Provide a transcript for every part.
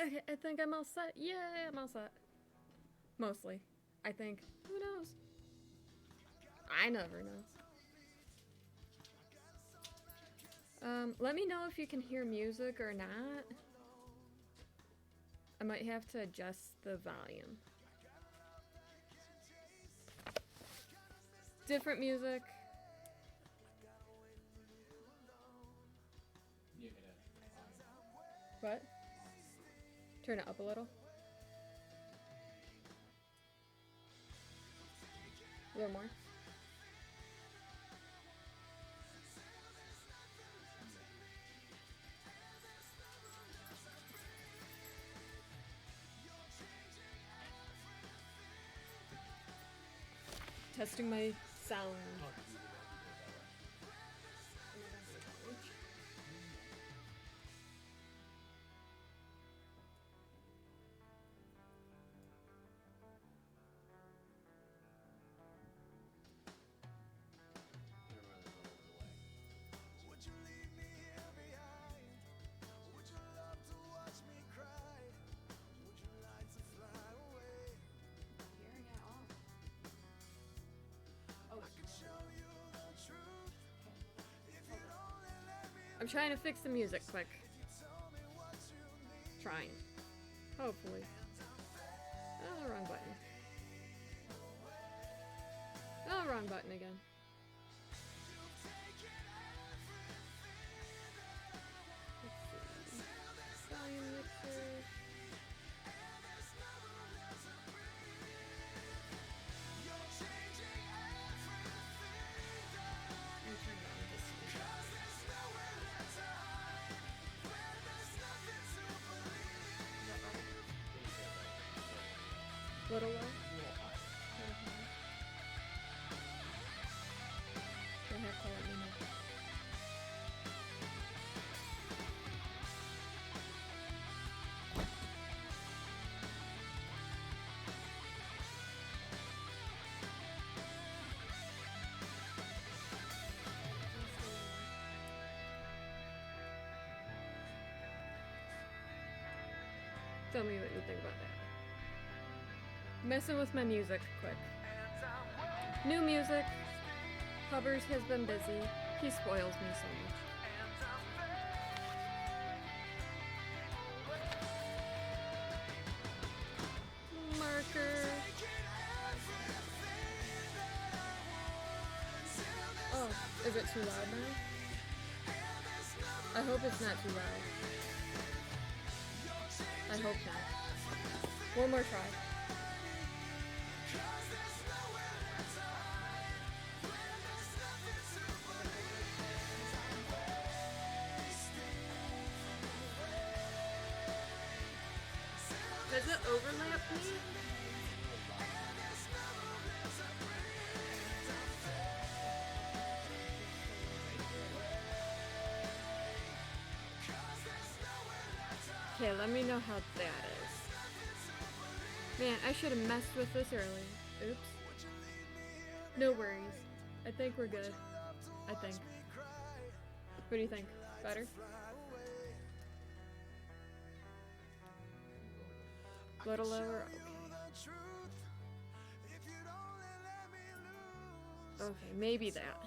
Okay, I think I'm all set. Yeah, I'm all set. Mostly. I think. Who knows? I never know. Let me know if you can hear music or not. I might have to adjust the volume. Different music. What? Turn it up a little. A little more. Testing my sound. I'm trying to fix the music quick. Trying. Hopefully. Oh, wrong button. Oh, wrong button again. Let's see. Volume mixer. Little low? You'll have to let me know. Tell me what you think about that. Messing with my music quick. New music. Hubbers has been busy. He spoils me so much. Marker. Oh, is it too loud now? I hope it's not too loud. I hope not. One more try. Does it overlap me? Okay, let me know how that is. Man, I should have messed with this earlier. Oops. No worries. I think we're good. I think. What do you think? Better? Little lower? Okay. Okay, maybe that.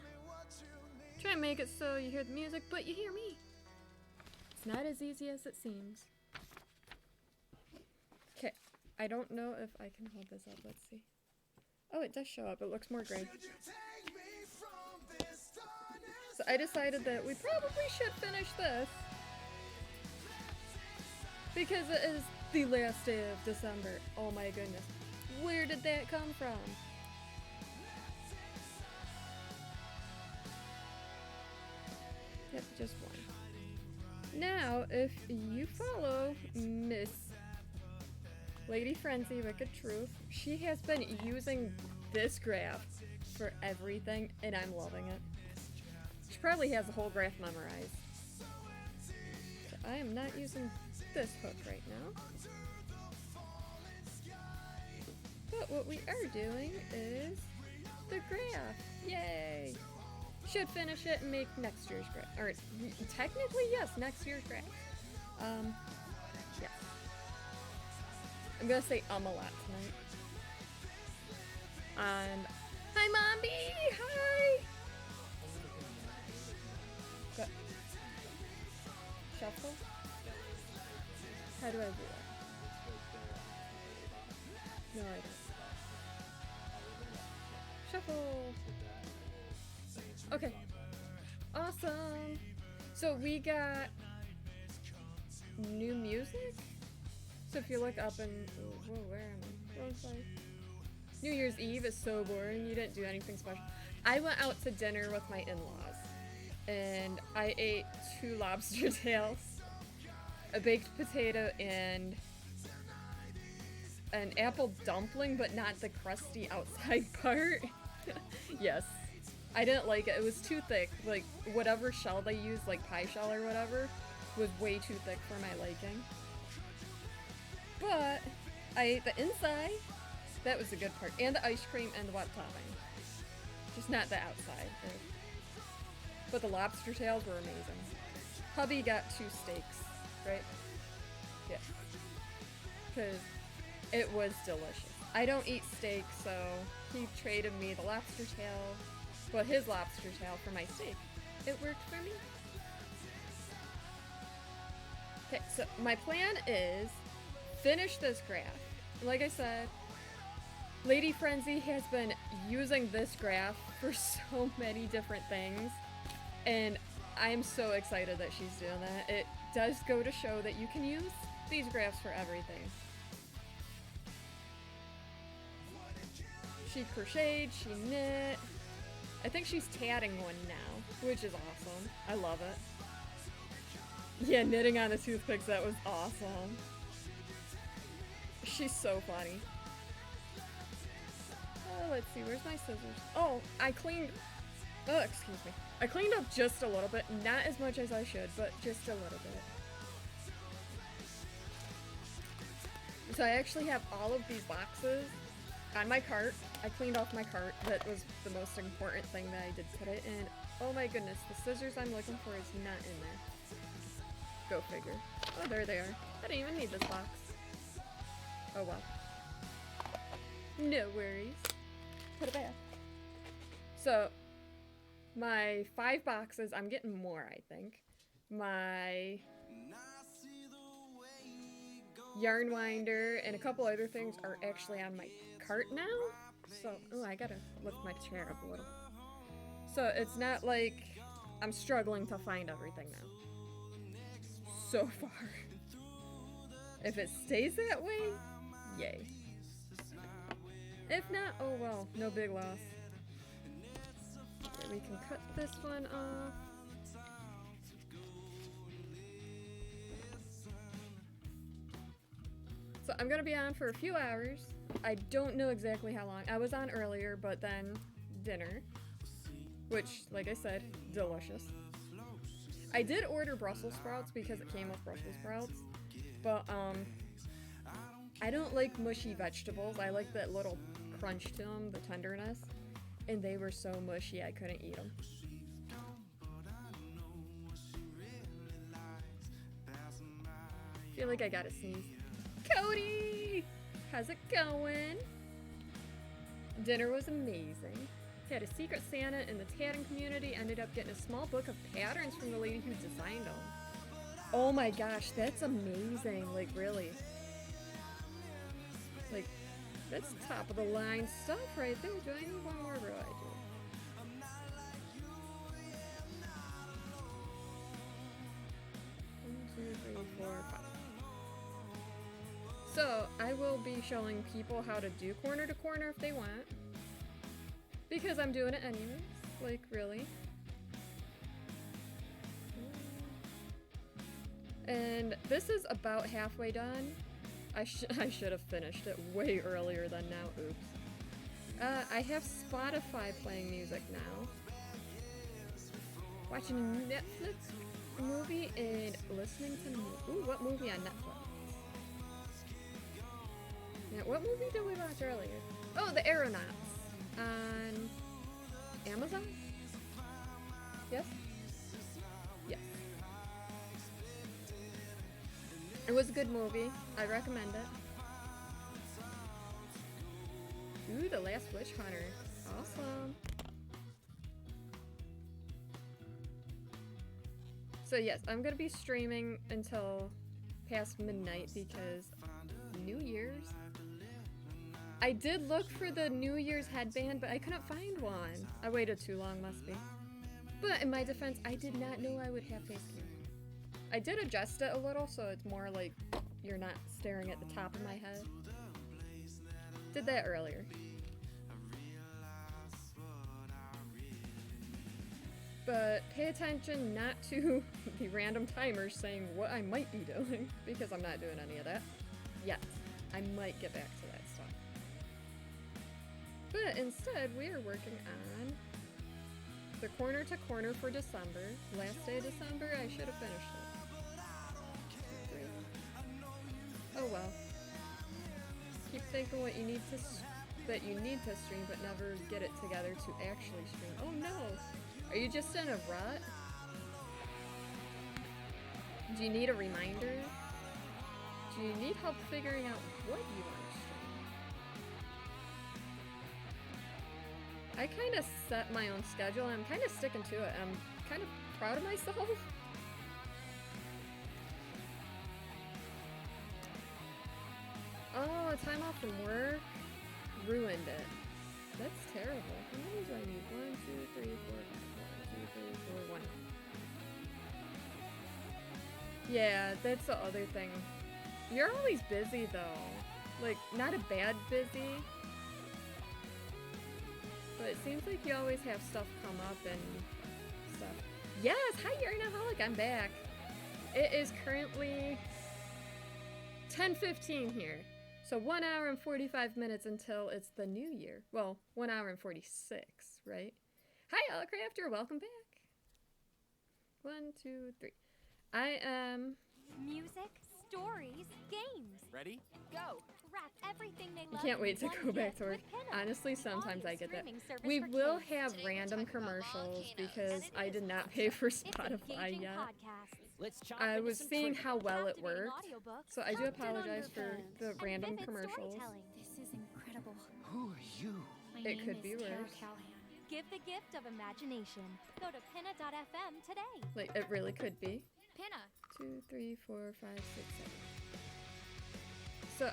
Try and make it so you hear the music, but you hear me. It's not as easy as it seems. Okay, I don't know if I can hold this up. Let's see. Oh, it does show up. It looks more gray. So I decided that we probably should finish this. Because it is the last day of December. Oh my goodness. Where did that come from? Yep, just one. Now, if you follow Miss Lady Frenzy Wicked Truth, she has been using this graph for everything, and I'm loving it. She probably has the whole graph memorized. So I am not using this hook right now. But what we are doing is the graph. Yay! Should finish it and make next year's graph. Or technically, yes, next year's graph. Yeah. I'm gonna say a lot tonight. Hi, Mommy! Hi! What? Shuffle? How do I do that? No, I don't. Shuffle! Okay. Awesome! So we got new music? So if you look up and... Whoa, where am I? Wrong side. New Year's Eve is so boring. You didn't do anything special. I went out to dinner with my in-laws. And I ate 2 lobster tails, a baked potato, and an apple dumpling, but not the crusty outside part. Yes. I didn't like it. It was too thick. Like, whatever shell they used, like pie shell or whatever, was way too thick for my liking. But I ate the inside. That was the good part. And the ice cream and the wet topping. Just not the outside. But the lobster tails were amazing. Hubby got 2 steaks, right? Yeah. Because it was delicious. I don't eat steak, so he traded me the lobster tail, well, his lobster tail for my steak. It worked for me. Okay, so my plan is finish this graph. Like I said, Lady Frenzy has been using this graph for so many different things, and I'm so excited that she's doing that. It does go to show that you can use these graphs for everything. She crocheted, she knit. I think she's tatting one now, which is awesome. I love it. Yeah, knitting on the toothpicks, that was awesome. She's so funny. Let's see, where's my scissors? Oh, excuse me. I cleaned up just a little bit, not as much as I should, but just a little bit. So I actually have all of these boxes on my cart. I cleaned off my cart. That was the most important thing that I did today. And oh my goodness, the scissors I'm looking for is not in there. Go figure. Oh, there they are. I didn't even need this box. Oh well. No worries. Put it back. So, my 5 boxes, I'm getting more, I think. My yarn winder and a couple other things are actually on my cart now. So, oh, I gotta lift my chair up a little. So, it's not like I'm struggling to find everything now. So far. If it stays that way, yay. If not, oh well, no big loss. Okay, we can cut this one off. So I'm gonna be on for a few hours. I don't know exactly how long. I was on earlier, but then dinner, which, like I said, delicious. I did order Brussels sprouts because it came with Brussels sprouts, but I don't like mushy vegetables. I like that little crunch to them, the tenderness, and they were so mushy I couldn't eat them. I feel like I gotta sneeze. Cody! How's it going? Dinner was amazing. Had a secret Santa in the tatting community, ended up getting a small book of patterns from the lady who designed them. Oh my gosh, that's amazing, like really. Like, that's top of the line stuff right there. Do I need one more row? I do. 1, 2, 3, 4, 5. So, I will be showing people how to do corner to corner if they want. Because I'm doing it anyways. Like, really. And this is about halfway done. I should have finished it way earlier than now. Oops. I have Spotify playing music now. Watching a Netflix movie and listening to music. Ooh, what movie on Netflix? Yeah, what movie did we watch earlier? Oh, The Aeronauts on Amazon? Yes? Yes. It was a good movie. I recommend it. Ooh, the last witch hunter. Awesome. So yes, I'm gonna be streaming until past midnight because New Year's. I did look for the New Year's headband, but I couldn't find one. I waited too long, must be. But in my defense, I did not know I would have face cam. I did adjust it a little, so it's more like you're not staring at the top of my head. Did that earlier. But pay attention not to the random timers saying what I might be doing, because I'm not doing any of that yet. I might get back to that stuff. But instead, we are working on the corner to corner for December. Last day of December, I should have finished it. Oh well. Keep thinking what you need to stream, but never get it together to actually stream. Oh no! Are you just in a rut? Do you need a reminder? Do you need help figuring out what you want to stream? I kind of set my own schedule and I'm kind of sticking to it. I'm kind of proud of myself. Oh, a time off from work ruined it. That's terrible. How many do I need? 1, 2, 3, 4, 5. 1, 2, 3, 4, 1. Yeah, that's the other thing. You're always busy though. Like, not a bad busy. But it seems like you always have stuff come up and stuff. Yes! Hi, Yarnaholic! I'm back. It is currently 10:15 here. So 1 hour and 45 minutes until it's the new year. Well, 1 hour and 46, right? Hi, Alacrafter, welcome back. 1, 2, 3. I am... Music, stories, games. Ready? Go. Wrap everything they love. I can't wait to in go one back gift to work. with Pinna, Honestly, the sometimes audio I get that. streaming service We for will kids. have Today we're random talking about commercials volcanoes. because And it I is did not pay for It's Spotify engaging yet. podcasts. Let's chop I into was some seeing trivia. how well it Captivating worked. audiobooks, So I do Captain apologize for Underpants, the and random vivid commercials. storytelling. This is incredible. Who are you? My It name could is be Tara worse. Callahan. Give the gift of imagination. Go to pinna.fm today. Like, it really could be. Pinna. 2, 3, 4, 5, 6, 7. So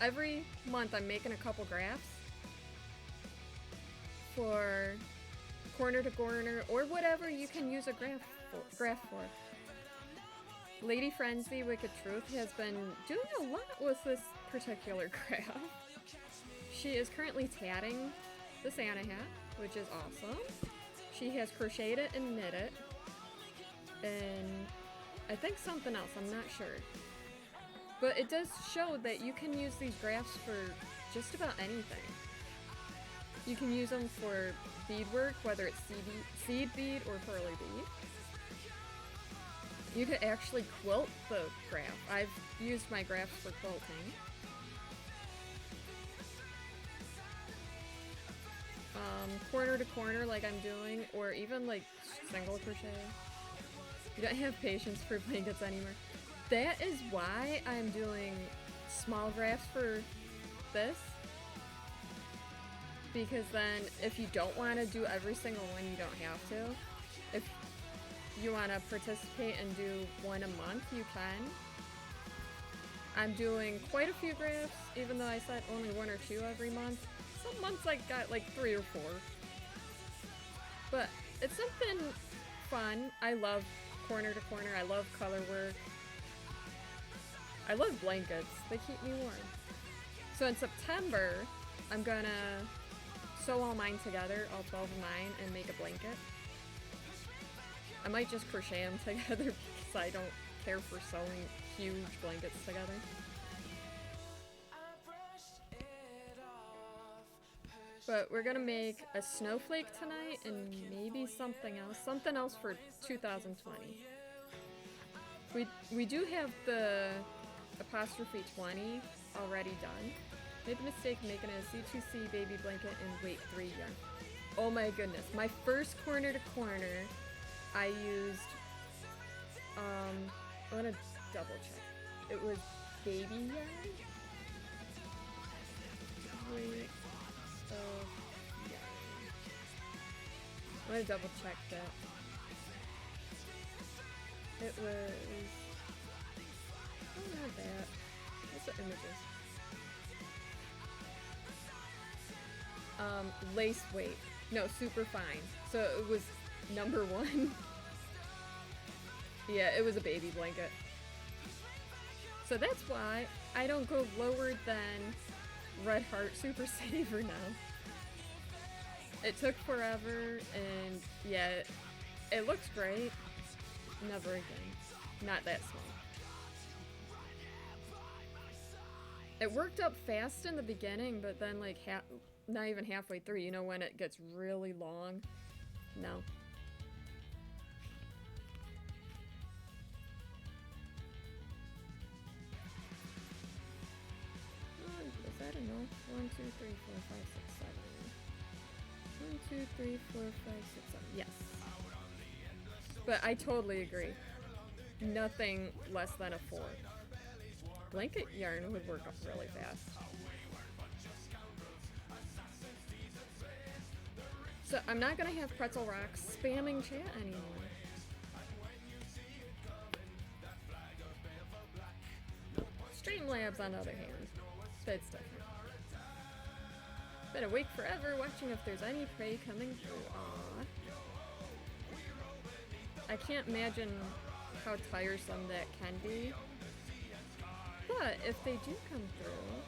every month I'm making a couple graphs for corner to corner or whatever you can use a graph for. Lady Frenzy Wicked Truth has been doing a lot with this particular graph. She is currently tatting the Santa hat, which is awesome. She has crocheted it and knit it. And I think something else, I'm not sure. But it does show that you can use these graphs for just about anything. You can use them for beadwork, whether it's seed bead or pearly bead. You could actually quilt the graph. I've used my graphs for quilting. Corner to corner like I'm doing, or even like single crochet. You don't have patience for blankets anymore. That is why I'm doing small graphs for this. Because then if you don't want to do every single one, you don't have to. If you want to participate and do one a month, you can. I'm doing quite a few graphs, even though I said only 1 or 2 every month. Some months I got like 3 or 4. But it's something fun. I love corner to corner. I love color work. I love blankets. They keep me warm. So in September, I'm gonna sew all mine together, all 12 of mine, and make a blanket. I might just crochet them together because I don't care for sewing huge blankets together. But we're gonna make a snowflake tonight and maybe something else for 2020. We do have the apostrophe 20 already done. Made the mistake of making a C2C baby blanket in weight 3 yarn. Oh my goodness, my first corner to corner, I used, I'm gonna double check. It was baby yarn? weight of yarn. I'm gonna double check that. It was... Oh, not that. What's the images? Lace weight. No, super fine. So it was number 1. Yeah, it was a baby blanket. So that's why I don't go lower than Red Heart Super Saver now. It took forever, and yeah, it looks great. Never again. Not that small. It worked up fast in the beginning, but then like not even halfway through, you know, when it gets really long? No. Is that enough? 1, 2, 3, 4, 5, 6, 7. 1, 2, 3, 4, 5, 6, 7. Yes. But I totally agree. Nothing less than a 4. Blanket yarn would work up really fast. So I'm not gonna have Pretzel Rocks spamming chat anymore. Streamlabs, on the other hand, that's different. Been awake forever, watching if there's any prey coming through. Aww. I can't imagine how tiresome that can be. But if they do come through,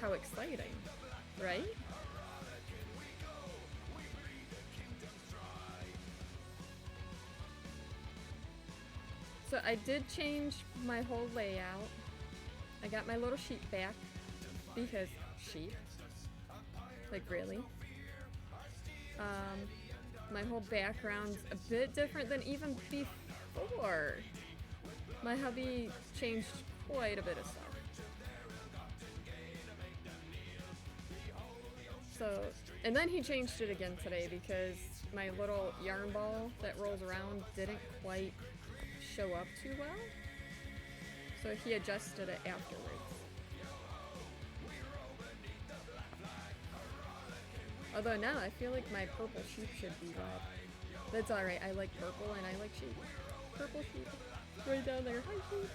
how exciting, right? So I did change my whole layout. I got my little sheep back because sheep, like really. My whole background's a bit different than even before. My hubby changed quite a bit of stuff. So, and then he changed it again today because my little yarn ball that rolls around didn't quite show up too well. So he adjusted it afterwards. Although now I feel like my purple sheep should be red. That's alright, I like purple and I like sheep. Purple sheep. Right down there. Hi sheep.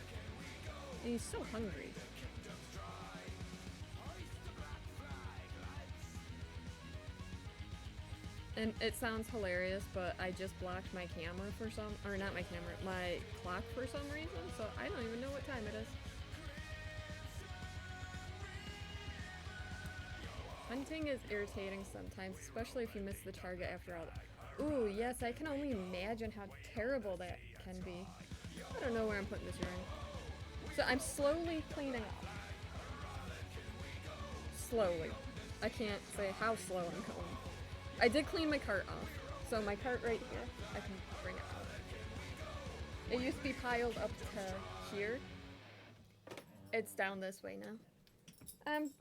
And he's so hungry. And it sounds hilarious, but I just blocked my camera for my clock for some reason, so I don't even know what time it is. Hunting is irritating sometimes, especially if you miss the target after all. Ooh, yes, I can only imagine how terrible that can be. I don't know where I'm putting this yarn. So I'm slowly cleaning up. Slowly. I can't say how slow I'm going. I did clean my cart off. So my cart right here, I can bring it out. It used to be piled up to here. It's down this way now.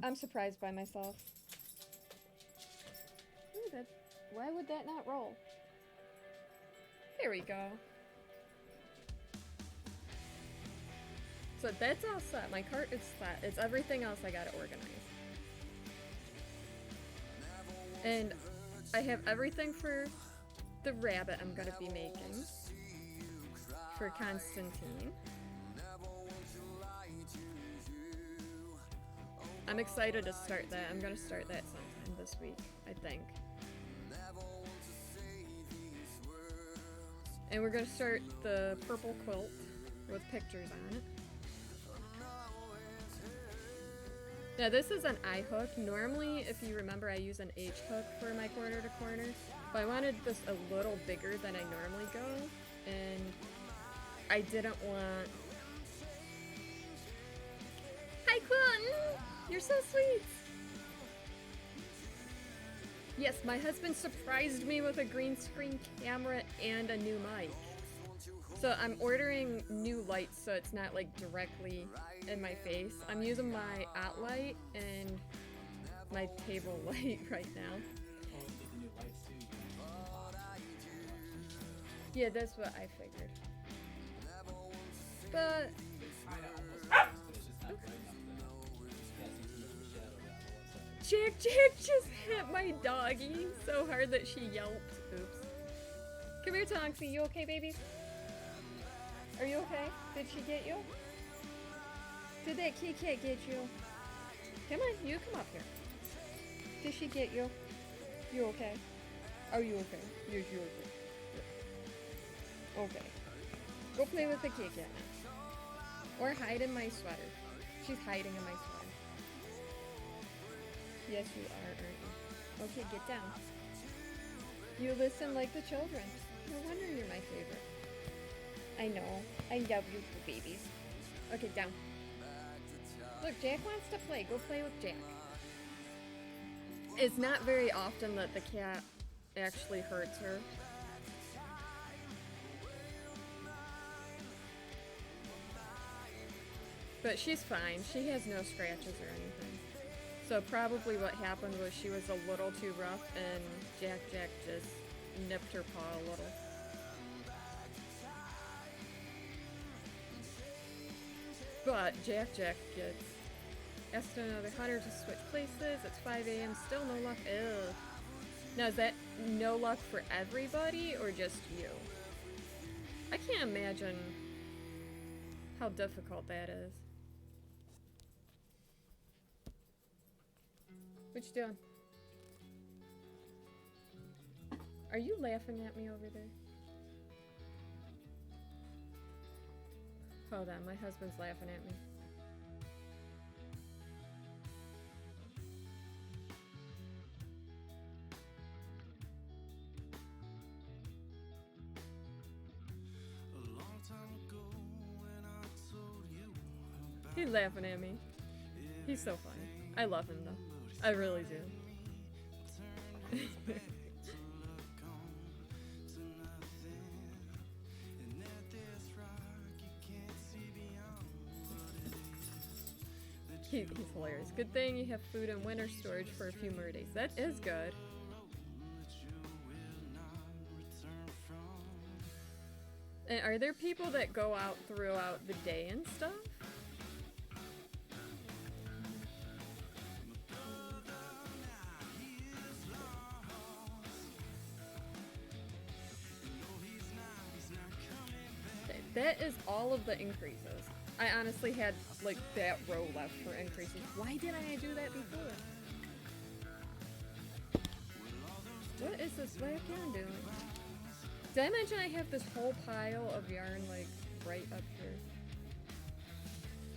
I'm surprised by myself. Ooh, why would that not roll? There we go. So that's all set. My cart is set. It's everything else I gotta organize. And I have everything for the rabbit I'm gonna be making for Constantine. I'm excited to start that. I'm gonna start that sometime this week, I think. And we're gonna start the purple quilt with pictures on it. Now this is an I hook. Normally, if you remember, I use an H hook for my corner to corner, but I wanted this a little bigger than I normally go, and I didn't want... Hi Quentin! You're so sweet! Yes, my husband surprised me with a green screen camera and a new mic. So I'm ordering new lights so it's not like directly in my face. I'm using my OT light and my table light right now. Yeah, that's what I figured. But... Jack just hit my doggy so hard that she yelped. Oops. Come here, Tonksy. You okay, baby? Are you okay? Did she get you? Did that kitty cat get you? Come on, you come up here. Did she get you? You okay? Are you okay? Yes, you're okay. Okay. Go play with the kitty cat now. Or hide in my sweater. She's hiding in my sweater. Yes, you are, aren't you? Okay, get down. You listen like the children. No wonder you're my favorite. I know. I love you, babies. Okay, down. Look, Jack wants to play. Go play with Jack. It's not very often that the cat actually hurts her. But she's fine. She has no scratches or anything. So probably what happened was she was a little too rough and Jack just nipped her paw a little. But Jack gets asked another hunter to switch places. It's 5 a.m. Still no luck. Ew. Now is that no luck for everybody or just you? I can't imagine how difficult that is. What you doing? Are you laughing at me over there? Hold on, my husband's laughing at me. He's laughing at me. He's so funny. I love him though. I really do. He's hilarious. Good thing you have food and winter storage for a few more days. That is good. And are there people that go out throughout the day and stuff? Okay, that is all of the increases. I honestly had like that row left for increases. Why didn't I do that before? What is this black yarn doing? Did I mention I have this whole pile of yarn like right up here?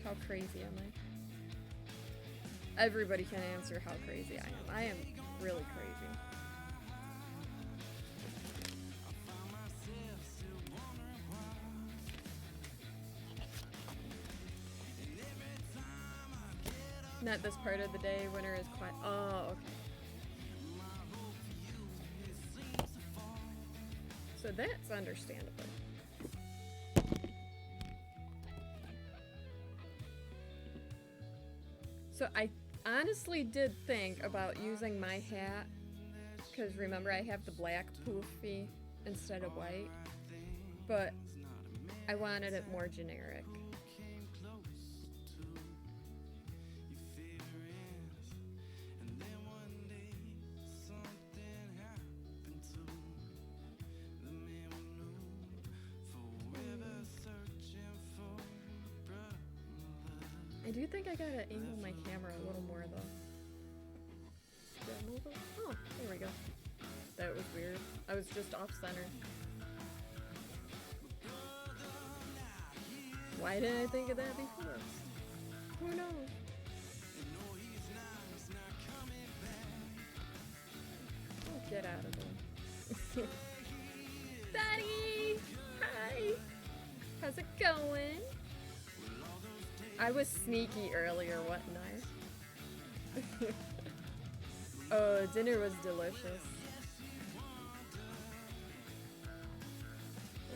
How crazy am I? Everybody can answer how crazy I am. I am really crazy. Not this part of the day. Winter is quiet. Oh, okay. So that's understandable. So I honestly did think about using my hat, because remember I have the black poofy instead of white, but I wanted it more generic. I do think I gotta angle my camera a little more though. Did I move it? Oh, there we go. That was weird. I was just off center. Why didn't I think of that before? Who knows? Oh, get out of there. Daddy! Hi! How's it going? I was sneaky earlier, what night? Oh, dinner was delicious.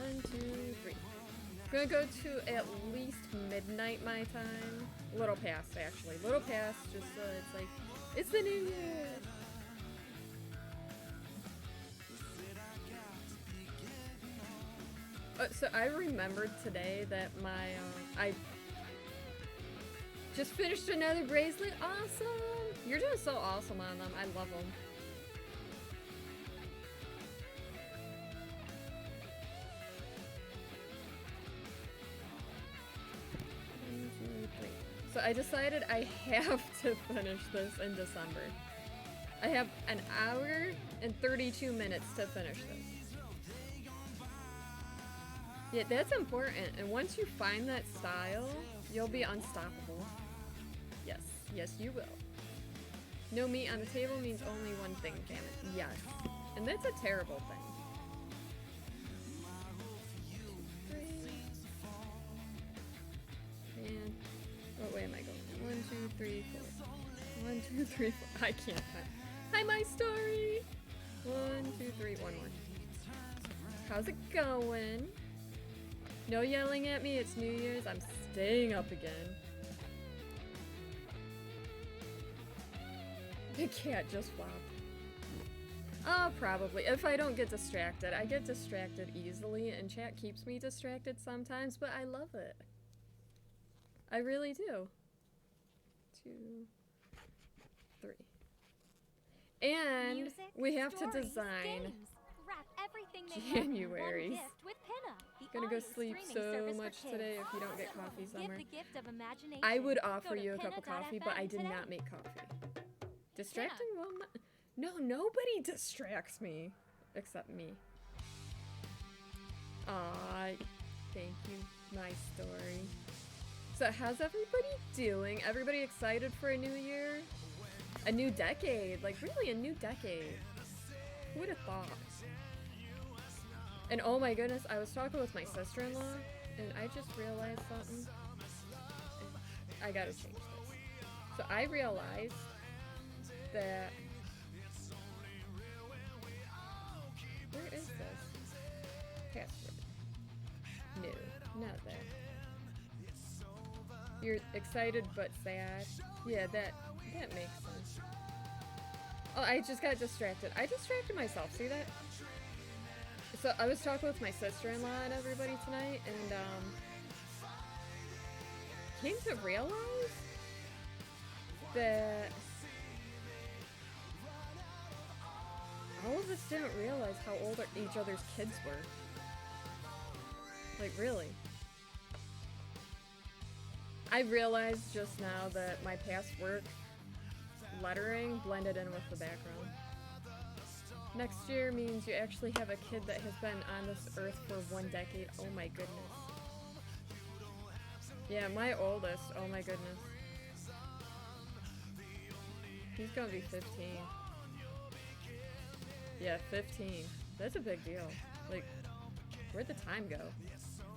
1, 2, 3. I'm gonna go to at least midnight my time. A little past, actually. A little past, just so it's like, it's the new year! So I remembered today that my, I Just finished another bracelet. Awesome! You're doing so awesome on them. I love them. So I decided I have to finish this in December. I have an hour and 32 minutes to finish this. Yeah, that's important. And once you find that style, you'll be unstoppable. Yes, yes you will. No meat on the table means only one thing, damn it. Yes. And that's a terrible thing. And what way am I going? 1, 2, 3, 4. 1, 2, 3, 4. I can't find. Hi, my story! 1, 2, 3, one more. How's it going? No yelling at me, it's New Year's. I'm staying up again. The cat just flopped. Oh, probably. If I don't get distracted. I get distracted easily, and chat keeps me distracted sometimes, but I love it. I really do. 2, 3. And Music, we have to stories, design games. Wrap everything they have in one January's. gift with Pinna, the Gonna go audio sleep streaming so service for much kids. today if you don't get coffee Give somewhere. the gift of imagination. I would Go offer to you a cup of coffee, but I did pinna.fm not make coffee. Distracting woman? No, nobody distracts me. Except me. Aw, thank you, my story. So how's everybody doing? Everybody excited for a new year? A new decade, like really a new decade. Who would have thought? And oh my goodness, I was talking with my sister-in-law, and I just realized something. I gotta change this. So I realized that... Where is this? Password. No, not that. You're excited but sad. Yeah, that makes sense. Oh, I just got distracted. I distracted myself, see that? So I was talking with my sister-in-law and everybody tonight, and came to realize that all of us didn't realize how old each other's kids were. Like, really. I realized just now that my past work lettering blended in with the background. Next year means you actually have a kid that has been on this earth for 1 decade. Oh my goodness. Yeah, my oldest. Oh my goodness. He's gonna be 15. Yeah, 15. That's a big deal. Like, where'd the time go?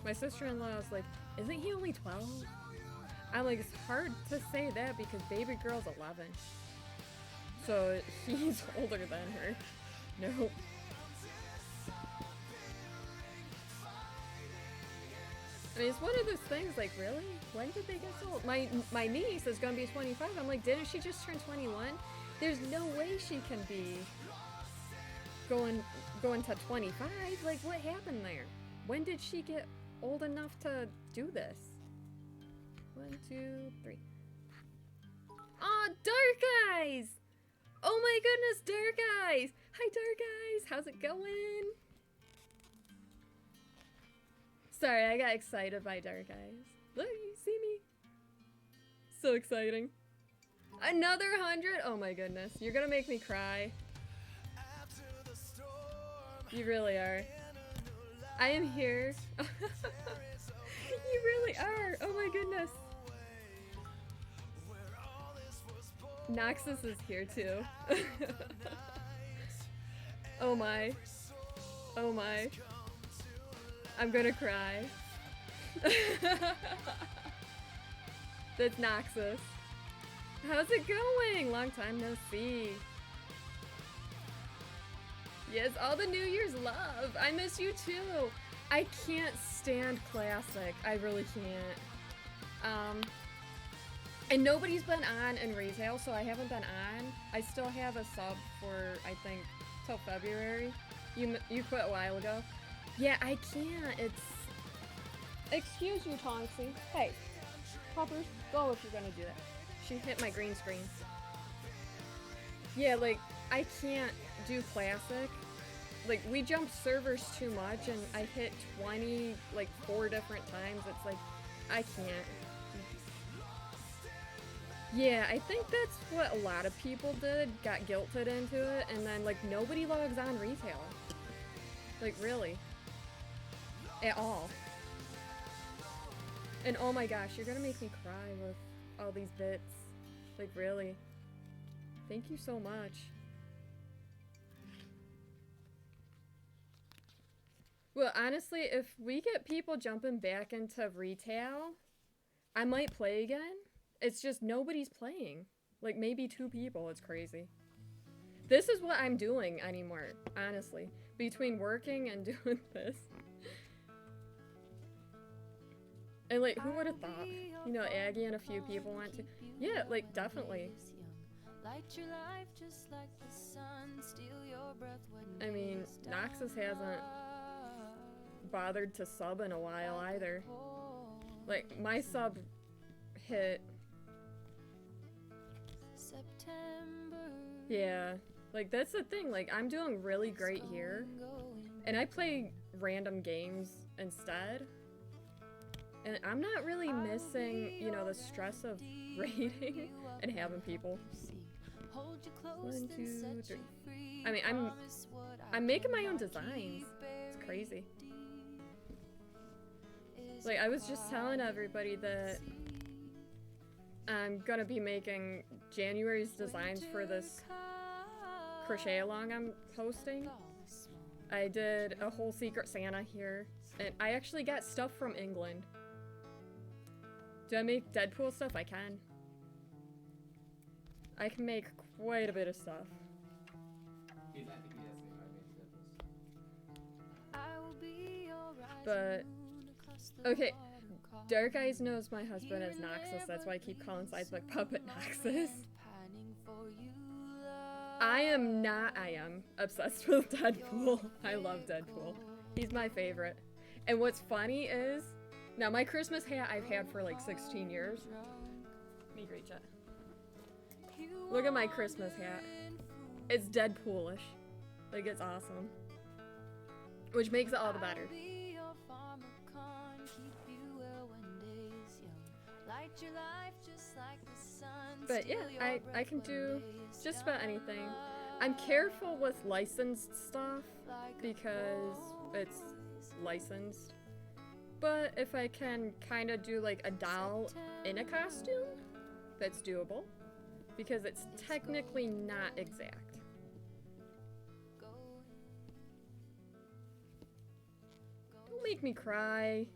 My sister-in-law was like, isn't he only 12? I'm like, it's hard to say that because baby girl's 11. So he's older than her. No. I mean, it's one of those things, like, really? When did they get so old? My niece is gonna be 25. I'm like, didn't she just turn 21? There's no way she can be going to 25. Like, what happened there? When did she get old enough to do this? 1, 2, 3. Aw, Dark Eyes! Oh my goodness, Dark Eyes! Hi, Dark Eyes! How's it going? Sorry, I got excited by Dark Eyes. Look, you see me? So exciting. Another 100? Oh my goodness. You're gonna make me cry. You really are. I am here. You really are. Oh my goodness. Noxus is here too. Oh my. Oh my. I'm gonna cry. That's Noxus. How's it going? Long time no see. Yes, all the New Year's love. I miss you too. I can't stand Classic. I really can't. And nobody's been on in Retail, so I haven't been on. I still have a sub for, I think, till February. You quit a while ago. Yeah, I can't. It's... Excuse you, Tonksy. Hey. Poppers, go if you're gonna do that. She hit my green screen. Yeah, like, I can't do classic. Like, we jumped servers too much, and I hit 20, like, 4 different times. It's like, I can't. Yeah, I think that's what a lot of people did, got guilted into it, and then, like, nobody logs on retail. Like, really. At all. And oh my gosh, you're gonna make me cry with all these bits. Like, really. Thank you so much. Well, honestly, if we get people jumping back into retail, I might play again. It's just nobody's playing. Like, maybe 2 people. It's crazy. This is what I'm doing anymore, honestly. Between working and doing this. And, like, who would have thought? You know, Aggie and a few people went to... Yeah, like, definitely. I mean, Noxus hasn't bothered to sub in a while either. Like, my sub hit... Yeah, like, that's the thing, like, I'm doing really great here, and I play random games instead, and I'm not really missing, you know, the stress of raiding and having people. 1, 2, 3. I mean, I'm making my own designs. It's crazy. Like, I was just telling everybody that I'm gonna be making January's designs for this crochet along I'm hosting. I did a whole Secret Santa here, and I actually got stuff from England. Do I make Deadpool stuff? I can. I can make quite a bit of stuff. But, okay, Dark Eyes knows my husband is Noxus, that's why I keep calling Sideswick Puppet Noxus. I am obsessed with Deadpool. I love Deadpool. He's my favorite. And what's funny is, now my Christmas hat I've had for like 16 years. Let me reach it. Look at my Christmas hat. It's Deadpoolish. Like, it's awesome. Which makes it all the better. But yeah, I can do just about anything. I'm careful with licensed stuff because it's licensed. But if I can kind of do like a doll in a costume, that's doable. Because it's technically not exact. Don't make me cry.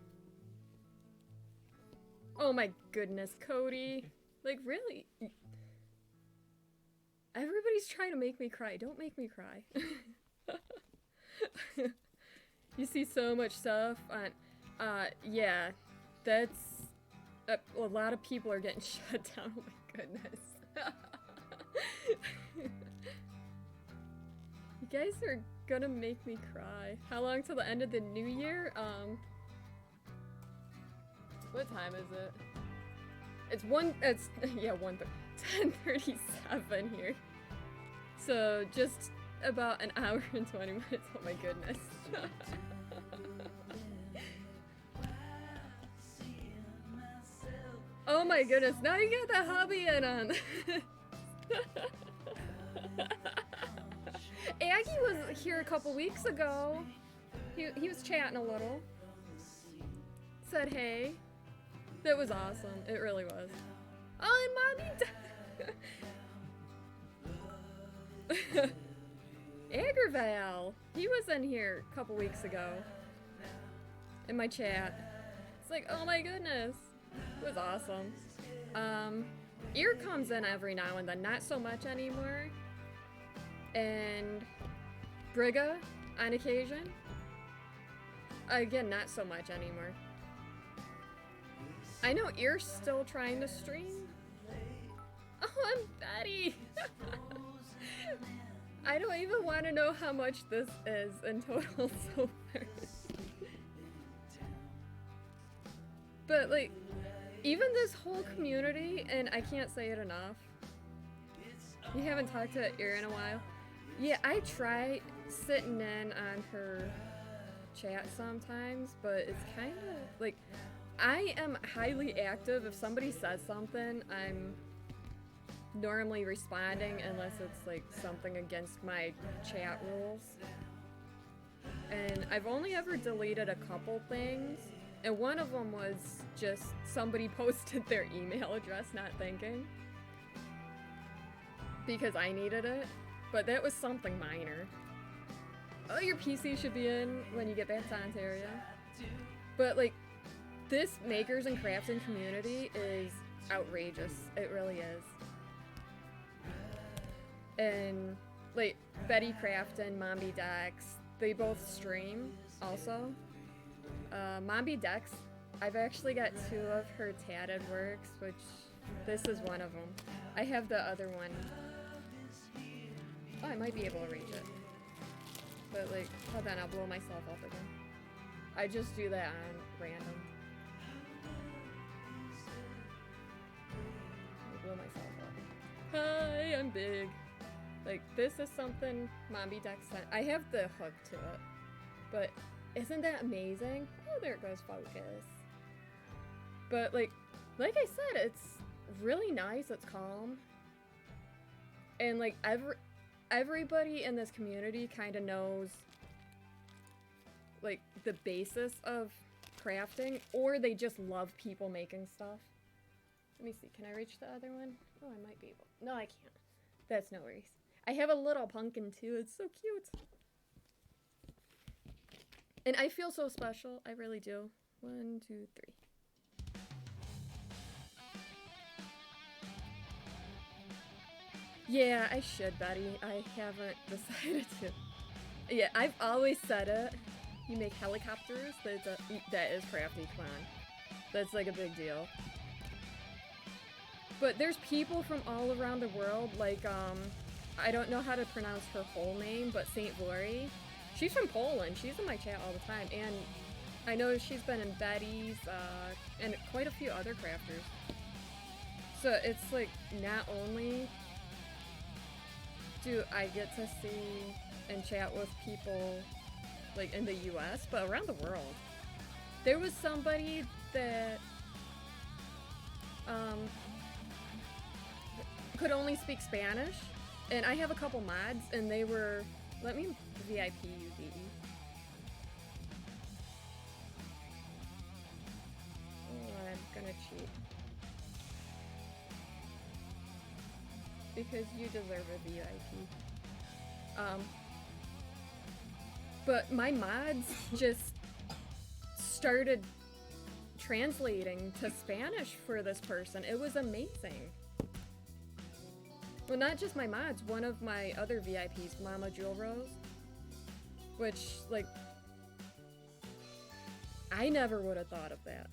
Oh my goodness, Cody. Like, really? Everybody's trying to make me cry. Don't make me cry. You see so much stuff on... yeah. That's... a lot of people are getting shut down. Oh my goodness. You guys are gonna make me cry. How long till the end of the new year? What time is it? It's 10:37 here. So just about an hour and 20 minutes. Oh my goodness. Oh my goodness, now you got the hobby in on. Aggie was here a couple weeks ago. He was chatting a little. Said hey. That was awesome. It really was. Oh, and Mommy Aggerval. He was in here a couple weeks ago. In my chat. It's like, oh my goodness. It was awesome. Ear comes in every now and then, not so much anymore. And Brigga on occasion. Again, not so much anymore. I know Ear's still trying to stream. Oh, I'm Betty! I don't even want to know how much this is in total so far. But, like, even this whole community, and I can't say it enough. You haven't talked to Erin in a while. Yeah, I try sitting in on her chat sometimes, but it's kind of like I am highly active. If somebody says something, I'm normally responding unless it's like something against my chat rules. And I've only ever deleted a couple things, and one of them was just somebody posted their email address not thinking because I needed it, but that was something minor. Oh, your PC should be in when you get back to Ontario. But like, this makers and crafting community is outrageous. It really is. And like Betty Craft and Mombi Dex, they both stream also. Mombi Dex, I've actually got 2 of her tatted works, which this is one of them. I have the other one. Oh, I might be able to reach it. But like, hold on, I'll blow myself up again. I just do that on random. I'll blow myself up. Hi, I'm big. Like, this is something Mombi Dex sent. I have the hook to it. But isn't that amazing? Oh, there it goes, focus. But like I said, it's really nice, it's calm. And like, everybody in this community kind of knows like the basis of crafting, or they just love people making stuff. Let me see, can I reach the other one? Oh, I might be able. No, I can't. That's no worries. I have a little pumpkin too, it's so cute. And I feel so special, I really do. 1, 2, 3. Yeah, I should, Betty. I haven't decided to. Yeah, I've always said it. You make helicopters? That is crafty, come on. That's like a big deal. But there's people from all around the world, like, I don't know how to pronounce her whole name, but Saint Vori. She's from Poland. She's in my chat all the time. And I know she's been in Betty's, and quite a few other crafters. So it's like, not only do I get to see and chat with people like in the US, but around the world. There was somebody that could only speak Spanish, and I have a couple mods, and they were, let me VIP you, DE. Oh, I'm gonna cheat. Because you deserve a VIP. But my mods just started translating to Spanish for this person. It was amazing. Well, not just my mods, one of my other VIPs, Mama Jewel Rose, which, like, I never would have thought of that.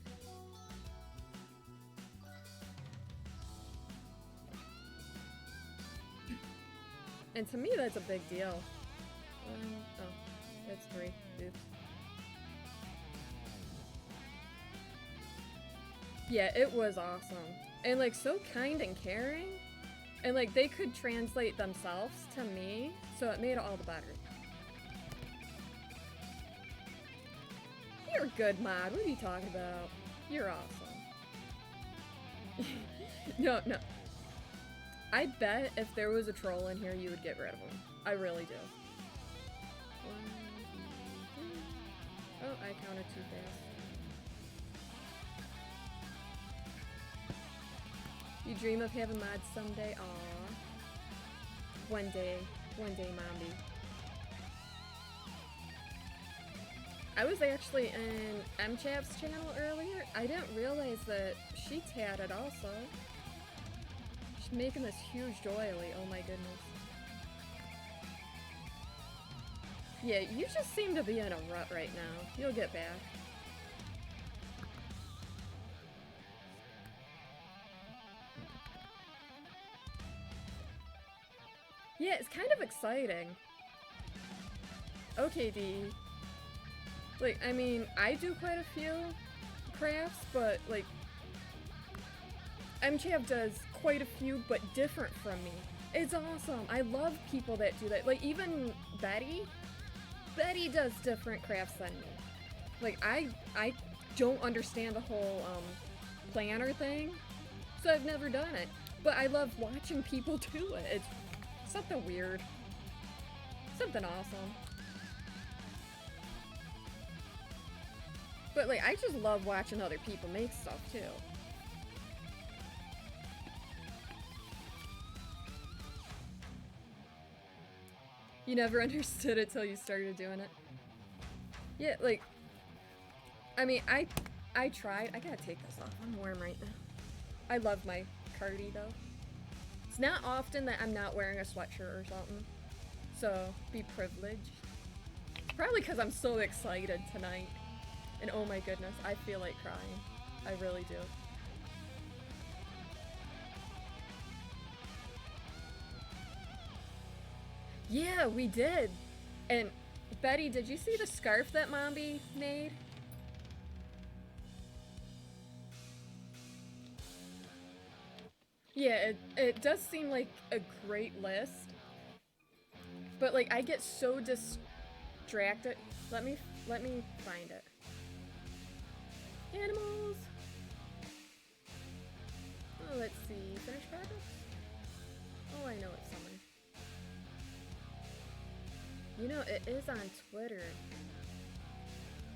And to me, that's a big deal. Oh, that's 3. Oops. Yeah, it was awesome. And, like, so kind and caring. And, like, they could translate themselves to me, so it made it all the better. You're a good mod. What are you talking about? You're awesome. No. I bet if there was a troll in here, you would get rid of him. I really do. 1, 2, 3. Oh, I counted too fast. You dream of having mods someday? Aww. One day, Mombi. I was actually in MChav's channel earlier. I didn't realize that she tatted also. She's making this huge doily, oh my goodness. Yeah, you just seem to be in a rut right now. You'll get back. Yeah, it's kind of exciting. Okay, D. Like, I mean, I do quite a few crafts, but, like, MChav does quite a few, but different from me. It's awesome. I love people that do that. Like, even Betty. Betty does different crafts than me. Like, I don't understand the whole, planner thing, so I've never done it. But I love watching people do it. It's something weird. Something awesome. But, like, I just love watching other people make stuff, too. You never understood it till you started doing it. Yeah, like, I mean, I tried. I gotta take this off. I'm warm right now. I love my cardi, though. It's not often that I'm not wearing a sweatshirt or something. So, be privileged. Probably because I'm so excited tonight. And oh my goodness, I feel like crying. I really do. Yeah, we did. And Betty, did you see the scarf that Mombi made? Yeah, it does seem like a great list. But like I get so distracted. Let me find it. Animals. Oh, let's see. Finished projects? Oh, I know it's somewhere. You know, it is on Twitter.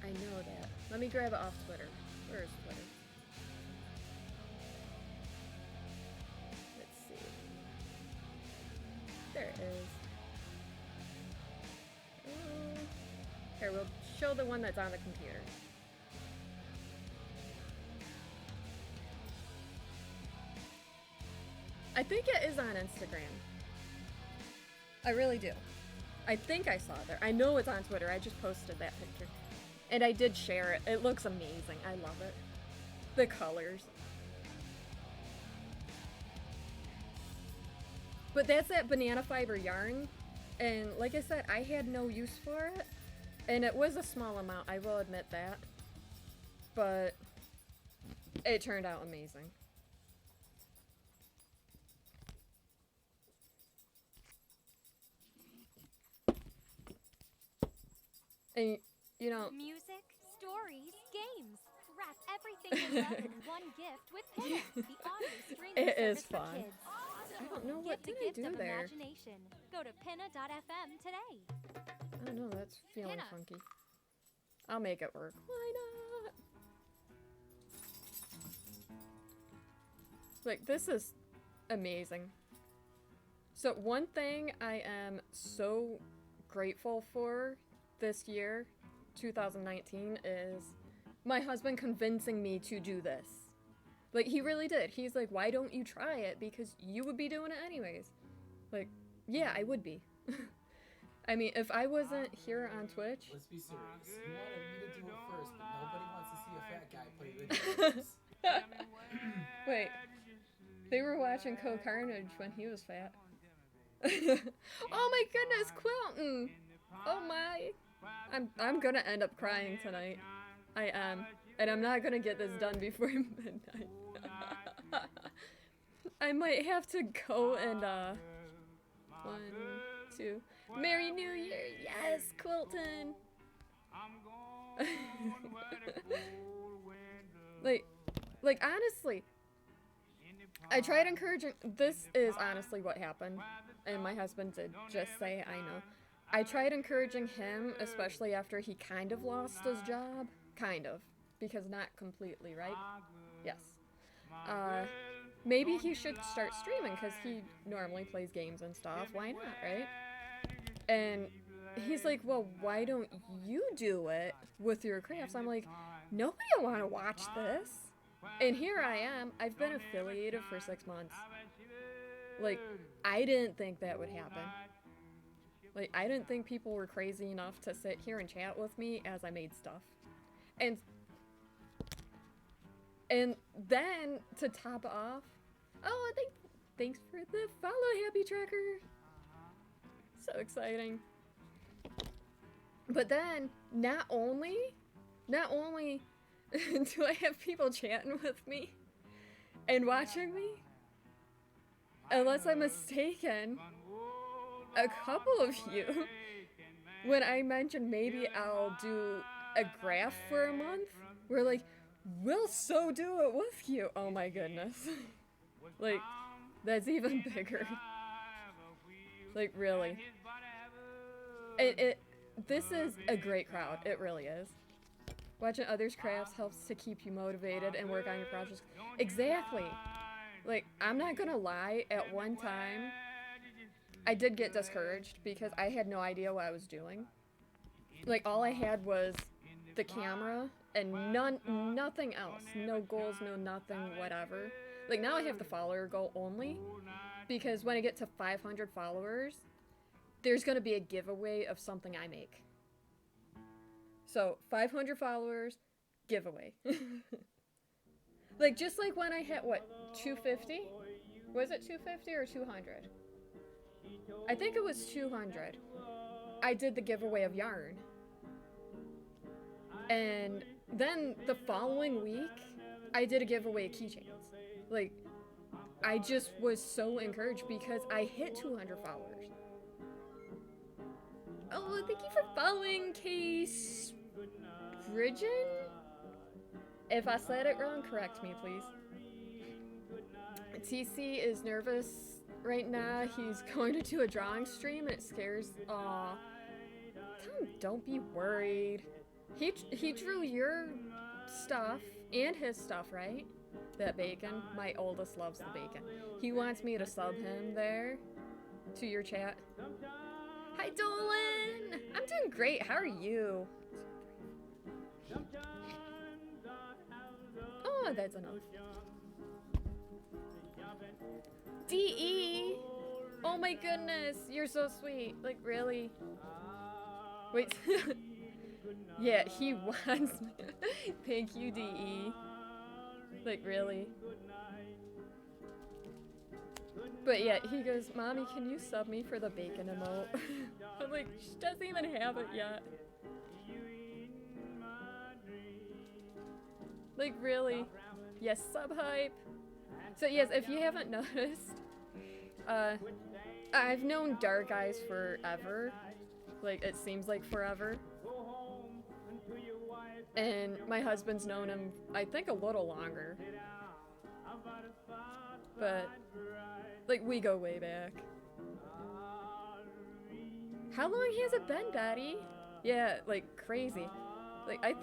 I know that. Let me grab it off Twitter. Where is Twitter? Let's see. There it is. Here, we'll show the one that's on the computer. I think it is on Instagram. I really do. I think I saw it there. I know it's on Twitter. I just posted that picture. And I did share it. It looks amazing. I love it. The colors. But that's that banana fiber yarn. And like I said, I had no use for it. And it was a small amount, I will admit that. But it turned out amazing. And, you know... Music, stories, games. Wrap everything you love in one gift with Pinna, the audio streaming It is service for fun. kids. I don't know what Get did the I gift do of there. imagination. Go to pinna.fm today. I don't know, that's feeling Pinna. funky. I'll make it work. Why not? Like, this is amazing. So one thing I am so grateful for this year, 2019, is my husband convincing me to do this. Like, he really did. He's like, why don't you try it? Because you would be doing it anyways. Like, yeah, I would be. I mean, if I wasn't here on Twitch... Let's be serious. You wanted me to do it first, but nobody wants to see a fat guy play video games. Wait. They were watching Co Carnage when he was fat. Oh my goodness, Quilton! Oh my! I'm gonna end up crying tonight. I am. And I'm not gonna get this done before midnight. I might have to go and, 1, 2... Merry New Year! Yes, Quilton! like honestly, I tried encouraging. This is honestly what happened, and my husband did just say, I know. I tried encouraging him, especially after he kind of lost his job. Kind of. Because not completely, right? Yes. Maybe he should start streaming, because he normally plays games and stuff. Why not, right? And he's like, well, why don't you do it with your crafts? I'm like, nobody will want to watch this. And here I am. I've been affiliated for 6 months. Like, I didn't think that would happen. Like, I didn't think people were crazy enough to sit here and chat with me as I made stuff. And then, to top it off, oh, thanks for the follow, Happy Tracker. So exciting. But then, not only do I have people chatting with me, and watching me, unless I'm mistaken, a couple of you, when I mentioned maybe I'll do a graph for a month, we're like, we'll so do it with you. Oh my goodness. Like, that's even bigger. Like, really. This is a great crowd. It really is. Watching others' crafts helps to keep you motivated and work on your projects. Exactly. Like, I'm not gonna lie, at one time, I did get discouraged because I had no idea what I was doing. Like, all I had was the camera and nothing else. No goals, no nothing, whatever. Like, now I have the follower goal only because when I get to 500 followers, there's gonna be a giveaway of something I make. So, 500 followers, giveaway. Like, just like when I hit, what, 250? Was it 250 or 200? I think it was 200. I did the giveaway of yarn. And then the following week, I did a giveaway of keychains. Like, I just was so encouraged because I hit 200 followers. Oh, thank you for following, Case Bridgen? If I said it wrong, correct me, please. TC is nervous right now. He's going to do a drawing stream and it scares. Aw. Tell him don't be worried. He drew your stuff and his stuff, right? That bacon. My oldest loves the bacon. He wants me to sub him there to your chat. Hi, Dolan! I'm doing great. How are you? Oh, that's enough. DE! Oh my goodness, you're so sweet. Like, really? Wait. Yeah, he wants me. Thank you, DE. Like, really? But yeah, he goes, Mommy, can you sub me for the bacon emote? I'm like, she doesn't even have it yet. Like, really? Yes, sub hype. So yes, if you haven't noticed, I've known Dark Eyes forever. Like, it seems like forever. And my husband's known him, I think, a little longer. But, like, we go way back. How long has it been, Daddy? Yeah, like, crazy. Like, I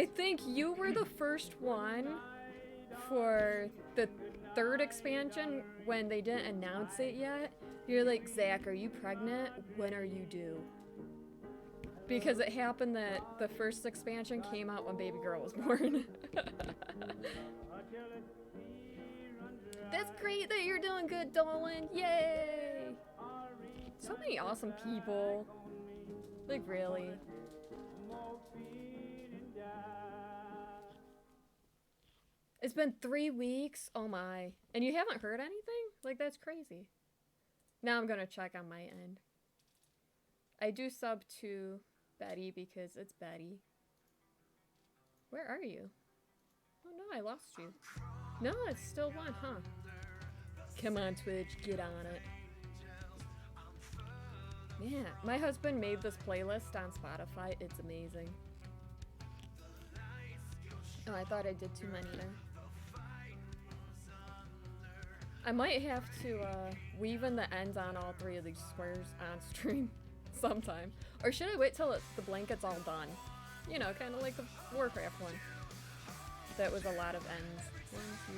think you were the first one for the third expansion when they didn't announce it yet. You're like, Zach, are you pregnant? When are you due? Because it happened that the first expansion came out when baby girl was born. That's great that you're doing good, Dolan. Yay! So many awesome people. Like, really. It's been 3 weeks. Oh my. And you haven't heard anything? Like, that's crazy. Now I'm gonna check on my end. I do sub to Betty because it's Betty. Where are you? Oh no, I lost you. No, it's still one, huh? Come on, Twitch, get on it. Man, my husband made this playlist on Spotify. It's amazing. Oh, I thought I did too many there. I might have to weave in the ends on all 3 of these squares on stream sometime. Or should I wait till the blanket's all done? You know, kind of like the Warcraft one. That was a lot of ends. 1, 2,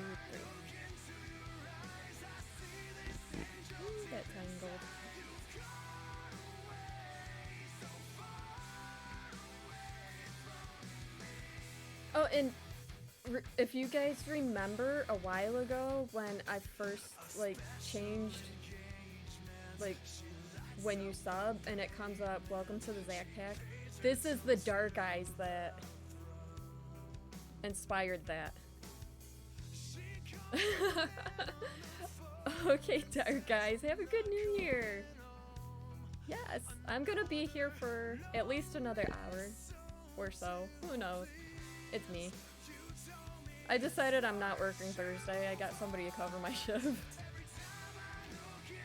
3. Ooh, that tangled. Oh, and if you guys remember a while ago when I first, like, changed, like, when you sub and it comes up, welcome to the Zach Pack, this is the Dark Eyes that inspired that. Okay, Dark Eyes, have a good New Year! Yes, I'm gonna be here for at least another hour or so. Who knows? It's me. I decided I'm not working Thursday. I got somebody to cover my shift.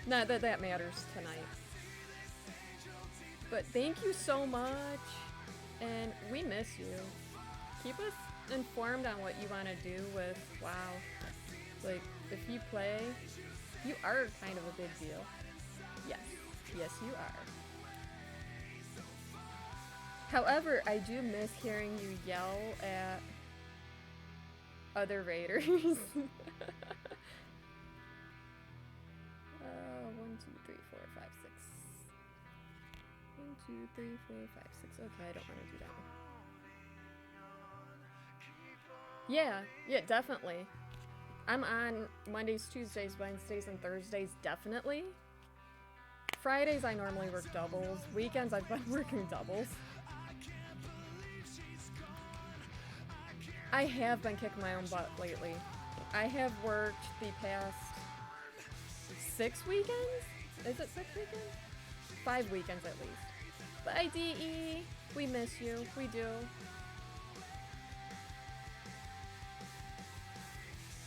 Not that that matters tonight. But thank you so much. And we miss you. Keep us informed on what you want to do with WoW. Like, if you play, you are kind of a big deal. Yes. Yes, you are. However, I do miss hearing you yell at other raiders. 1, 2, 3, 4, 5, 6. 1, 2, 3, 4, 5, 6. Okay, I don't want to do that one. Yeah, definitely. I'm on Mondays, Tuesdays, Wednesdays, and Thursdays, definitely. Fridays, I normally work doubles. Weekends, I've been working doubles. I have been kicking my own butt lately. I have worked the past 6 weekends? Is it 6 weekends? 5 weekends at least. But IDE, we miss you. We do.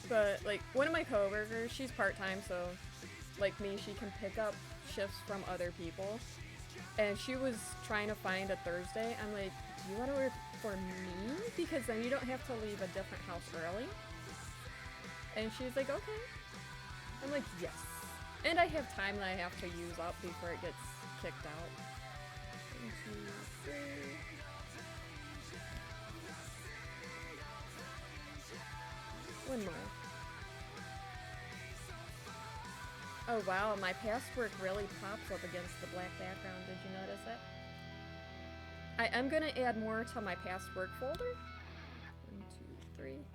But, like, one of my coworkers, she's part-time, so, like me, she can pick up shifts from other people. And she was trying to find a Thursday. I'm like, do you want to work for me? Because then you don't have to leave a different house early. And she's like, okay. I'm like, yes. And I have time that I have to use up before it gets kicked out. 1, 2, 3. One more. Oh wow, my past work really pops up against the black background. Did you notice it? I am gonna add more to my past work folder. 1, 2, 3.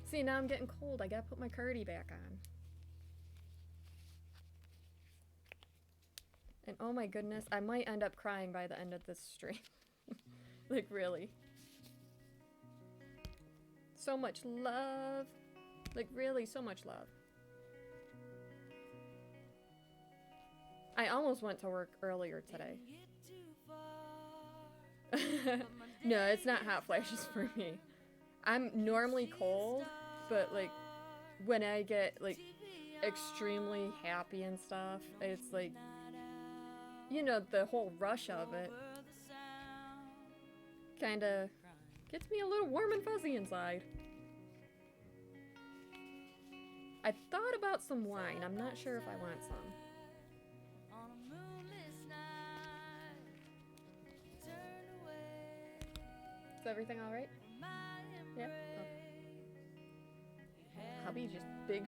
See, now I'm getting cold. I gotta put my cardi back on. And oh my goodness, I might end up crying by the end of this stream. Like, really. So much love. Like, really, so much love. I almost went to work earlier today. No, it's not hot flashes for me. I'm normally cold, but, like, when I get, like, extremely happy and stuff, it's like, you know, the whole rush of it kind of gets me a little warm and fuzzy inside. I thought about some wine. I'm not sure if I want some. Is everything alright? Yeah? Oh. Hubby just big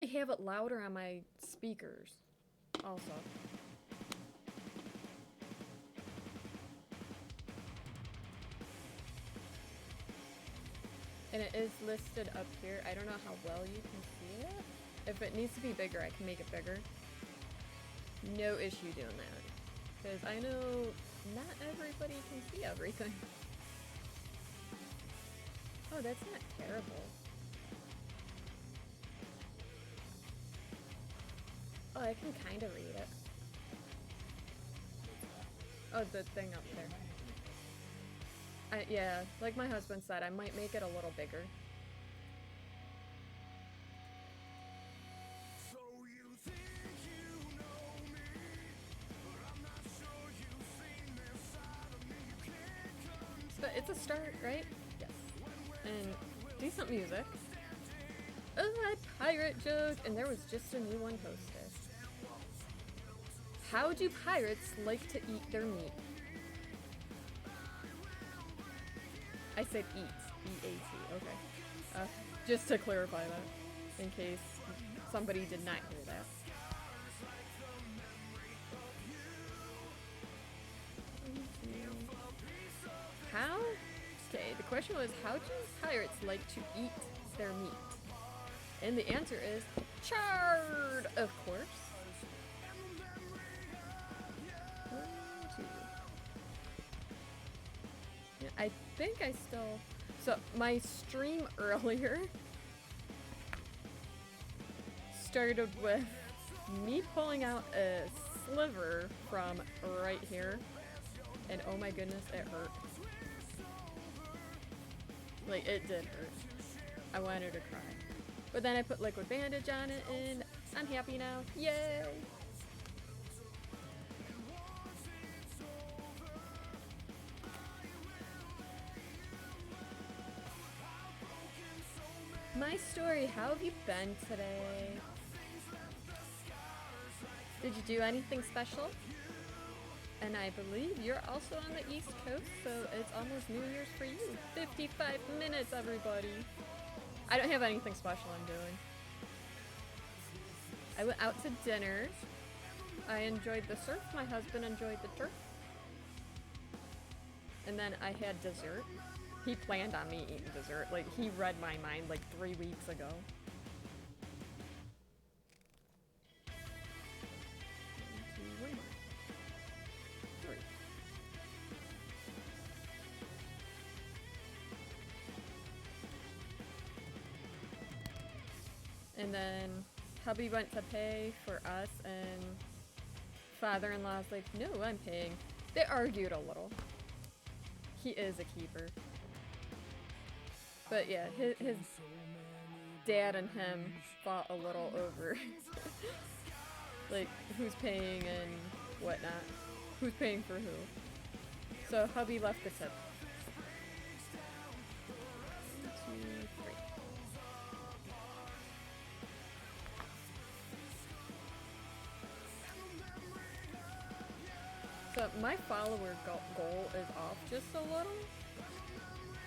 I have it louder on my speakers also. And it is listed up here. I don't know how well you can see it. If it needs to be bigger, I can make it bigger. No issue doing that. Because I know not everybody can see everything. Oh, that's not terrible. Oh, I can kind of read it. Oh, the thing up there. Yeah, like my husband said, I might make it a little bigger. But it's a start, right? Yes. And decent music. Oh, that pirate joke! And there was just a new one posted. How do pirates like to eat their meat? I said eat. E-A-T. Okay. Just to clarify that, in case somebody did not hear that. How? Okay, the question was, how do pirates like to eat their meat? And the answer is charred, of course. 1, 2. Yeah, I think I still... So, my stream earlier started with me pulling out a sliver from right here. And oh my goodness, it hurt. Like, it did hurt. I wanted to cry. But then I put liquid bandage on it and I'm happy now. Yay! My story, how have you been today? Did you do anything special? And I believe you're also on the East Coast, so it's almost New Year's for you. 55 minutes, everybody. I don't have anything special I'm doing. I went out to dinner. I enjoyed the surf. My husband enjoyed the turf. And then I had dessert. He planned on me eating dessert. Like, he read my mind like 3 weeks ago. And then hubby went to pay for us, and father-in-law's like, no, I'm paying. They argued a little. He is a keeper. But yeah, his dad and him fought a little over like who's paying and whatnot. Who's paying for who. So hubby left the tip. 1, 2, 3. So my follower goal is off just a little,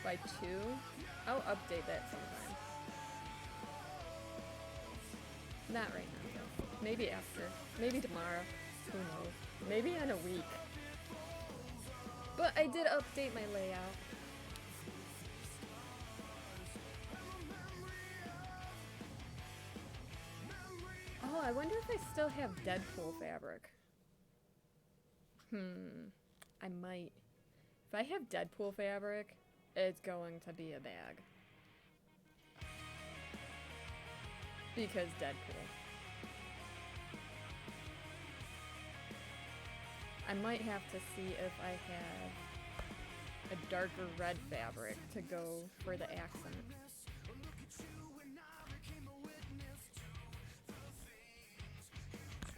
by 2. I'll update that sometime. Not right now, though. Maybe after. Maybe tomorrow. Who knows? Maybe in a week. But I did update my layout. Oh, I wonder if I still have Deadpool fabric. I might. If I have Deadpool fabric, it's going to be a bag. Because Deadpool. I might have to see if I have a darker red fabric to go for the accent.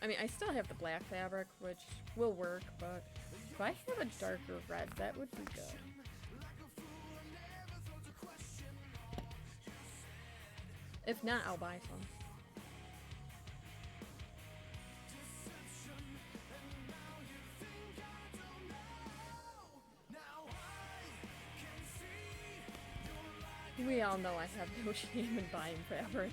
I mean, I still have the black fabric, which will work, but if I have a darker red, that would be good. If not, I'll buy some. We all know I have no shame in buying fabric.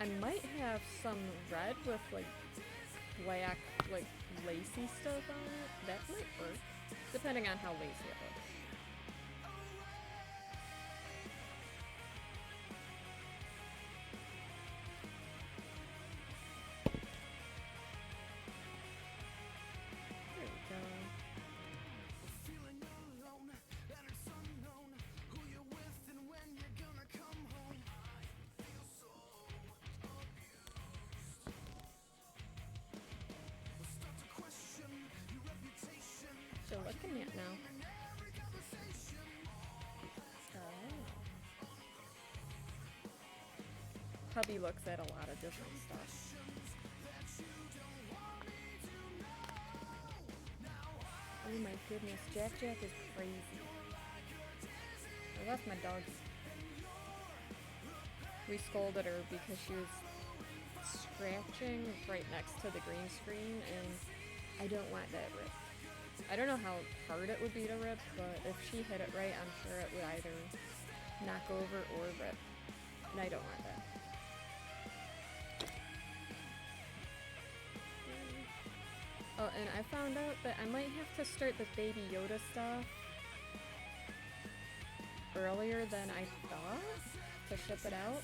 I might have some red with like black, like lacy stuff on it. That might work, depending on how lacy it looks. There we go. So looking at now. Oh. Hubby looks at a lot of different stuff. Oh my goodness, Jack is crazy. I left my dog. We scolded her because she was scratching right next to the green screen, and I don't want that ripped. I don't know how hard it would be to rip, but if she hit it right, I'm sure it would either knock over or rip, and I don't want that. Oh, and I found out that I might have to start the Baby Yoda stuff earlier than I thought to ship it out.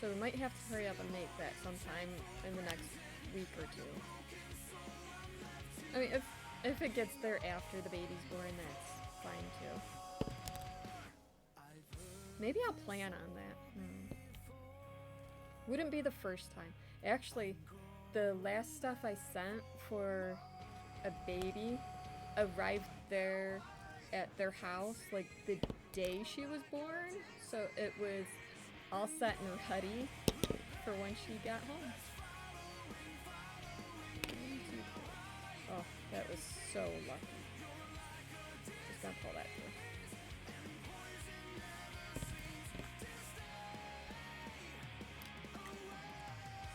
So we might have to hurry up and make that sometime in the next week or two. I mean, if it gets there after the baby's born, that's fine too. Maybe I'll plan on that. Wouldn't be the first time. Actually, the last stuff I sent for a baby arrived there at their house like the day she was born. So it was all set and ready for when she got home. Oh, that was so lucky. Just gonna pull that through.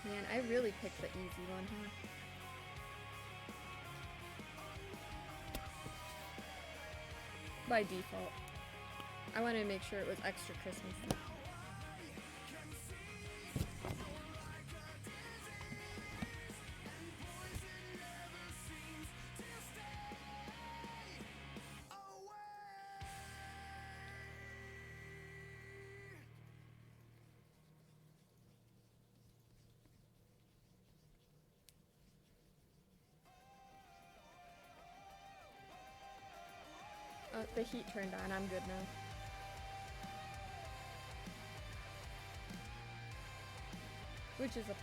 Man, I really picked the easy one, huh? By default. I wanted to make sure it was extra Christmassy. The heat turned on, I'm good now. Which is a plus.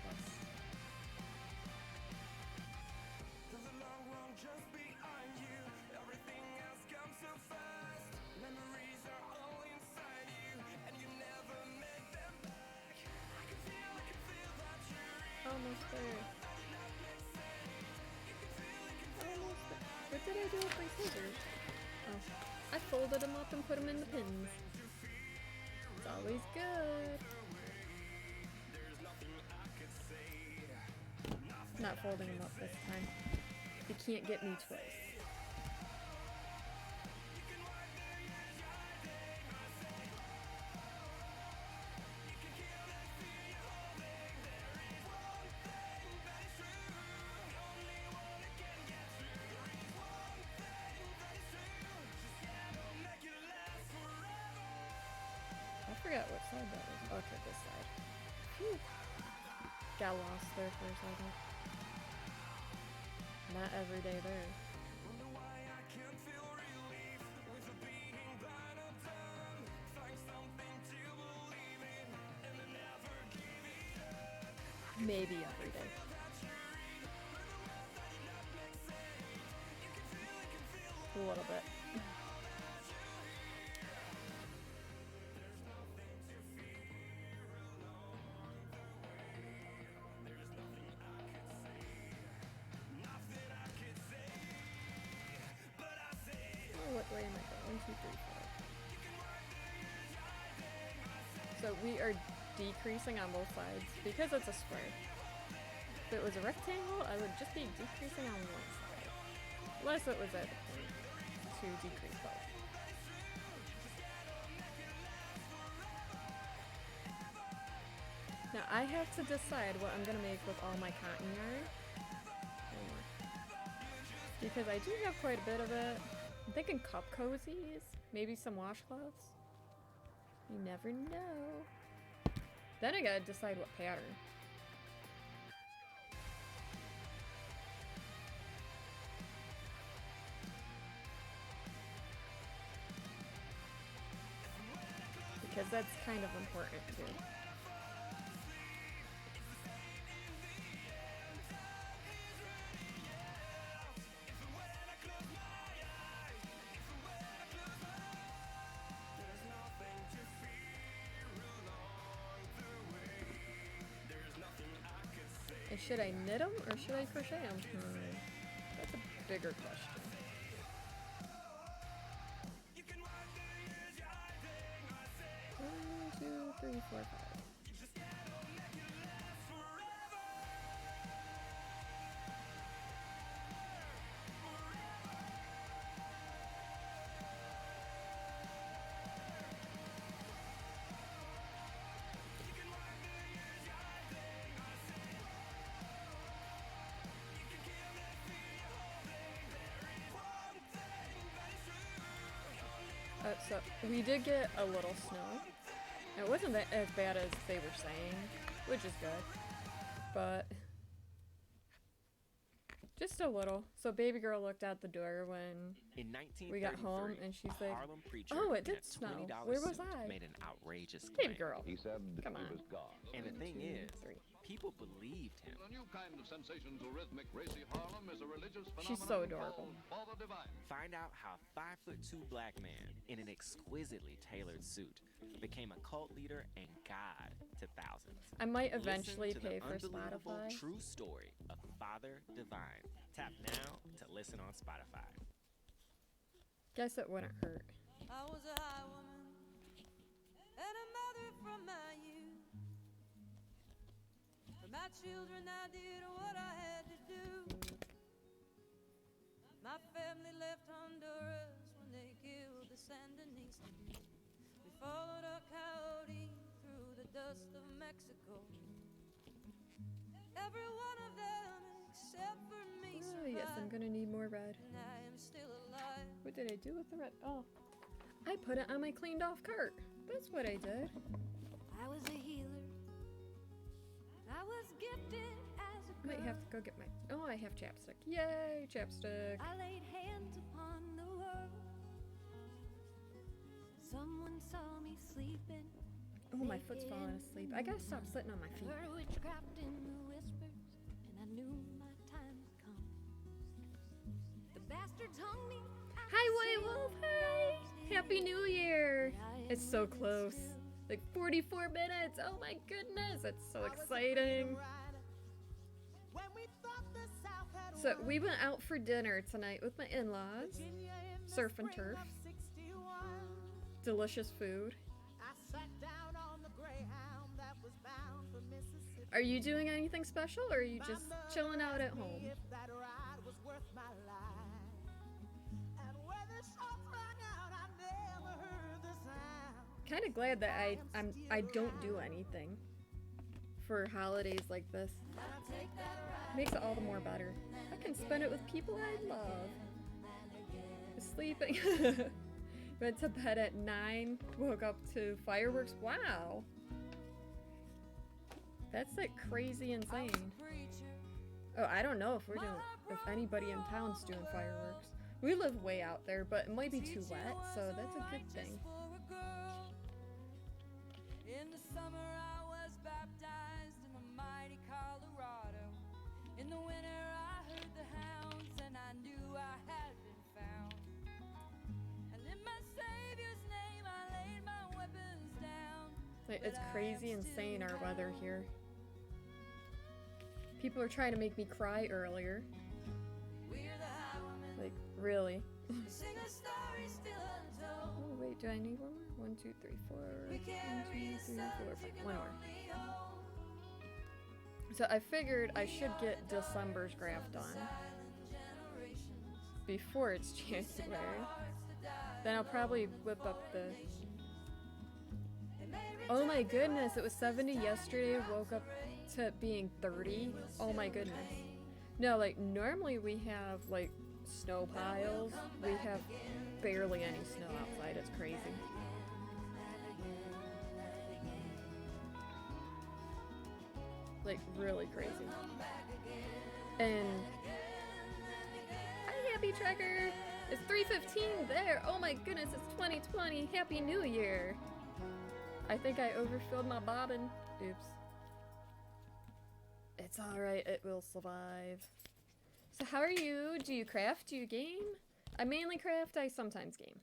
Almost there. Almost there. What did I do with my scissors? Oh. I folded them up and put them in the pins. It's always good. Not folding them up this time. You can't get me twice. I forgot what side that was. Okay, this side. Whew. Got lost there for a second. Not every day there. Maybe every day. A little bit. What way am I going? 1, 2, 3, 4. So we are decreasing on both sides because it's a square. If it was a rectangle, I would just be decreasing on one side. Unless it was at a point. to decrease both. Now I have to decide what I'm gonna make with all my cotton yarn. Because I do have quite a bit of it. I'm thinking cup cozies, maybe some washcloths. You never know. Then I gotta decide what pattern. Because that's kind of important too. And should I knit them or should I crochet them? That's a bigger question. 1, 2, 3, 4, 5. So we did get a little snow. It wasn't as bad as they were saying, which is good, but just a little. So baby girl looked out the door when we got home, and she's like, "Oh, it did snow. Where was I?" Made an outrageous Baby claim. girl, He said come on. he was gone. And the thing is, 3. people believed him. A new kind of sensational rhythmic racy Harlem is a religious phenomenon. She's so adorable. For the divine. Find out how 5'2" black man in an exquisitely tailored suit became a cult leader and god to thousands. I might eventually Listen to pay the for unbelievable Spotify. true story of Father Divine. Tap now to listen on Spotify. Guess it wouldn't hurt. I was a high woman and a mother from my youth. For my children, I did what I had to do. My family left Honduras when they killed the Sandinistas. We followed a coyote through the dust of Mexico. Every one of them except for me Oh yes, I'm survived, gonna need more red. and I am still alive. What did I do with the red? Oh, I put it on my cleaned off cart. That's what I did. I was a healer. I was gifted as a I might girl. have to go get my. Oh, I have chapstick. Yay, chapstick. I laid hands upon the world. Someone saw me sleeping. Oh, my foot's falling asleep. I gotta stop sitting on my feet. Heard witchcraft in the whispers, and I knew my time had come. The bastards hung me. Hi, White Wolf. Hi. Happy New Year. It's so close. Like 44 minutes. Oh my goodness. It's so exciting. So we went out for dinner tonight with my in-laws. Surf and turf. Delicious food. Are you doing anything special, or are you just chilling out at home? Kind of glad that I don't do anything for holidays like this. Makes it all the more better. I can spend it with people I love. Sleeping. Went to bed at 9. Woke up to fireworks. Wow. That's like crazy insane. Oh, I don't know if anybody in town's doing fireworks. We live way out there, but it might be too wet, so that's a good thing. In the summer I was baptized in the mighty Colorado. In the winter I heard the hounds and I knew I had been found. And in my Savior's name I laid my weapons down. Like, it's crazy insane our weather here. People are trying to make me cry earlier. We're the high women. Like, really. We sing a story still untold. Oh, wait, do I need one more? 1, 2, 3, 4. We 1, 2, carry 3, the 4, sons 5. you can One more. only hold. So I figured I should get December's graph done Silent generations. before it's January. Then I'll probably whip up the... Oh my goodness, it was 70 yesterday, woke up to it being 30. Oh my goodness. No, like, normally we have, like, snow piles. We have barely any snow outside. It's crazy. Like, really crazy. And... Hi, Happy Trekker! It's 3:15 there! Oh my goodness, it's 2020! Happy New Year! I think I overfilled my bobbin. Oops. It's alright, it will survive. So how are you? Do you craft? Do you game? I mainly craft, I sometimes game.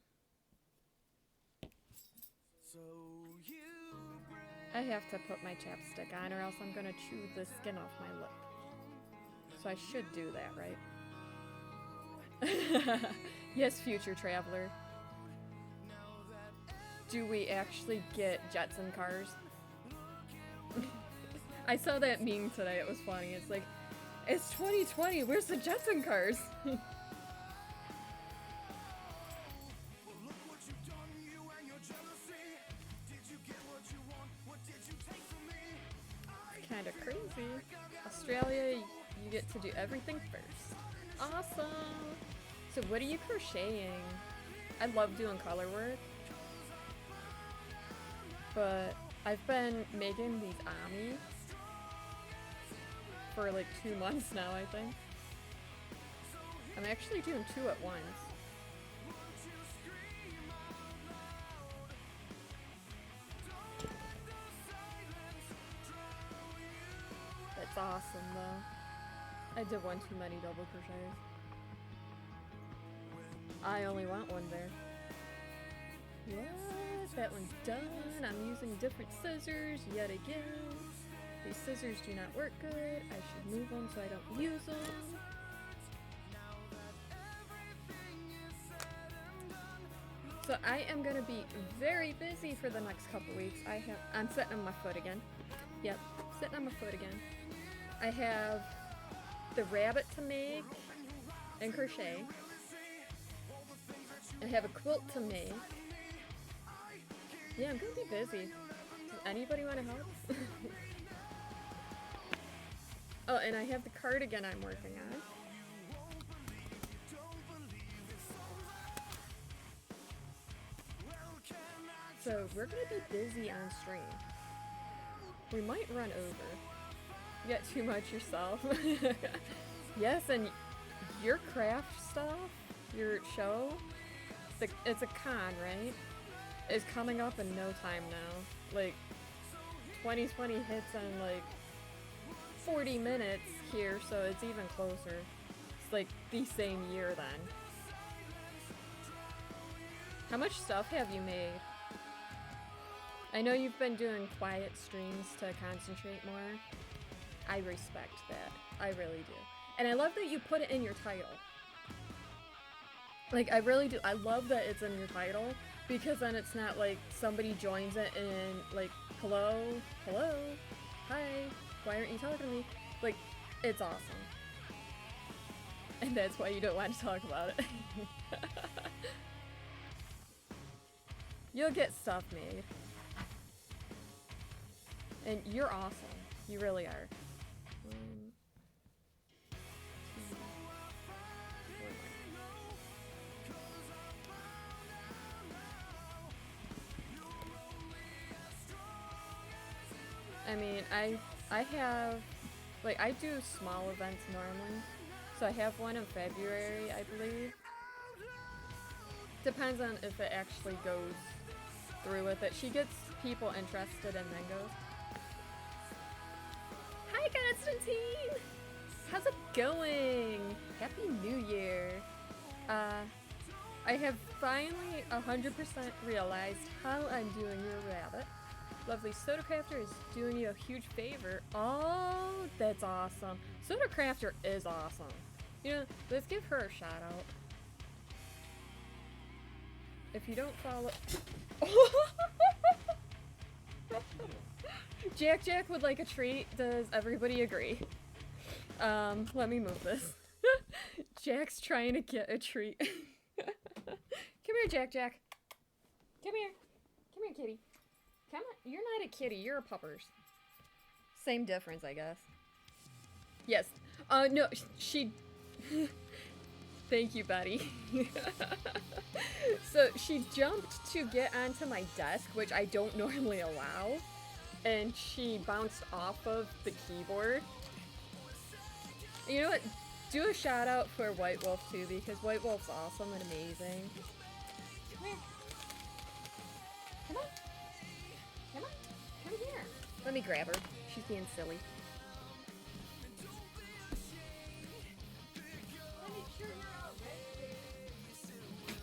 I have to put my chapstick on or else I'm gonna chew the skin off my lip. So I should do that, right? Yes, future traveler. Do we actually get Jetson cars? I saw that meme today, it was funny. It's like, it's 2020, where's the Jetson cars? Kind of crazy. Australia, you get to do everything first. Awesome! So what are you crocheting? I love doing color work. But I've been making these Ami for like 2 months now, I think. I'm actually doing 2 at once. That's awesome though. I did one too many double crochets. I only want one there. What? That one's done. I'm using different scissors yet again. These scissors do not work good. I should move them so I don't use them. So I am gonna be very busy for the next couple weeks. I'm sitting on my foot again. Yep, sitting on my foot again. I have the rabbit to make and crochet. I have a quilt to make. Yeah, I'm gonna be busy. Does anybody want to help? Oh, and I have the cardigan I'm working on. So we're gonna be busy on stream. We might run over. You got too much yourself. Yes, and your craft stuff, your show, it's a con, right? Is coming up in no time now. Like 2020 hits in like 40 minutes here, so it's even closer. It's like the same year then. How much stuff have you made? I know you've been doing quiet streams to concentrate more. I respect that. I really do. And I love that you put it in your title. Like, I really do. I love that it's in your title, because then it's not like somebody joins it and like, hello, hi, why aren't you talking to me? Like, it's awesome. And that's why you don't want to talk about it. You'll get stuff made. And you're awesome. You really are. I mean, I have, like, I do small events normally. So I have one in February, I believe. Depends on if it actually goes through with it. She gets people interested and then goes. Hi, Constantine! How's it going? Happy New Year! I have finally 100% realized how I'm doing your rabbit. Lovely Soda Crafter is doing you a huge favor. Oh, that's awesome. Soda Crafter is awesome. You know, let's give her a shout out. If you don't follow... Jack would like a treat. Does everybody agree? Let me move this. Jack's trying to get a treat. Come here, Jack Jack. Come here. Come here, kitty. Come on. You're not a kitty. You're a puppers. Same difference, I guess. Yes. No, she... Thank you, Betty. So she jumped to get onto my desk, which I don't normally allow, and she bounced off of the keyboard. You know what? Do a shout out for White Wolf too, because White Wolf's awesome and amazing. Come here. Come on. Come on. Come here. Let me grab her. She's being silly.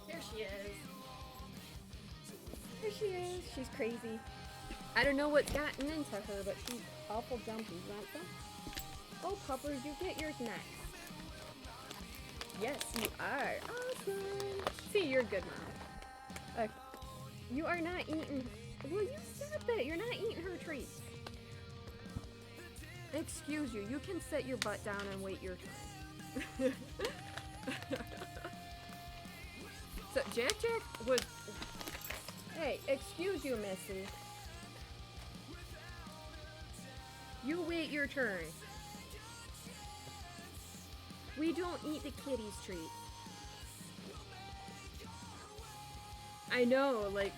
There she is. There she is. She's crazy. I don't know what's gotten into her, but she's awful jumpy. You want some? Oh, puppers, you get yours next. Yes, you are. Awesome. See, you're a good mom. Okay. You are not eating... Well, you stop it. You're not eating her treats. Excuse you. You can sit your butt down and wait your turn. So, Jack was... Hey, excuse you, Missy. You wait your turn. We don't eat the kitties' treats. I know, like,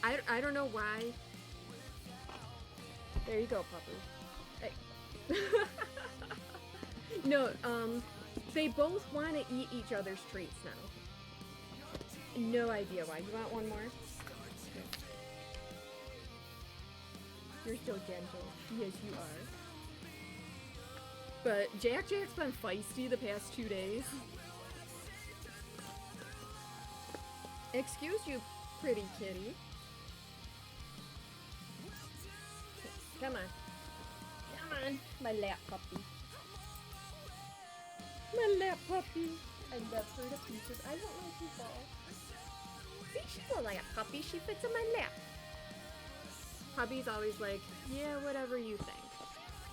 I don't know why. There you go, Pupper. Hey. No, they both want to eat each other's treats now. No idea why. You want one more? You're so gentle. Yes, you are. But Jack's been feisty the past 2 days. Excuse you, pretty kitty. Come on. Come on, my lap puppy. My lap puppy. I love her to pieces. I don't know people. See, she's a lap puppy. She fits in my lap. Hubby's always like, yeah, whatever you think.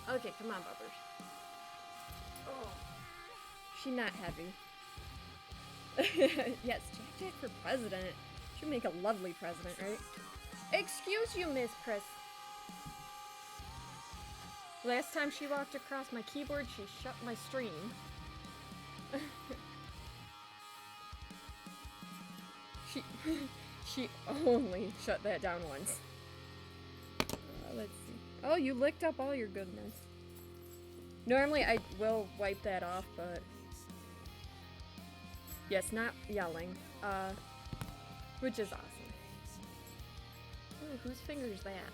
Okay, come on, Bubbers. Oh, she's not heavy. Yes, Jack for president. Should make a lovely president, right? Excuse you, Miss Chris. Last time she walked across my keyboard, she shut my stream. She only shut that down once. Let's see. Oh, you licked up all your goodness. Normally I will wipe that off, but yes, not yelling. Which is awesome. Ooh, whose finger is that?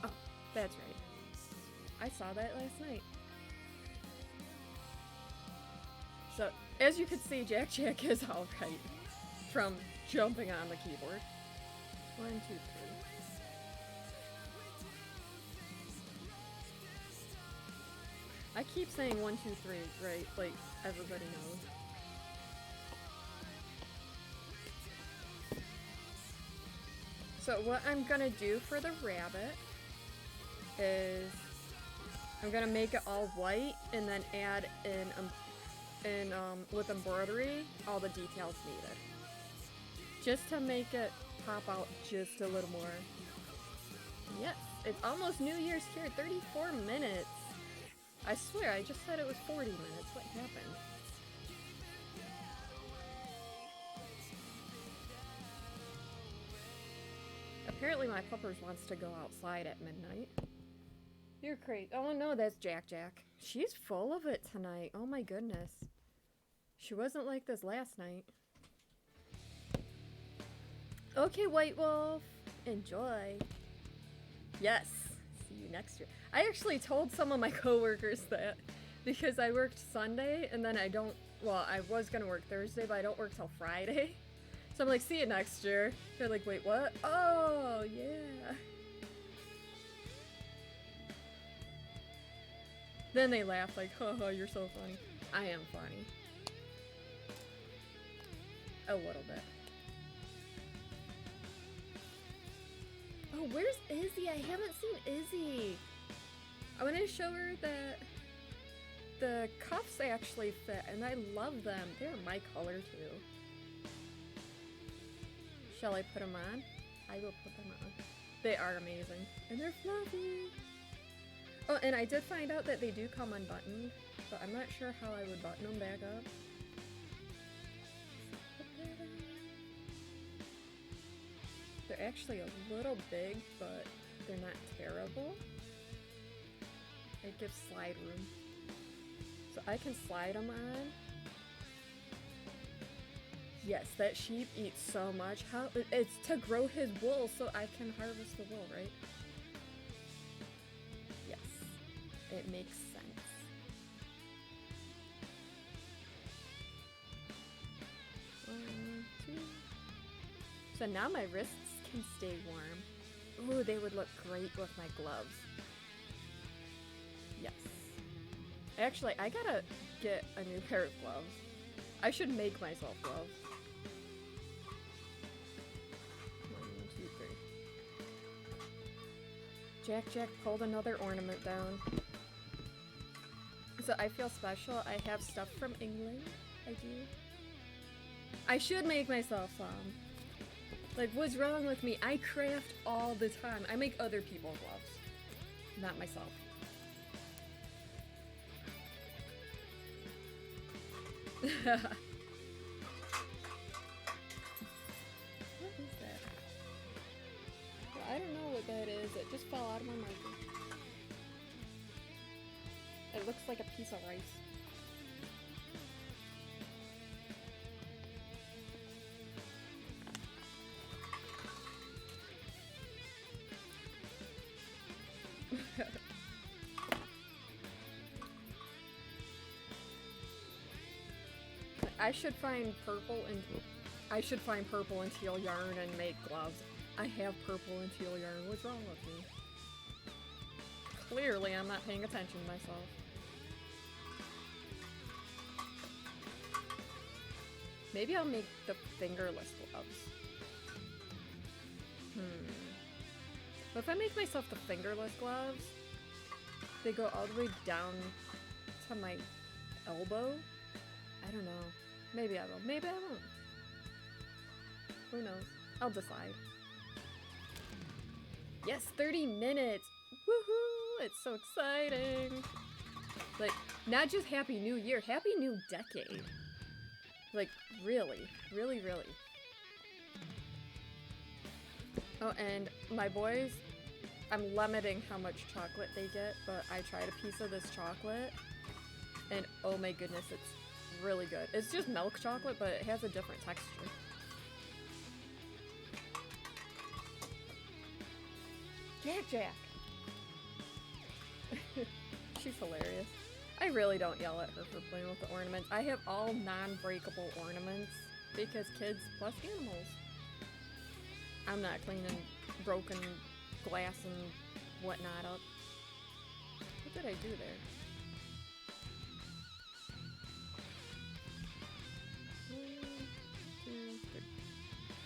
Oh, that's right. I saw that last night. So, as you can see, Jack is alright from jumping on the keyboard. 1, 2, 3. I keep saying 1, 2, 3, right? Like everybody knows. So what I'm gonna do for the rabbit is I'm gonna make it all white and then add in with embroidery all the details needed, just to make it pop out just a little more. Yes, it's almost New Year's here. 34 minutes. I swear, I just said it was 40 minutes. What happened? Apparently my puppers wants to go outside at midnight. You're crazy. Oh no, that's Jack. She's full of it tonight. Oh my goodness. She wasn't like this last night. Okay, White Wolf. Enjoy. Yes. See you next year. I actually told some of my coworkers that because I worked Sunday and then I was gonna work Thursday, but I don't work till Friday. So I'm like, see you next year. They're like, wait, what? Oh, yeah. Then they laugh like, haha, you're so funny. I am funny. A little bit. Oh, where's Izzy? I haven't seen Izzy. I want to show her that the cuffs actually fit, and I love them. They're my color, too. Shall I put them on? I will put them on. They are amazing. And they're fluffy. Oh, and I did find out that they do come unbuttoned, but I'm not sure how I would button them back up. They're actually a little big, but they're not terrible. It gives slide room. So I can slide them on. Yes, that sheep eats so much. How? It's to grow his wool so I can harvest the wool, right? Yes, it makes sense. One, two. So now my wrists can stay warm. Ooh, they would look great with my gloves. Yes. Actually, I gotta get a new pair of gloves. I should make myself gloves. 1, 2, 3. Jack pulled another ornament down. So I feel special. I have stuff from England. I do. I should make myself some. Like, what's wrong with me? I craft all the time. I make other people gloves, not myself. What is that? Well, I don't know what that is. It just fell out of my marker. It looks like a piece of rice. I should find purple and teal yarn and make gloves. I have purple and teal yarn. What's wrong with me? Clearly, I'm not paying attention to myself. Maybe I'll make the fingerless gloves. But if I make myself the fingerless gloves, they go all the way down to my elbow. I don't know. Maybe I will. Maybe I won't. Who knows? I'll decide. Yes, 30 minutes! Woohoo! It's so exciting! Like, not just Happy New Year, Happy New Decade. Like, really. Really, really. Oh, and my boys, I'm limiting how much chocolate they get, but I tried a piece of this chocolate, and oh my goodness, it's really good. It's just milk chocolate, but it has a different texture. Jack! She's hilarious. I really don't yell at her for playing with the ornaments. I have all non-breakable ornaments because kids plus animals. I'm not cleaning broken glass and whatnot up. What did I do there? 1, 2, 3.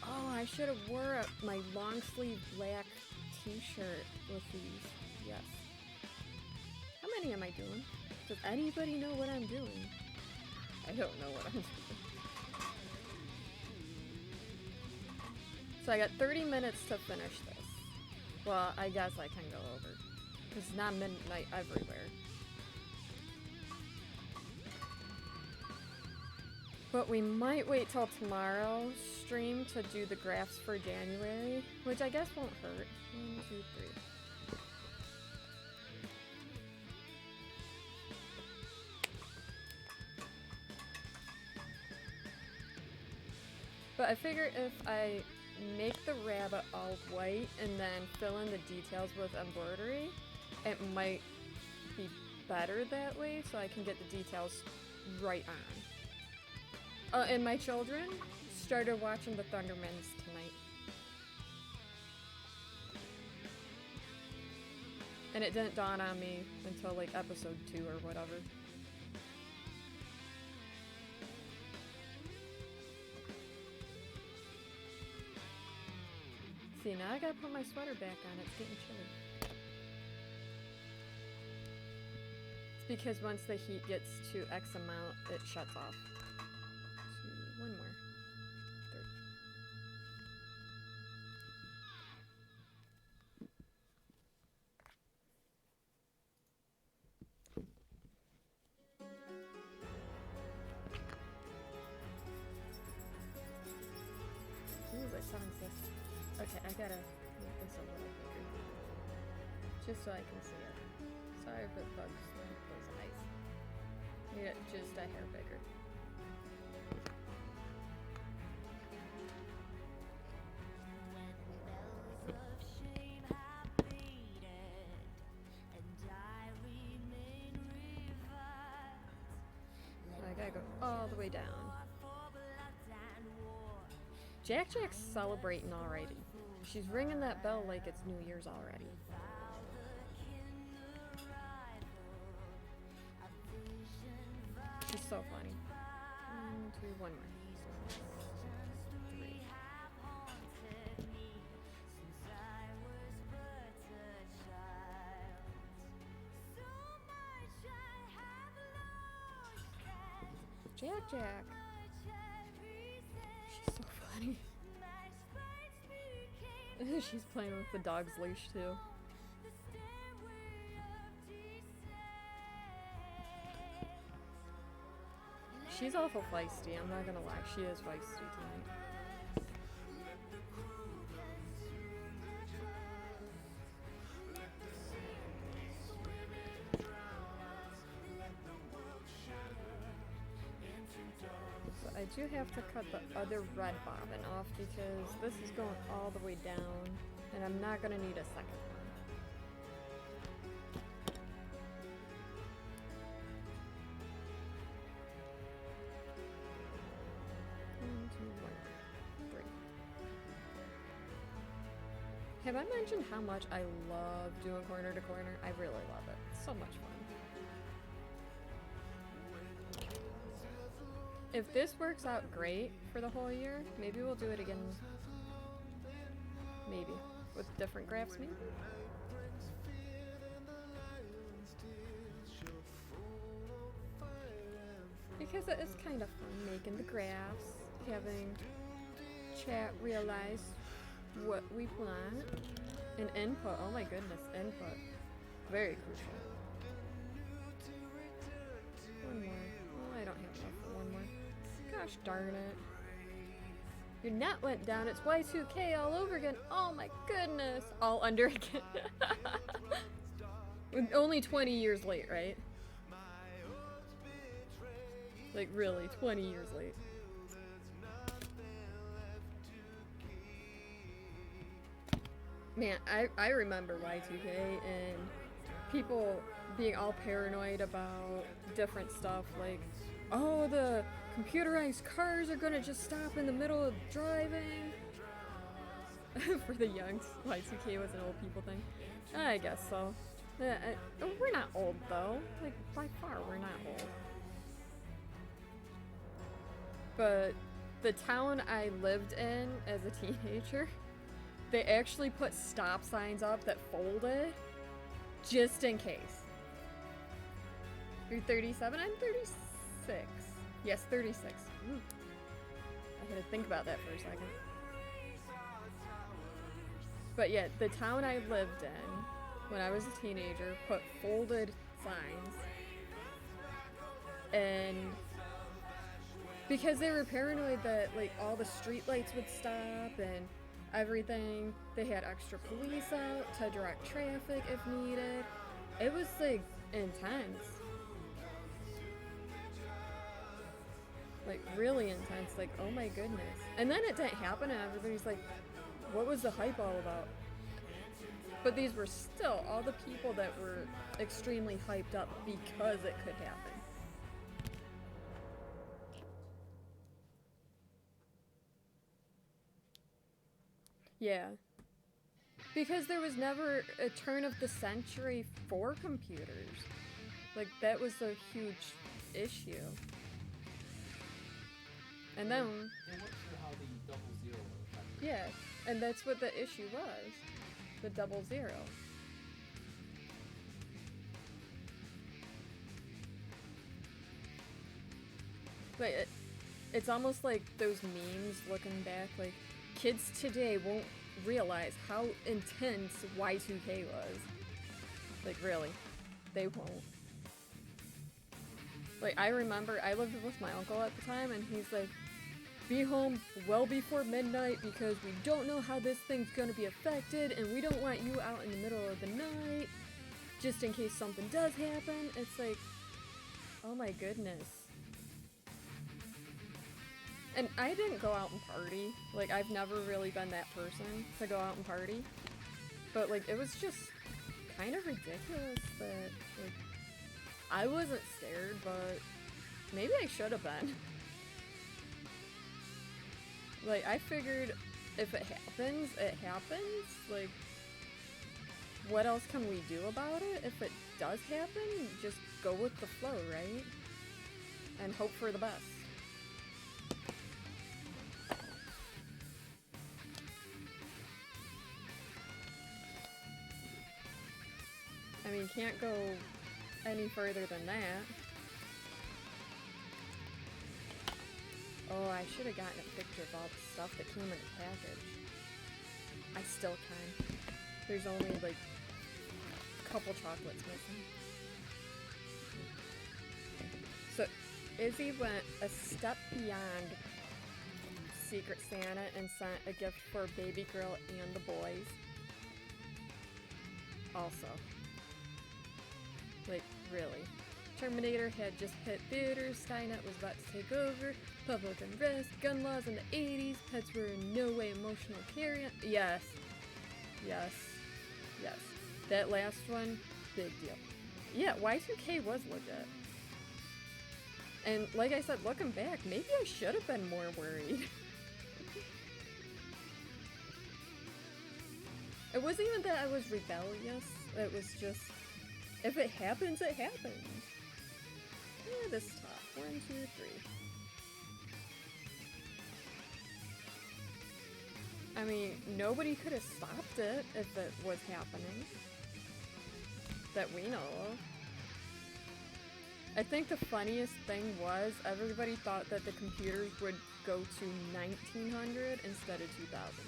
Oh, I should have wore my long sleeve black t-shirt with these. Yes. How many am I doing? Does anybody know what I'm doing? I don't know what I'm doing. So I got 30 minutes to finish this. Well, I guess I can go over. It's not midnight everywhere. But we might wait till tomorrow's stream to do the graphs for January, which I guess won't hurt. 1, 2, 3. But I figure if I make the rabbit all white and then fill in the details with embroidery, it might be better that way so I can get the details right on. And my children started watching the Thundermans tonight. And it didn't dawn on me until like episode 2 or whatever. See, now I gotta put my sweater back on. It's getting chilly. It's because once the heat gets to X amount, it shuts off. 2, 1 more. 3. Just so I can see it. Sorry if it bugs those eyes. Need it just a hair bigger. I gotta go all the way down. Jack's celebrating already. She's ringing that bell like it's New Year's already. She's so funny. 1, 2, 1 more. 3. Jack. She's so funny. She's playing with the dog's leash too. She's awful feisty, I'm not gonna lie. She is feisty tonight. So I do have to cut the other red bobbin off because this is going all the way down and I'm not gonna need a second one. 1, 2, 1, 3. Have I mentioned how much I love doing corner to corner? I really love it. It's so much fun. If this works out great for the whole year, maybe we'll do it again. Maybe. With different graphs, maybe? Because it is kind of fun making the graphs, having chat realize what we want, and input. Oh my goodness, input. Very crucial. One more. Oh, I don't have enough for one more. Gosh darn it. Your net went down. It's Y2K all over again. Oh my goodness. All under again. Only 20 years late, right? Like really, 20 years late. Man, I remember Y2K and people being all paranoid about different stuff like, oh, the computerized cars are gonna just stop in the middle of driving. For the youngs, Y2K was an old people thing. I guess so. We're not old though. Like, by far, we're not old. But the town I lived in as a teenager, they actually put stop signs up that folded just in case. You're 37? I'm 36. Yes, 36. Ooh. I had to think about that for a second. But yeah, the town I lived in when I was a teenager put folded signs. And because they were paranoid that like all the street lights would stop and everything, they had extra police out to direct traffic if needed. It was like intense. Like really intense, like oh my goodness. And then it didn't happen and everybody's like, what was the hype all about? But these were still all the people that were extremely hyped up because it could happen. Yeah. Because there was never a turn of the century for computers. Like, that was a huge issue. And then... It worked for how the 00 affected. Yeah, and that's what the issue was. The 00. But it's almost like those memes looking back, like, kids today won't realize how intense Y2K was. Like, really. They won't. Like, I remember I lived with my uncle at the time, and he's like, be home well before midnight because we don't know how this thing's gonna be affected and we don't want you out in the middle of the night just in case something does happen. It's like, oh my goodness. And I didn't go out and party. Like, I've never really been that person to go out and party. But, like, it was just kind of ridiculous that, like, I wasn't scared, but maybe I should have been. Like, I figured if it happens, it happens. Like, what else can we do about it? If it does happen, just go with the flow, right? And hope for the best. I mean, can't go any further than that. Oh, I should have gotten a picture of all the stuff that came in the package. I still can. There's only like a couple chocolates missing. So Izzy went a step beyond Secret Santa and sent a gift for baby girl and the boys. Also. Like, really. Terminator had just hit theaters, Skynet was about to take over, public unrest, gun laws in the 80s, pets were in no way emotional carrion. Yes. Yes. Yes. That last one, big deal. Yeah, Y2K was legit. And like I said, looking back, maybe I should have been more worried. It wasn't even that I was rebellious, it was just, if it happens, it happens. This top. 1, 2, 3. I mean, nobody could have stopped it if it was happening. That we know of. I think the funniest thing was everybody thought that the computers would go to 1900 instead of 2000.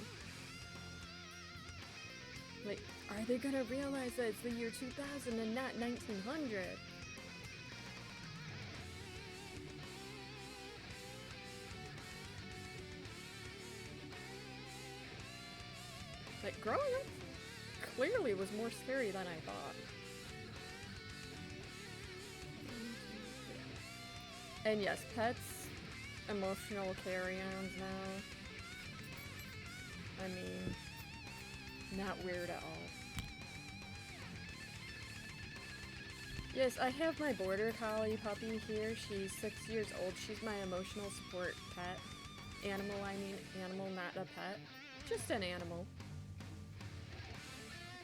Like, are they gonna realize that it's the year 2000 and not 1900? Like, growing up clearly was more scary than I thought. And yes, pets, emotional carry-ons now. I mean, not weird at all. Yes, I have my border collie puppy here. She's 6 years old. She's my emotional support pet. Animal, I mean animal, not a pet. Just an animal.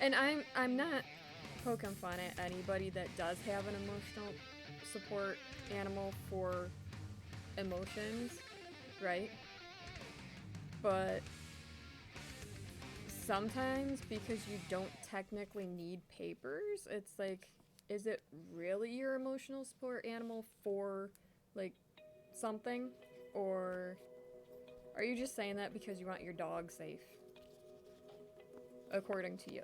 And I'm not poking fun at anybody that does have an emotional support animal for emotions, right? But sometimes, because you don't technically need papers, it's like, is it really your emotional support animal for, like, something? Or are you just saying that because you want your dog safe? According to you.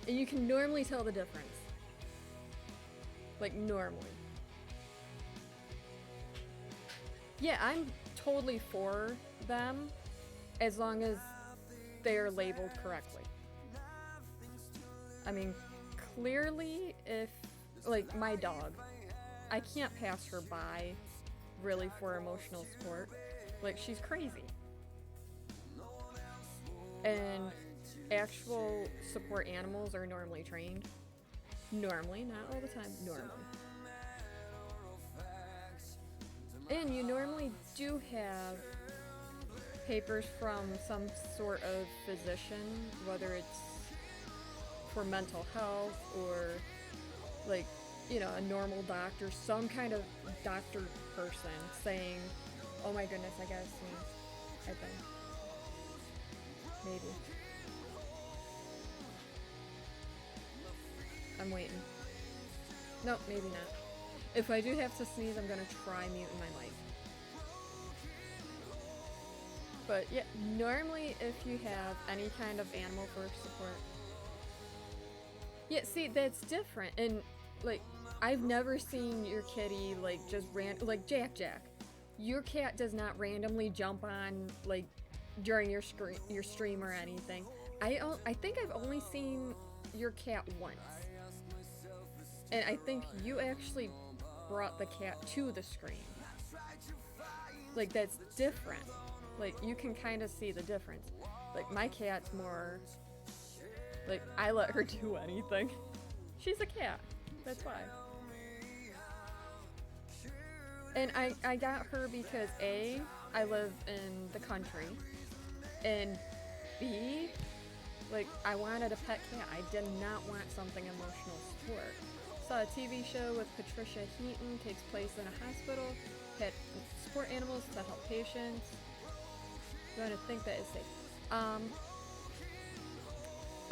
And you can normally tell the difference. Like, normally. Yeah, I'm totally for them as long as they're labeled correctly. I mean, clearly if, like, my dog, I can't pass her by really for emotional support. Like, she's crazy. And actual support animals are normally trained. Normally, not all the time, normally. And you normally do have papers from some sort of physician, whether it's for mental health or, like, you know, a normal doctor, some kind of doctor person saying, oh my goodness, I gotta sneeze, I think. Maybe. I'm waiting. Nope, maybe not. If I do have to sneeze, I'm gonna try muting my mic. But yeah, normally if you have any kind of animal for support. Yeah, see, that's different. And like, I've never seen your kitty, like, just like, Jack. Your cat does not randomly jump on, like, during your stream or anything. I think I've only seen your cat once. And I think you actually brought the cat to the screen. Like, that's different. Like, you can kind of see the difference. Like, my cat's more, like, I let her do anything. She's a cat. That's why. And I got her because A, I live in the country, and B, like, I wanted a pet cat. I did not want something emotional support. Saw a TV show with Patricia Heaton, takes place in a hospital, pet support animals to help patients. You want to think that is safe.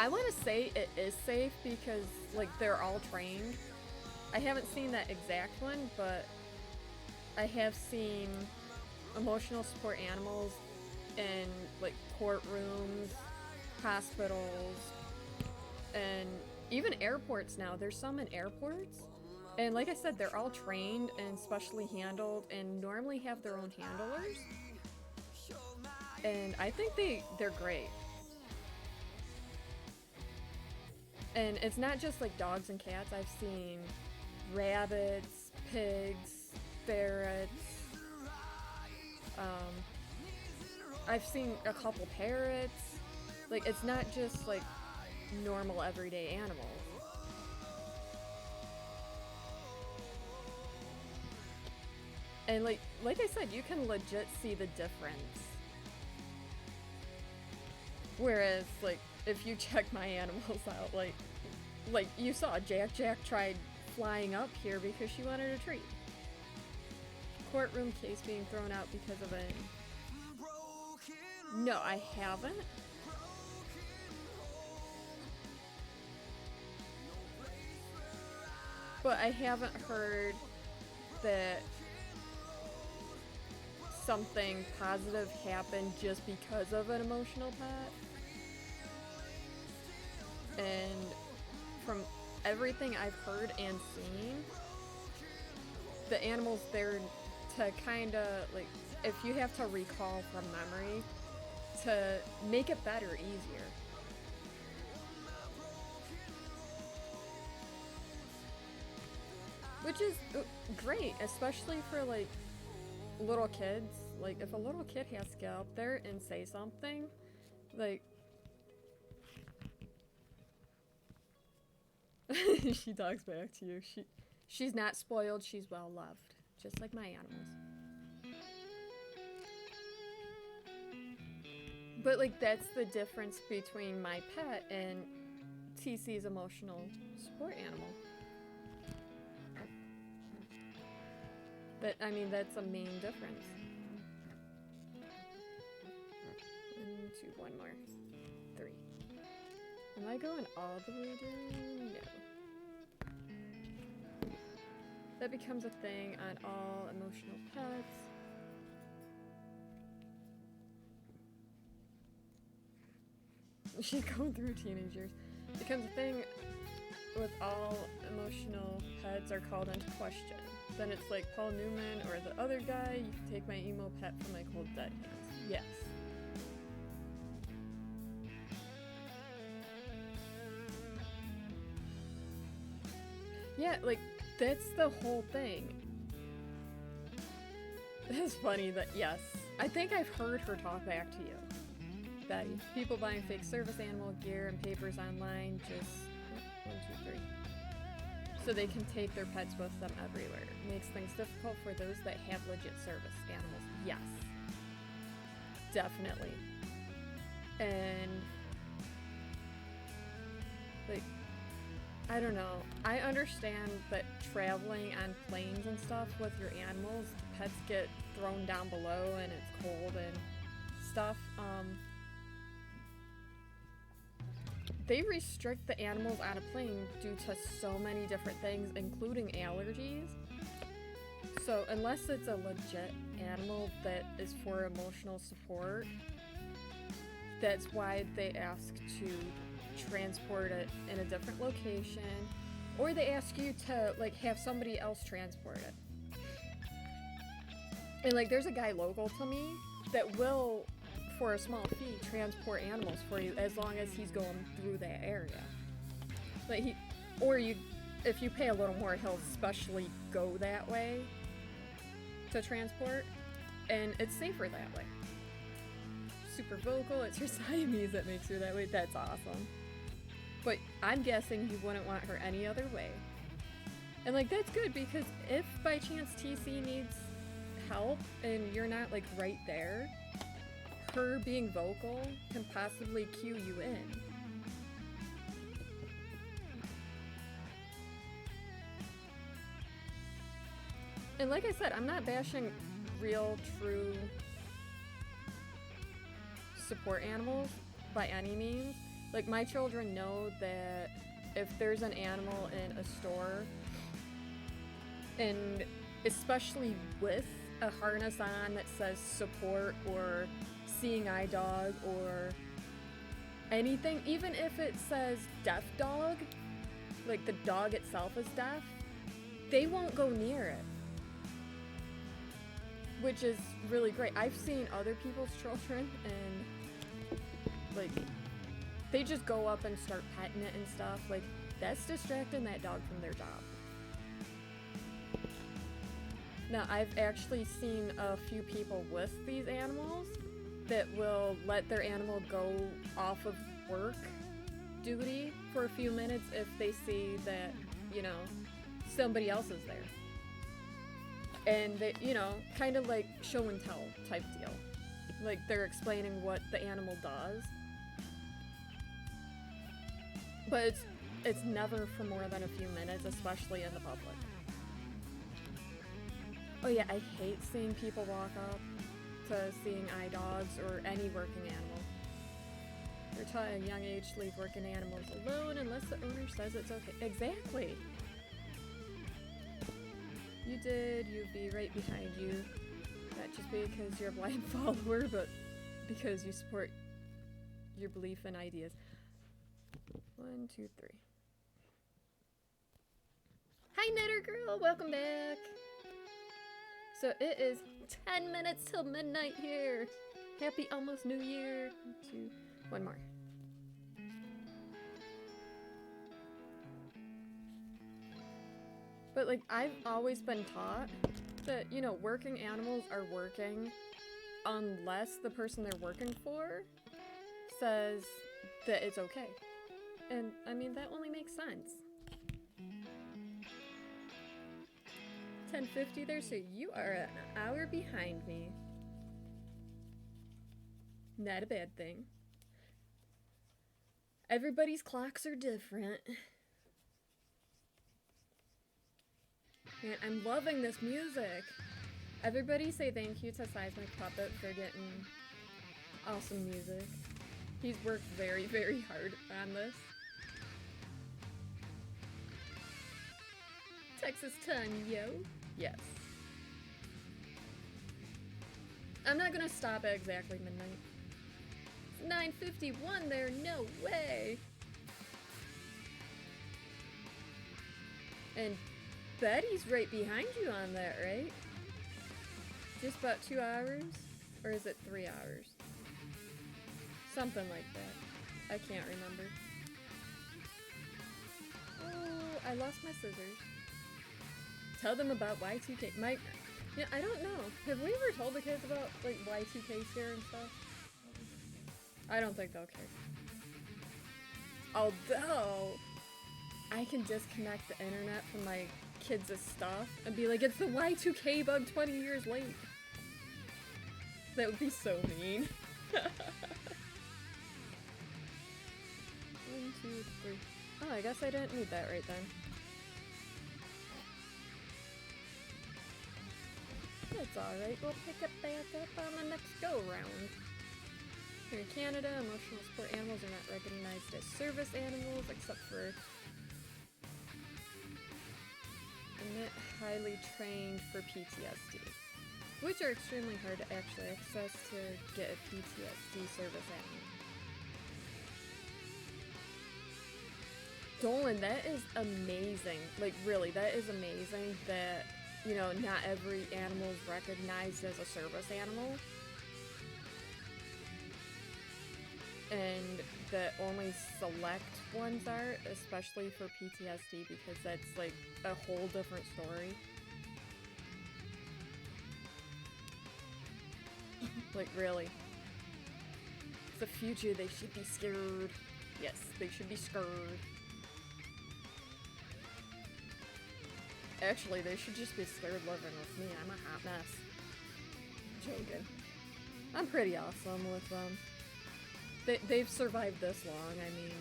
I want to say it is safe because, like, they're all trained. I haven't seen that exact one, but I have seen emotional support animals in, like, courtrooms, hospitals, and even airports now. There's some in airports. And like I said, they're all trained and specially handled and normally have their own handlers. And I think they're great. And it's not just like dogs and cats. I've seen rabbits, pigs, ferrets. I've seen a couple parrots. Like, it's not just like normal everyday animals. And like I said, you can legit see the difference. Whereas, like, if you check my animals out, like you saw, Jack tried flying up here because she wanted a treat. Courtroom case being thrown out because of it. No, I haven't. But I haven't heard that something positive happened just because of an emotional pet. And from everything I've heard and seen, the animal's there to kind of, like, if you have to recall from memory, to make it better, easier. Which is great, especially for, like, little kids. Like, if a little kid has to get up there and say something, like, she talks back to you. She's not spoiled, she's well loved, just like my animals. But, like, that's the difference between my pet and TC's emotional support animal. But, I mean, that's a main difference. 1, 2, 1 more. 3. Am I going all the way down? No. That becomes a thing on all emotional pets. She's going through teenage years. Becomes a thing with all emotional pets are called into question. Then it's like Paul Newman or the other guy, you can take my emo pet from my cold dead hands. Yes. Yeah, like, that's the whole thing. It's funny that, yes, I think I've heard her talk back to you, Betty. People buying fake service animal gear and papers online, just 1, 2, 3. So they can take their pets with them everywhere. Makes things difficult for those that have legit service animals. Yes. Definitely. And, like, I don't know. I understand that traveling on planes and stuff with your animals, pets get thrown down below and it's cold and stuff. They restrict the animals on a plane due to so many different things, including allergies. So unless it's a legit animal that is for emotional support, that's why they ask to transport it in a different location or they ask you to like have somebody else transport it. And like there's a guy local to me that will, for a small fee, transport animals for you as long as he's going through that area. Like if you pay a little more, he'll specially go that way to transport, and it's safer that way. Super vocal, it's her Siamese that makes her that way. That's awesome. But I'm guessing you wouldn't want her any other way. And like that's good, because if by chance TC needs help and you're not like right there, her being vocal can possibly cue you in. And like I said, I'm not bashing real, true support animals by any means. Like, my children know that if there's an animal in a store, and especially with a harness on that says support or seeing eye dog or anything, even if it says deaf dog, like the dog itself is deaf, they won't go near it. Which is really great. I've seen other people's children and like they just go up and start petting it and stuff. Like, that's distracting that dog from their job. Now, I've actually seen a few people with these animals that will let their animal go off of work duty for a few minutes if they see that, you know, somebody else is there. And they, you know, kind of like show and tell type deal. Like, they're explaining what the animal does. But it's never for more than a few minutes, especially in the public. Oh yeah, I hate seeing people walk up to seeing eye dogs or any working animal. They're taught at a young age to leave working animals alone unless the owner says it's okay. Exactly! You did, you'd be right behind you. Not just because you're a blind follower, but because you support your belief and ideas. 1, 2, 3. Hi, Knitter Girl! Welcome back! So it is 10 minutes till midnight here. Happy almost New Year. 2, 1 more. But like, I've always been taught that, you know, working animals are working unless the person they're working for says that it's okay. And I mean, that only makes sense. 10:50 there, so you are an hour behind me. Not a bad thing. Everybody's clocks are different. Man, I'm loving this music. Everybody say thank you to Seismic Puppet for getting awesome music. He's worked very, very hard on this. Texas time, yo. Yes. I'm not gonna stop at exactly midnight. It's 9:51 there, no way. And Betty's right behind you on that, right? Just about 2 hours? Or is it 3 hours? Something like that. I can't remember. Oh, I lost my scissors. Tell them about Y2K. Yeah, I don't know. Have we ever told the kids about, like, Y2K scare and stuff? I don't think they'll care. Although, I can disconnect the internet from my kids' stuff and be like, it's the Y2K bug 20 years late. That would be so mean. 1, 2, 3. Oh, I guess I didn't need that right then. That's alright, we'll pick it back up on the next go-round. Here in Canada, emotional support animals are not recognized as service animals, except for highly trained for PTSD, which are extremely hard to actually access to get a PTSD service animal. Dolan, that is amazing. Like, really, that is amazing that, you know, not every animal is recognized as a service animal. And that only select ones are, especially for PTSD, because that's, like, a whole different story. Like, really. The future, they should be scared. Yes, they should be scared. Actually, they should just be scared living with me. I'm a hot mess. Joking. I'm pretty awesome with them. They've survived this long, I mean...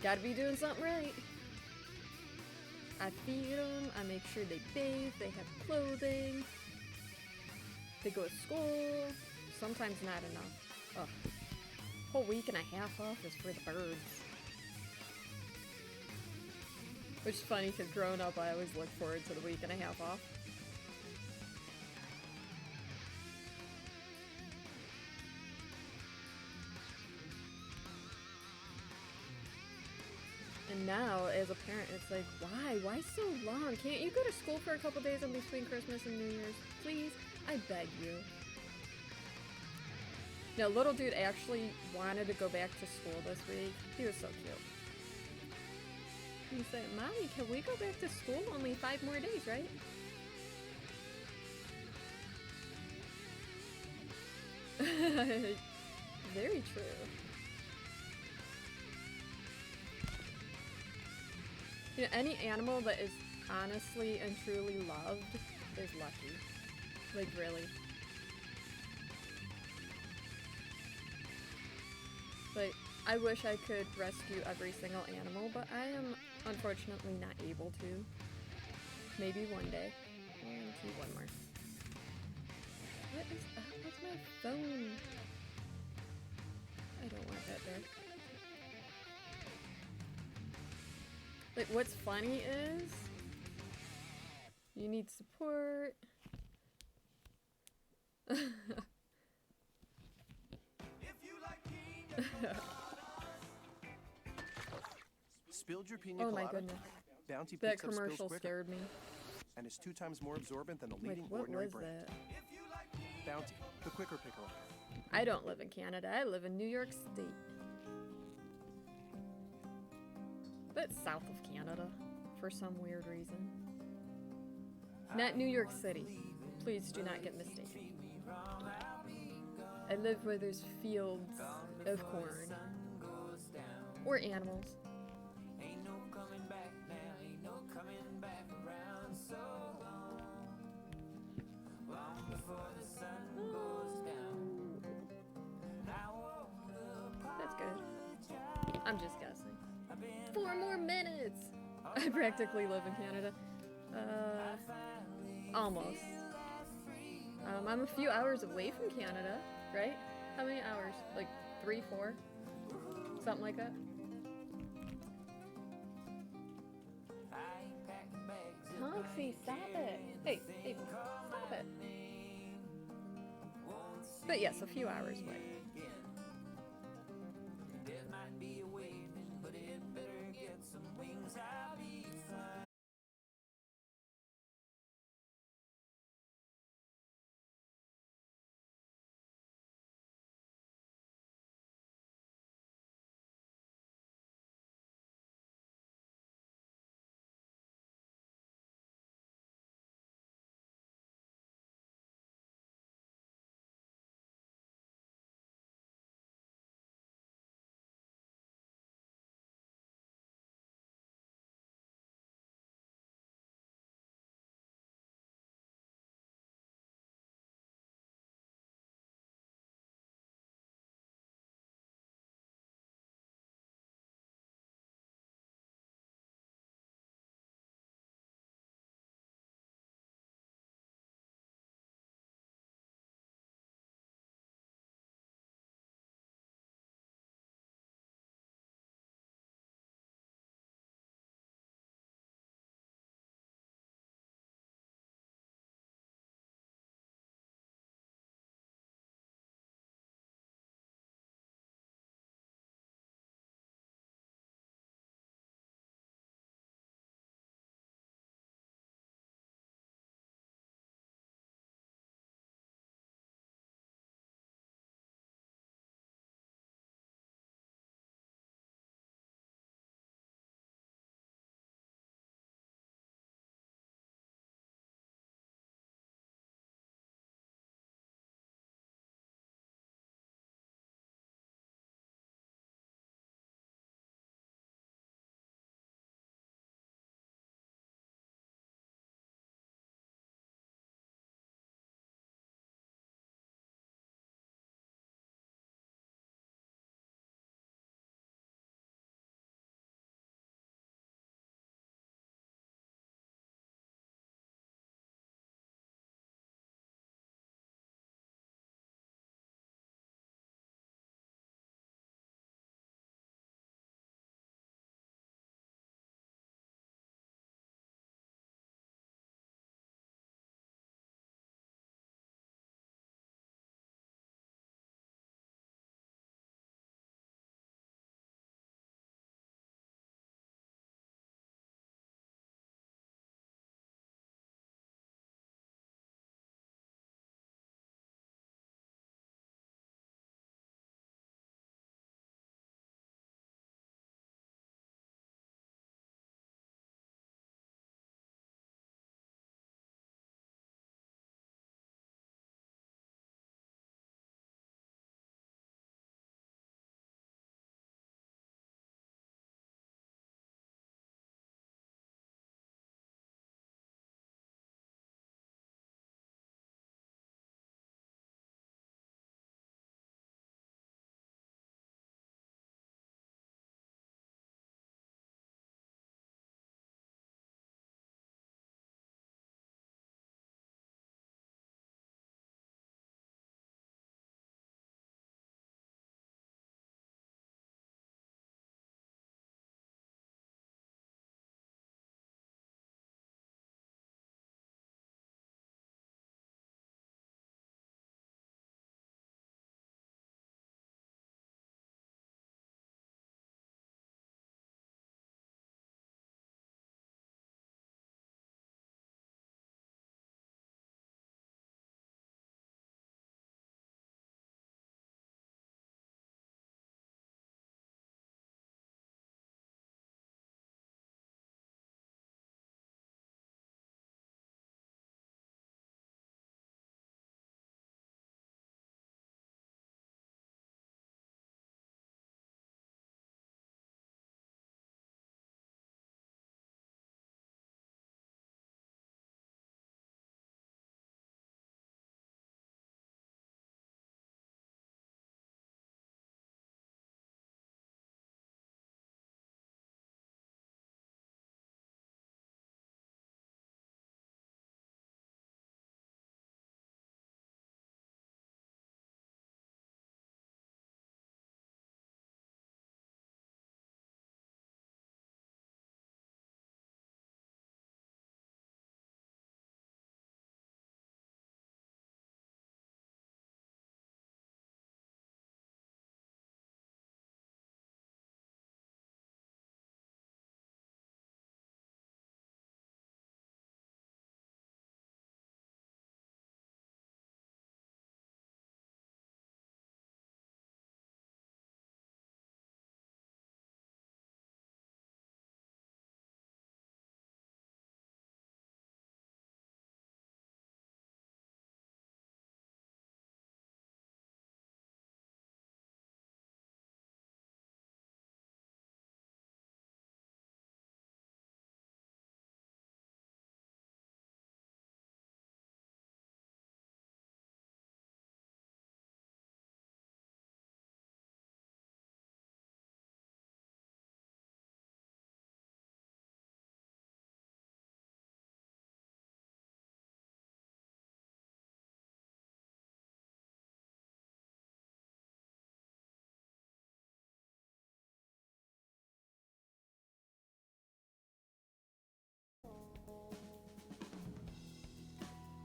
Gotta be doing something right. I feed them, I make sure they bathe, they have clothing. They go to school. Sometimes not enough. Ugh. Whole week and a half off is for the birds. Which is funny, because growing up I always look forward to the week and a half off. And now, as a parent, it's like, why? Why so long? Can't you go to school for a couple days in between Christmas and New Year's? Please? I beg you. No, little dude actually wanted to go back to school this week. He was so cute. He said, Mommy, can we go back to school? Only 5 more days, right? Very true. You know, any animal that is honestly and truly loved is lucky. Like, really. Like, I wish I could rescue every single animal, but I am unfortunately not able to. Maybe one day. One more. What is up with my phone? I don't want that there. Like, what's funny is you need support. Spilled your pina Oh colada? my goodness. Bounty That picks up spills commercial quicker, scared me. and is 2 times more absorbent than the Like, leading what ordinary was brand. that? Bounty, the quicker picker. I don't live in Canada. I live in New York State. But south of Canada, for some weird reason. Not New York City. Please do not get mistaken. I live where there's fields of corn. Or animals. That's good. I'm just guessing. 4 more minutes! I practically live in Canada. Almost. I'm a few hours away from Canada, right? How many hours? Like 3, 4? Something like that? Tonksy, stop it! Hey, stop it! But yes, a few hours away.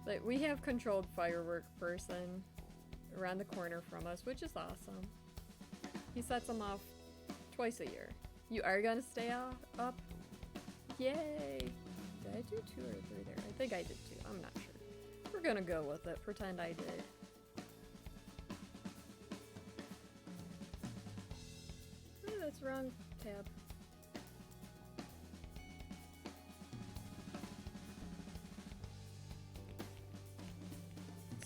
Like, we have controlled firework person around the corner from us, which is awesome. He sets them off twice a year. You are gonna stay up? Yay! Did I do 2 or 3 there? I think I did 2. I'm not sure. We're gonna go with it. Pretend I did. Oh, that's wrong tab.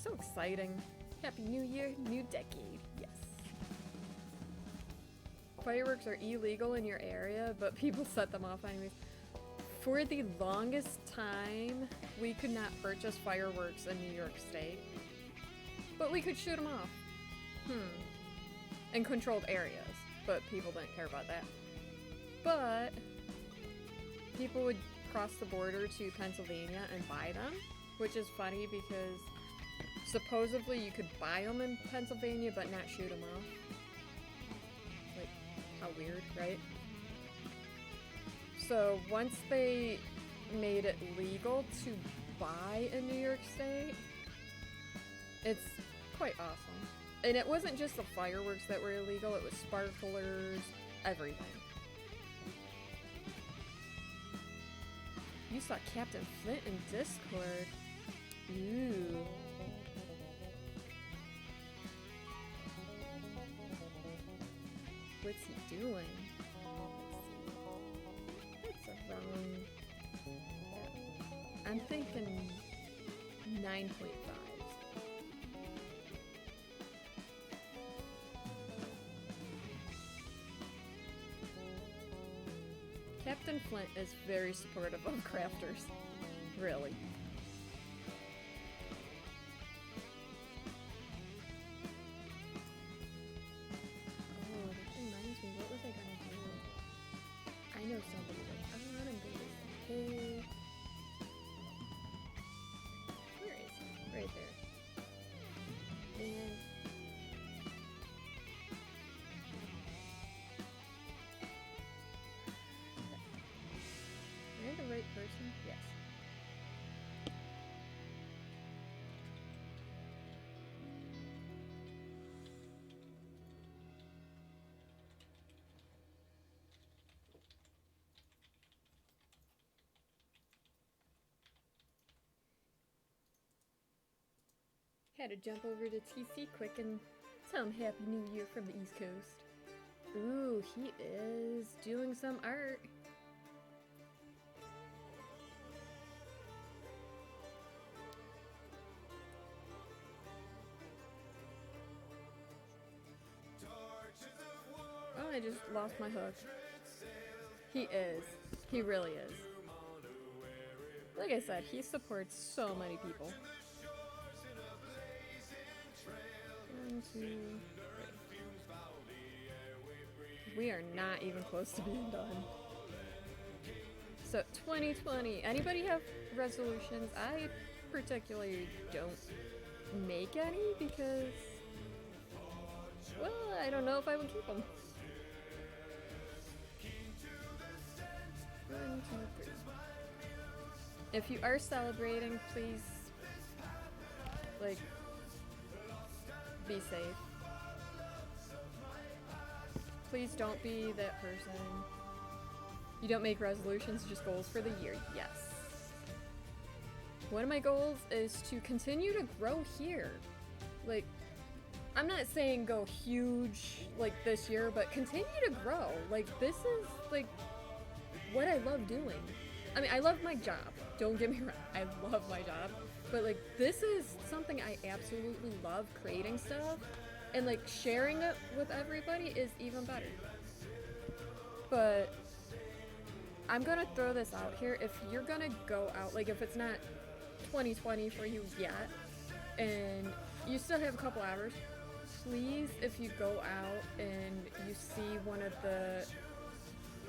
So exciting. Happy New Year, new decade. Yes. Fireworks are illegal in your area, but people set them off anyways. For the longest time, we could not purchase fireworks in New York State, but we could shoot them off. In controlled areas, but people didn't care about that. But people would cross the border to Pennsylvania and buy them, which is funny because supposedly you could buy them in Pennsylvania but not shoot them off. Like, how weird, right? So once they made it legal to buy in New York State, it's quite awesome. And it wasn't just the fireworks that were illegal, it was sparklers, everything. You saw Captain Flint in Discord. Ooh. What's he doing? Let's see. That's around... I'm thinking 9.5. Captain Flint is very supportive of crafters. Really. Oh, that reminds me, what was I gonna do? I know somebody like, I want to do this. Hey. Where is he? Right there. And am I the right person? Yes. Had to jump over to TC quick and tell him Happy New Year from the East Coast. Ooh, he is doing some art. Oh, I just lost my hook. He is. He really is. Like I said, he supports so many people. 1, 2, 3. We are not even close to being done. So, 2020. Anybody have resolutions? I particularly don't make any because, well, I don't know if I would keep them. 1, 2, 3. If you are celebrating, please, like, be safe. Please don't be that person. You don't make resolutions, just goals for the year. Yes. One of my goals is to continue to grow here. Like, I'm not saying go huge like this year, but continue to grow. Like, this is like what I love doing. I mean, I love my job. Don't get me wrong. I love my job. But like, this is something I absolutely love, creating stuff. And like, sharing it with everybody is even better. But I'm gonna throw this out here. If you're gonna go out, like if it's not 2020 for you yet, and you still have a couple hours, please, if you go out and you see one of the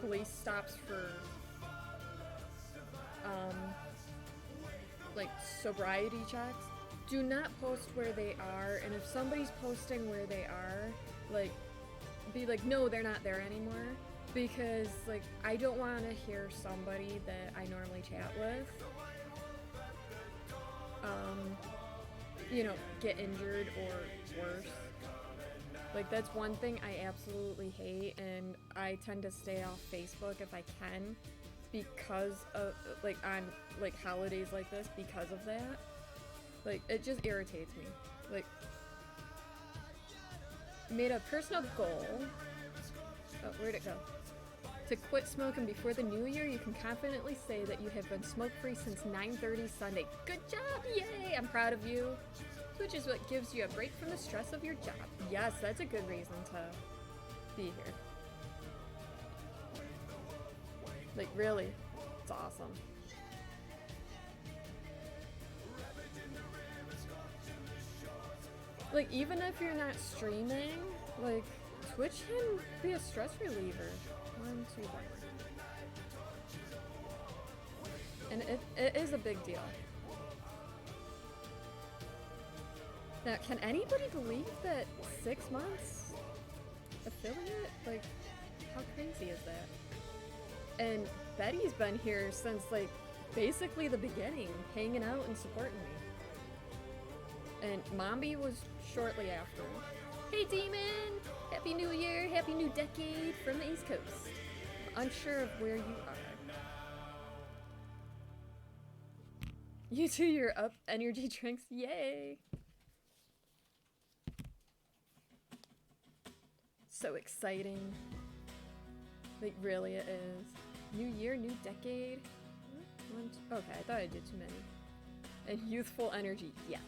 police stops for like sobriety checks, do not post where they are. And if somebody's posting where they are, like, be like, no, they're not there anymore, because like, I don't want to hear somebody that I normally chat with you know, get injured or worse. Like, that's one thing I absolutely hate, and I tend to stay off Facebook if I can because of, like, on, like, holidays like this because of that. Like, it just irritates me. Like, made a personal goal. Oh, where'd it go? To quit smoking before the new year, you can confidently say that you have been smoke-free since 9:30 Sunday. Good job! Yay! I'm proud of you. Which is what gives you a break from the stress of your job. Yes, that's a good reason to be here. Like, really, it's awesome. Like, even if you're not streaming, like, Twitch can be a stress reliever. 1, 2, 1. And it is a big deal. Now, can anybody believe that 6 months affiliate? Like, how crazy is that? And Betty's been here since, like, basically the beginning, hanging out and supporting me. And Mombi was shortly after. Hey, Demon! Happy New Year, Happy New Decade from the East Coast. I'm unsure of where you are. You two, you're up energy drinks, yay! So exciting. Like, really it is. New year, new decade. Okay, I thought I did too many. And youthful energy, yes.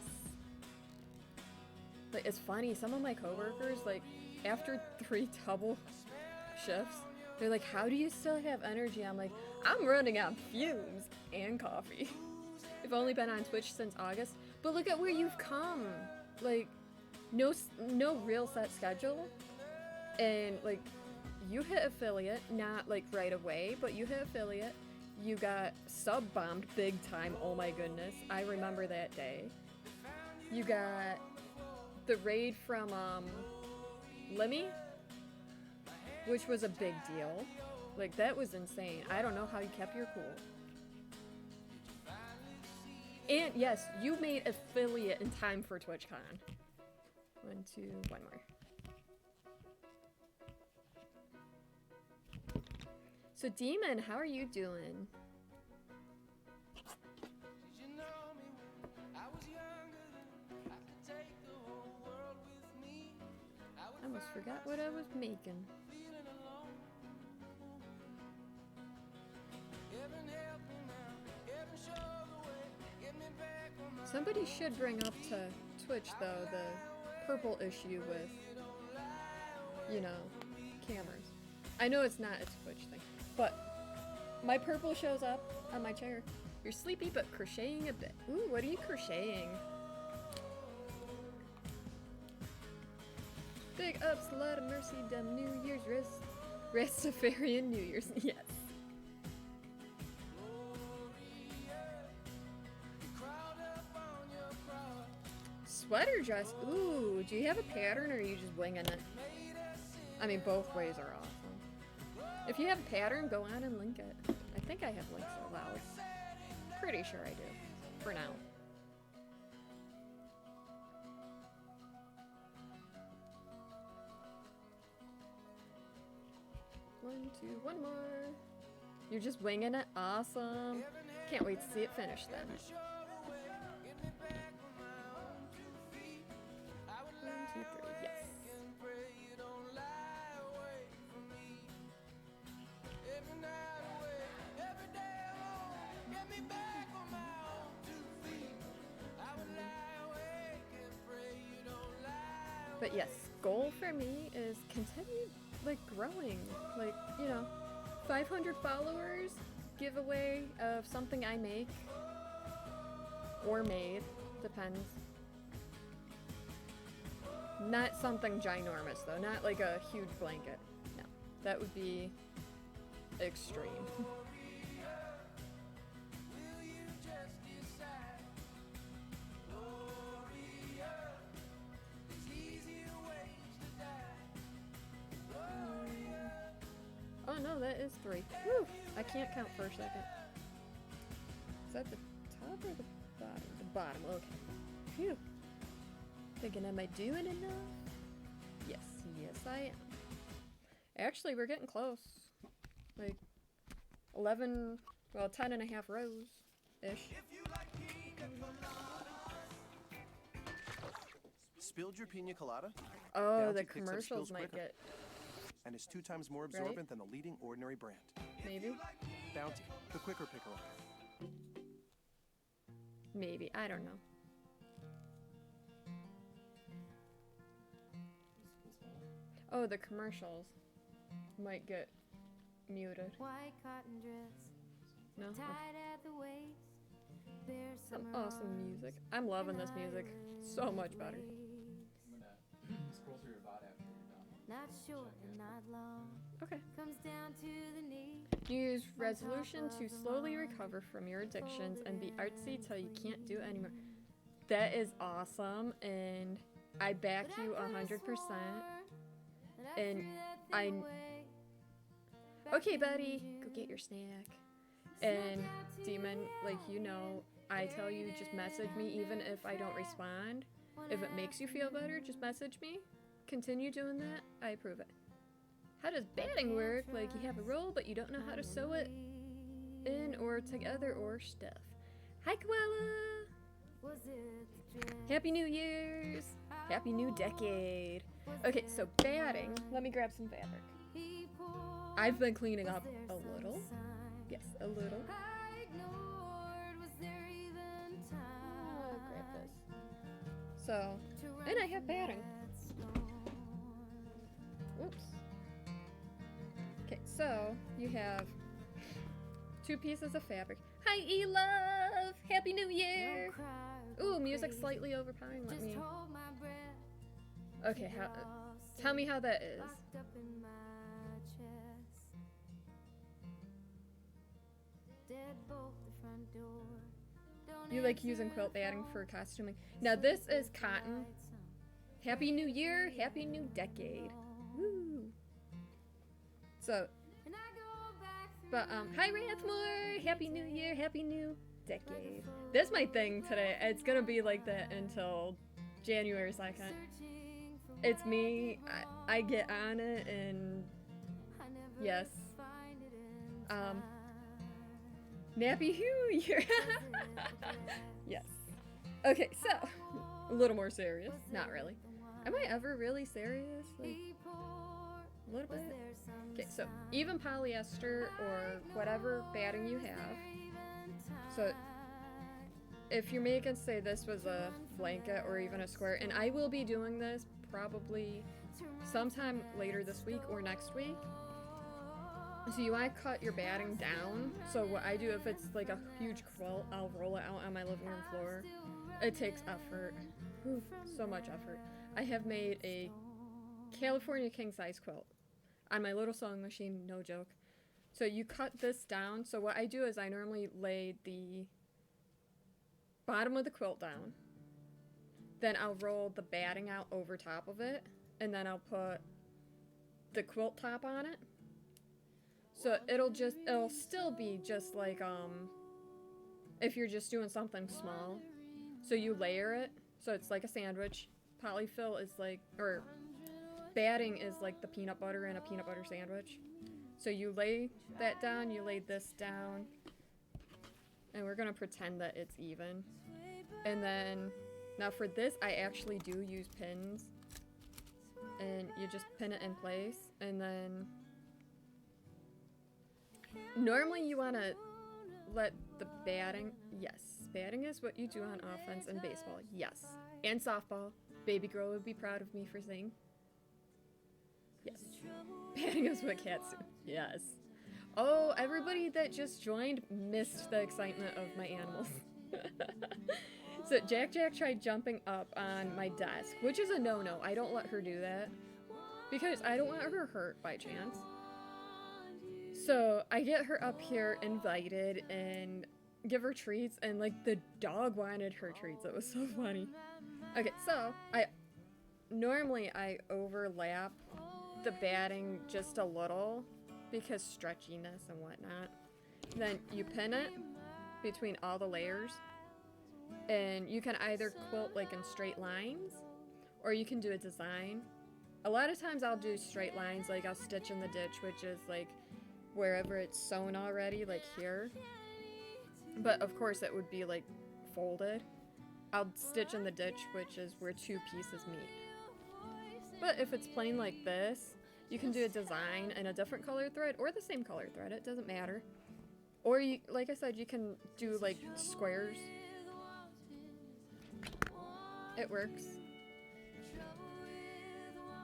Like, it's funny, some of my coworkers, like, after 3 double shifts, they're like, how do you still have energy? I'm like, I'm running on fumes and coffee. I've only been on Twitch since August, but look at where you've come. Like, no real set schedule. And, like, you hit affiliate, not, like, right away, but you hit affiliate. You got sub-bombed big time, oh my goodness. I remember that day. You got the raid from, Lemmy, which was a big deal. Like, that was insane. I don't know how you kept your cool. And, yes, you made affiliate in time for TwitchCon. 1, 2, 1 more. So, Demon, how are you doing? I almost forgot what I was making. Somebody should bring up to Twitch, though, the purple issue with, you know, cameras. I know it's not a Twitch thing, but my purple shows up on my chair. You're sleepy, but crocheting a bit. Ooh, what are you crocheting? Big ups, a lot of mercy, dumb New Year's Rastafarian New Year's, yes. Sweater dress, ooh, do you have a pattern or are you just winging it? I mean, both ways are awesome. If you have a pattern, go on and link it. I think I have links allowed. Pretty sure I do, for now. One, two, one more. You're just winging it? Awesome. Can't wait to see it finish then. 1, 2, 3, yes. But yes, goal for me is continue, like, growing. Like, you know, 500 followers, giveaway of something I make or made, depends. Not something ginormous though, not like a huge blanket. No, that would be extreme. Oh no, that is 3. Woo! I can't count for a second. Is that the top or the The bottom, okay. Phew. Thinking, am I doing enough? Yes, yes I am. Actually, we're getting close. Like 11, well, 10 and a half rows-ish. Spilled your pina colada? Oh, Bounty the picks up commercials spills might quicker. get, And is 2 times more absorbent than the leading ordinary brand. maybe? Bounty, the quicker picker-up. Maybe, I don't know. Oh, the commercials might get muted. White cotton dress, No? Okay. tied at the waist. There's Some summer awesome arms music. I'm loving this music. So much better. I'm gonna scroll through your bot after you're done. not short and not long. Okay. Comes down to the knee. Use resolution to slowly recover from your addictions and be artsy till you can't do it anymore. That is awesome, and I back you 100%. And okay, buddy, go get your snack. And Demon, like, you know, I tell you, just message me even if I don't respond. If it makes you feel better, just message me. Continue doing that. I approve it. How does batting work? Like, you have a roll, but you don't know how to sew it in or together or stuff. Hi, Koala! Happy New Year's! Happy New Decade! Okay, so batting. Let me grab some fabric. I've been cleaning up a little. Yes, a little. I'll grab this. So, and I have batting. Oops. Okay, so you have 2 pieces of fabric. Hi, E-Love! Happy New Year! Ooh, music slightly overpowering. Let me. Okay, tell me how that is. You like using quilt batting for costuming. Now this is cotton. Happy New Year, Happy New Decade. Woo! So, but hi Rathmore, Happy New Year, Happy New Decade. That's my thing today. It's gonna be like that until January 2nd. It's me. I get on it, and yes. Nappy New Year. Yes. Okay, so a little more serious. Not really. Am I ever really serious? Like, a little bit. Okay, so even polyester or whatever batting you have. So if you're making, say this was a blanket or even a square, and I will be doing this probably sometime later this week or next week. So you want to cut your batting down. So what I do, if it's like a huge quilt, I'll roll it out on my living room floor. It takes effort. Oof, so much effort. I have made a California king size quilt on my little sewing machine, no joke. So you cut this down. So what I do is I normally lay the bottom of the quilt down. Then I'll roll the batting out over top of it. And then I'll put the quilt top on it. So it'll still be just like, if you're just doing something small. So you layer it, so it's like a sandwich. Polyfill is like, or batting is like the peanut butter in a peanut butter sandwich. So you lay that down, you lay this down, and we're gonna pretend that it's even. And then, now for this, I actually do use pins. And you just pin it in place, and then normally you want to let the batting, yes, batting is what you do on offense in baseball, yes, and softball. Baby girl would be proud of me for saying yes. Batting is what cats do, yes. Oh, everybody that just joined missed the excitement of my animals. So Jack tried jumping up on my desk, which is a no-no. I don't let her do that because I don't want her hurt by chance. So I get her up here invited and give her treats, and like the dog wanted her treats. It was so funny. Okay, so normally I overlap the batting just a little because stretchiness and whatnot. Then you pin it between all the layers. And you can either quilt like in straight lines, or you can do a design. A lot of times I'll do straight lines, like I'll stitch in the ditch, which is like wherever it's sewn already, like here. But of course it would be like folded. I'll stitch in the ditch, which is where two pieces meet. But if it's plain like this, you can do a design in a different color thread or the same color thread, it doesn't matter. Or you, like I said, you can do like squares. It works.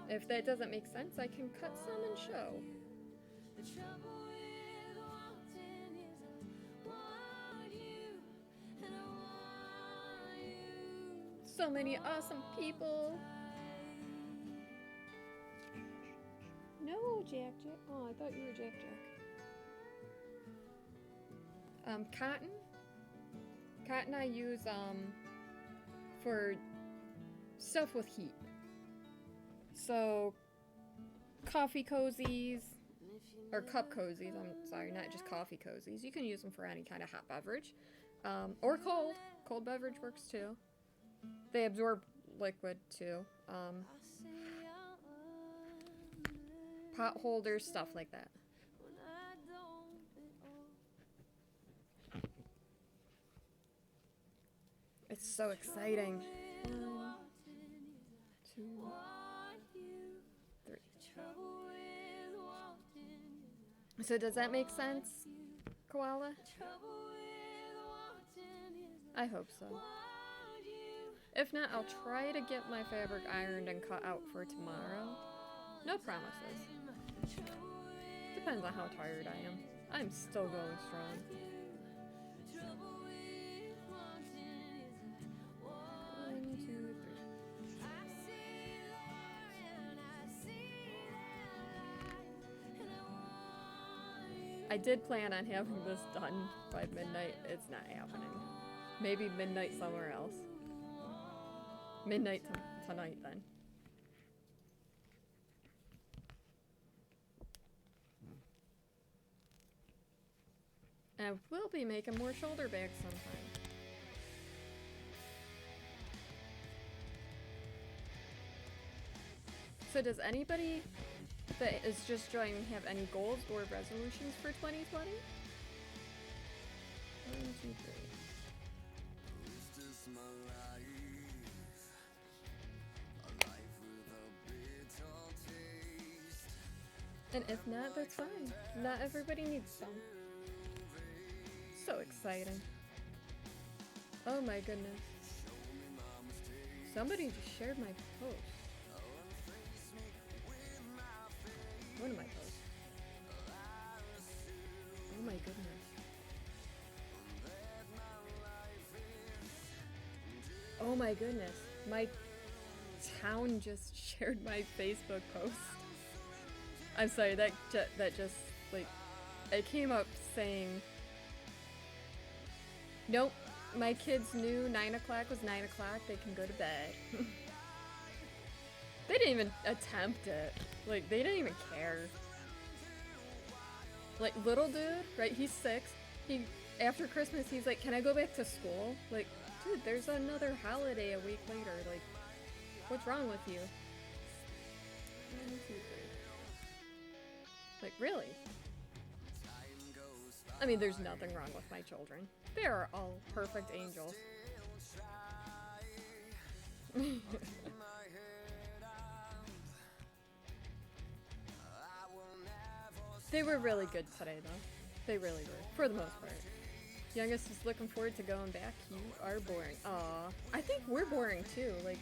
If that doesn't make sense, I can cut some and show. So many awesome people. No, Jack. Oh, I thought you were Jack. Cotton. Cotton I use for stuff with heat. So coffee cozies or cup cozies. I'm sorry, not just coffee cozies. You can use them for any kind of hot beverage, or cold. Cold beverage works too. They absorb liquid too. Pot holders, stuff like that. It's so exciting. 1, 2, 3. So does that make sense, Koala? I hope so. If not, I'll try to get my fabric ironed and cut out for tomorrow. No promises. Depends on how tired I am. I'm still going strong. 1, 2, 3. I did plan on having this done by midnight. It's not happening. Maybe midnight somewhere else. Midnight tonight then. And I will be making more shoulder bags sometime. So does anybody that is just joining have any goals or resolutions for 2020? 1, 2, 3. And if not, that's fine. Not everybody needs some. So exciting. Oh my goodness. Somebody just shared my post. One of my posts. Oh my goodness. Oh my goodness. My town just shared my Facebook post. I'm sorry, that just, like, it came up saying, nope, my kids knew 9 o'clock was 9 o'clock, they can go to bed. They didn't even attempt it. Like, they didn't even care. Like, little dude, right, he's 6, after Christmas, he's like, can I go back to school? Like, dude, there's another holiday a week later, like, what's wrong with you? 1, 2, 3. Like, really? I mean, there's nothing wrong with my children. They are all perfect angels. They were really good today, though. They really were, for the most part. Youngest is looking forward to going back. You are boring. Aw. I think we're boring, too. Like,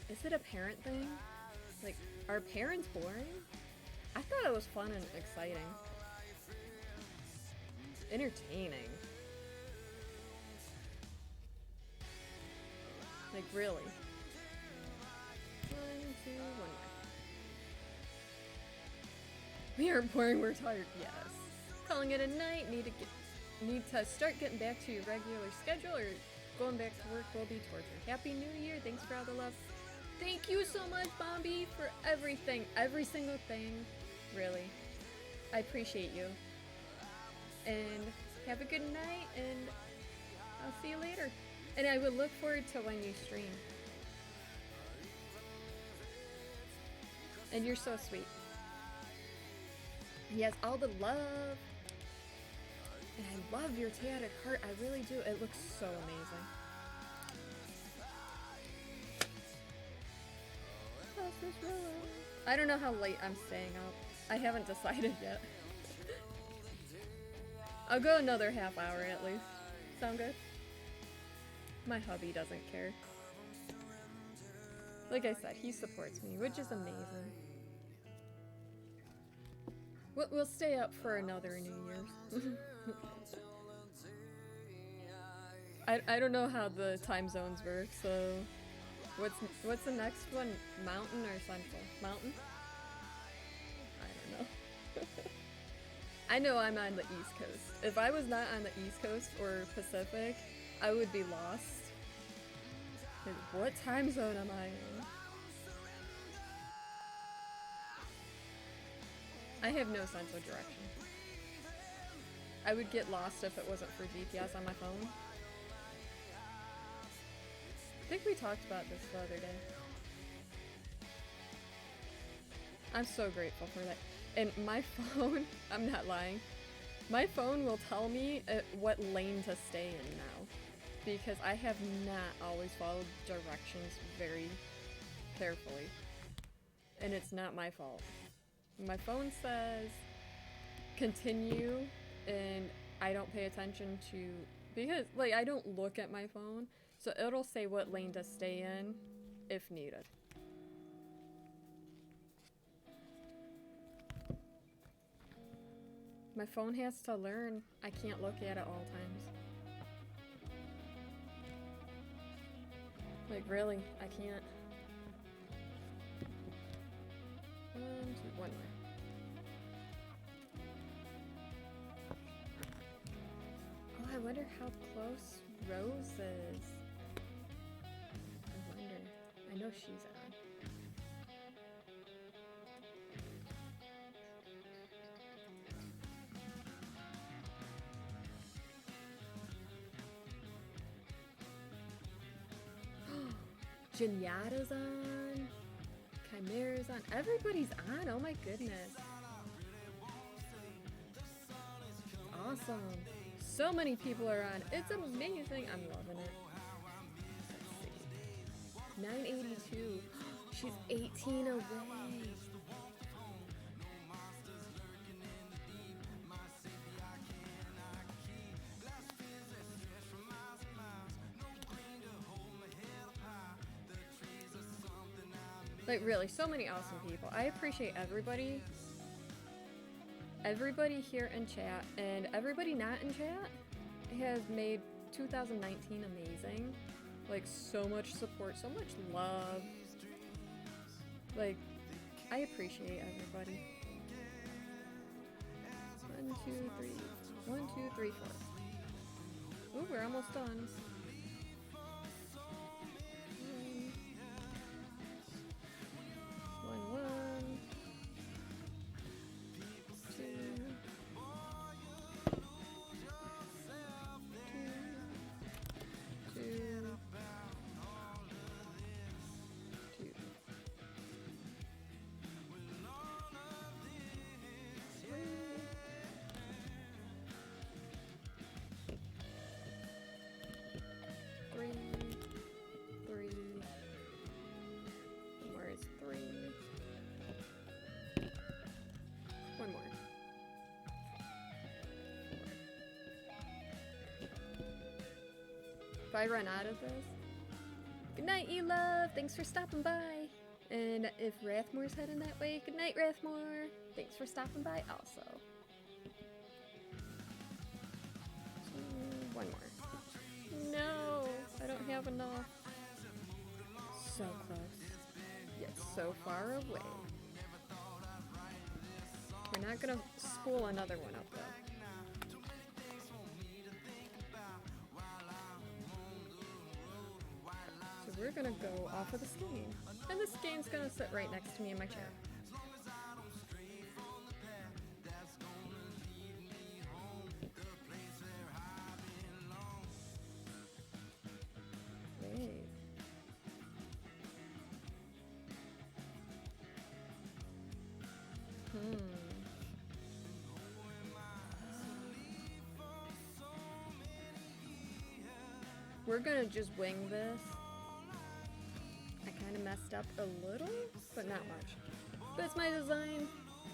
is it a parent thing? Like, are parents boring? I thought it was fun and exciting. Entertaining. Like, really. 1, 2, 1 more. We are boring, we're tired, yes. Calling it a night, need to start getting back to your regular schedule, or going back to work will be torture. Happy New Year, thanks for all the love. Thank you so much, Bombi, for everything, every single thing, really. I appreciate you. And have a good night, and I'll see you later. And I would look forward to when you stream. And you're so sweet. He has all the love. And I love your tatted heart. I really do. It looks so amazing. I don't know how late I'm staying up. I haven't decided yet. I'll go another half hour at least. Sound good? My hubby doesn't care. Like I said, he supports me, which is amazing. We'll stay up for another New Year's. I don't know how the time zones work, so what's the next one? Mountain or Central? Mountain? I don't know. I know I'm on the East Coast. If I was not on the East Coast or Pacific, I would be lost. Like, what time zone am I in? I have no sense of direction. I would get lost if it wasn't for GPS on my phone. I think we talked about this the other day. I'm so grateful for that. And my phone, I'm not lying, my phone will tell me what lane to stay in now. Because I have not always followed directions very carefully. And it's not my fault. My phone says continue, and I don't pay attention to, because like I don't look at my phone, so it'll say what lane to stay in if needed. My phone has to learn I can't look at it all times. Like really, I can't. One more. Oh, I wonder how close Rose is. I wonder. I know she's on. Janyada's on. Chimera's on. Everybody's on. Oh my goodness. Awesome. So many people are on. It's amazing. I'm loving it. Let's see. 982. She's 18 away. Like really, so many awesome people. I appreciate everybody. Everybody here in chat and everybody not in chat has made 2019 amazing. Like so much support, so much love. Like, I appreciate everybody. 1, 2, 3. 1, 2, 3, 4. Ooh, we're almost done. If I run out of this. Good night, E-Love. Thanks for stopping by. And if Rathmore's heading that way, good night, Rathmore. Thanks for stopping by also. One more. No, I don't have enough. So close, yet so far away. We're not gonna spool another one up though. We're gonna go off of the skein. And the skein's gonna sit right next to me in my chair. we're gonna just wing this. I kind of messed up a little, but not much. But it's my design.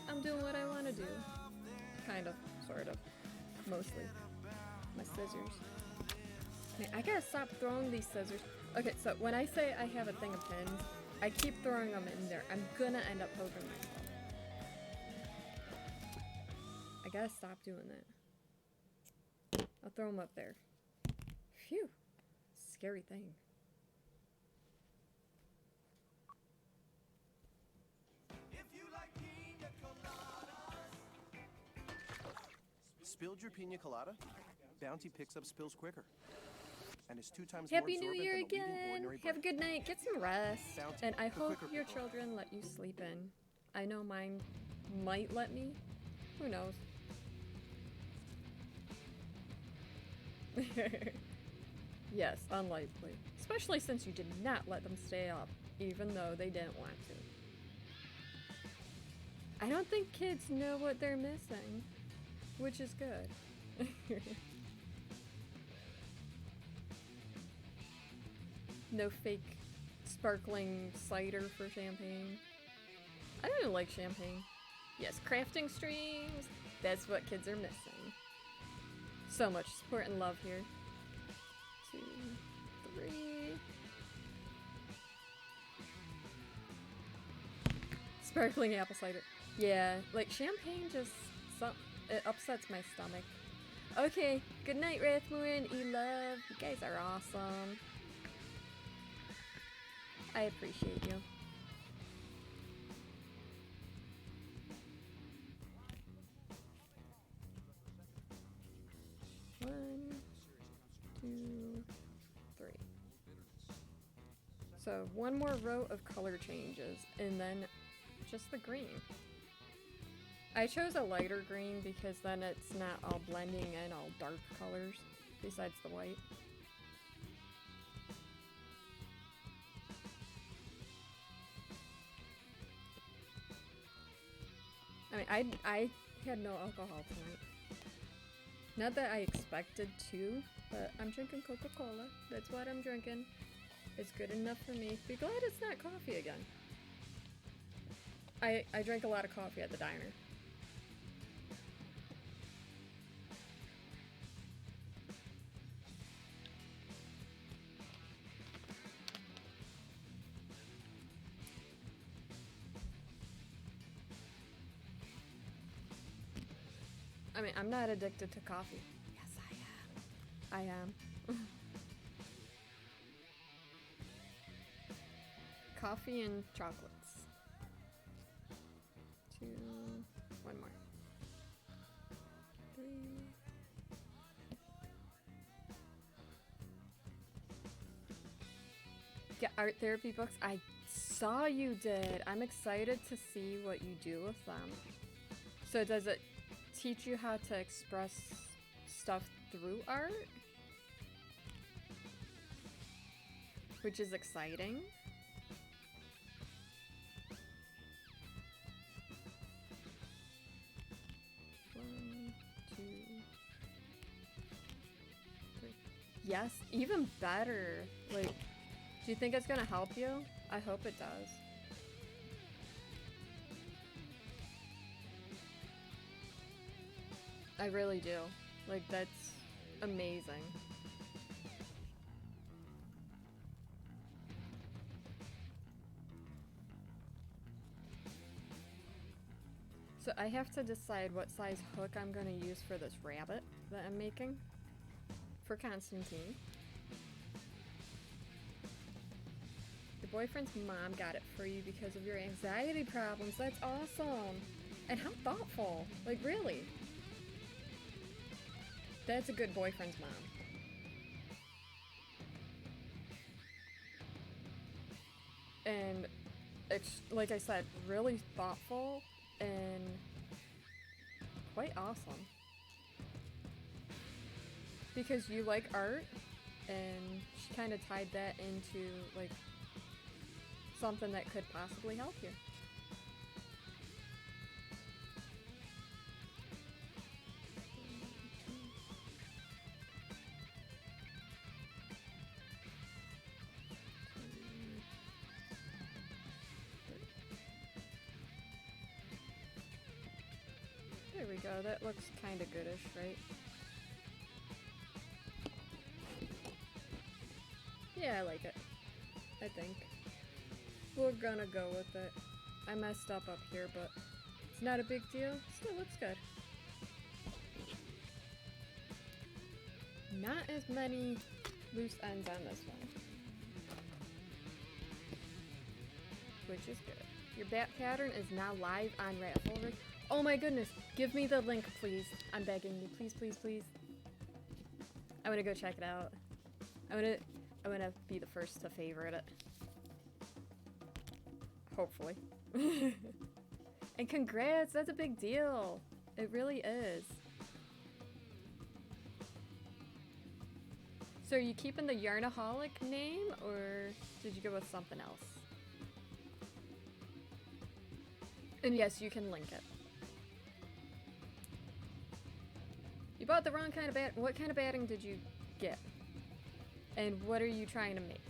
I'm doing what I want to do. Kind of, sort of, mostly. My scissors. Okay, I gotta stop throwing these scissors. Okay, so when I say I have a thing of pins, I keep throwing them in there. I'm gonna end up poking myself. I gotta stop doing that. I'll throw them up there. Phew. Scary thing. Spilled your pina colada? Bounty picks up spills quicker. And is 2 times Happy more New absorbent Year than the leading again! ordinary Have a brain. good night, get some rest. Bounty, And I the hope quicker your people. children let you sleep in. I know mine might let me. Who knows? Yes, unlikely. Especially since you did not let them stay up, even though they didn't want to. I don't think kids know what they're missing, which is good. No fake sparkling cider for champagne. I don't like champagne. Yes, crafting streams. That's what kids are missing. So much support and love here. 2, 3. Sparkling apple cider. Yeah, like champagne just it upsets my stomach. Okay, good night, Rathmoon, E-Love. You guys are awesome. I appreciate you. One, 2, 3. So one more row of color changes, and then just the green. I chose a lighter green because then it's not all blending in all dark colors besides the white. I mean, I had no alcohol tonight. Not that I expected to, but I'm drinking Coca-Cola. That's what I'm drinking. It's good enough for me. Be glad it's not coffee again. I drank a lot of coffee at the diner. I mean, I'm not addicted to coffee. Yes, I am. I am. Coffee and chocolates. 2, 1 more. 3. Get art therapy books. I saw you did. I'm excited to see what you do with them. So does it teach you how to express stuff through art? Which is exciting. One, 2, 3. Yes, even better. Like, do you think it's gonna help you? I hope it does. I really do. Like, that's amazing. So I have to decide what size hook I'm going to use for this rabbit that I'm making for Constantine. Your boyfriend's mom got it for you because of your anxiety problems. That's awesome. And how thoughtful. Like, really. That's a good boyfriend's mom. And, like I said, really thoughtful and quite awesome. Because you like art, and she kind of tied that into, like, something that could possibly help you. There we go. That looks kind of goodish, right? Yeah, I like it. I think. We're gonna go with it. I messed up here, but it's not a big deal. Still looks good. Not as many loose ends on this one. Which is good. Your bat pattern is now live on Raffle. Oh my goodness. Give me the link, please. I'm begging you. Please, please, please. I want to go check it out. I want to be the first to favorite it. Hopefully. And congrats. That's a big deal. It really is. So are you keeping the Yarnaholic name, or did you go with something else? And yes, you can link it. You bought the wrong kind of bat. What kind of batting did you get? And what are you trying to make?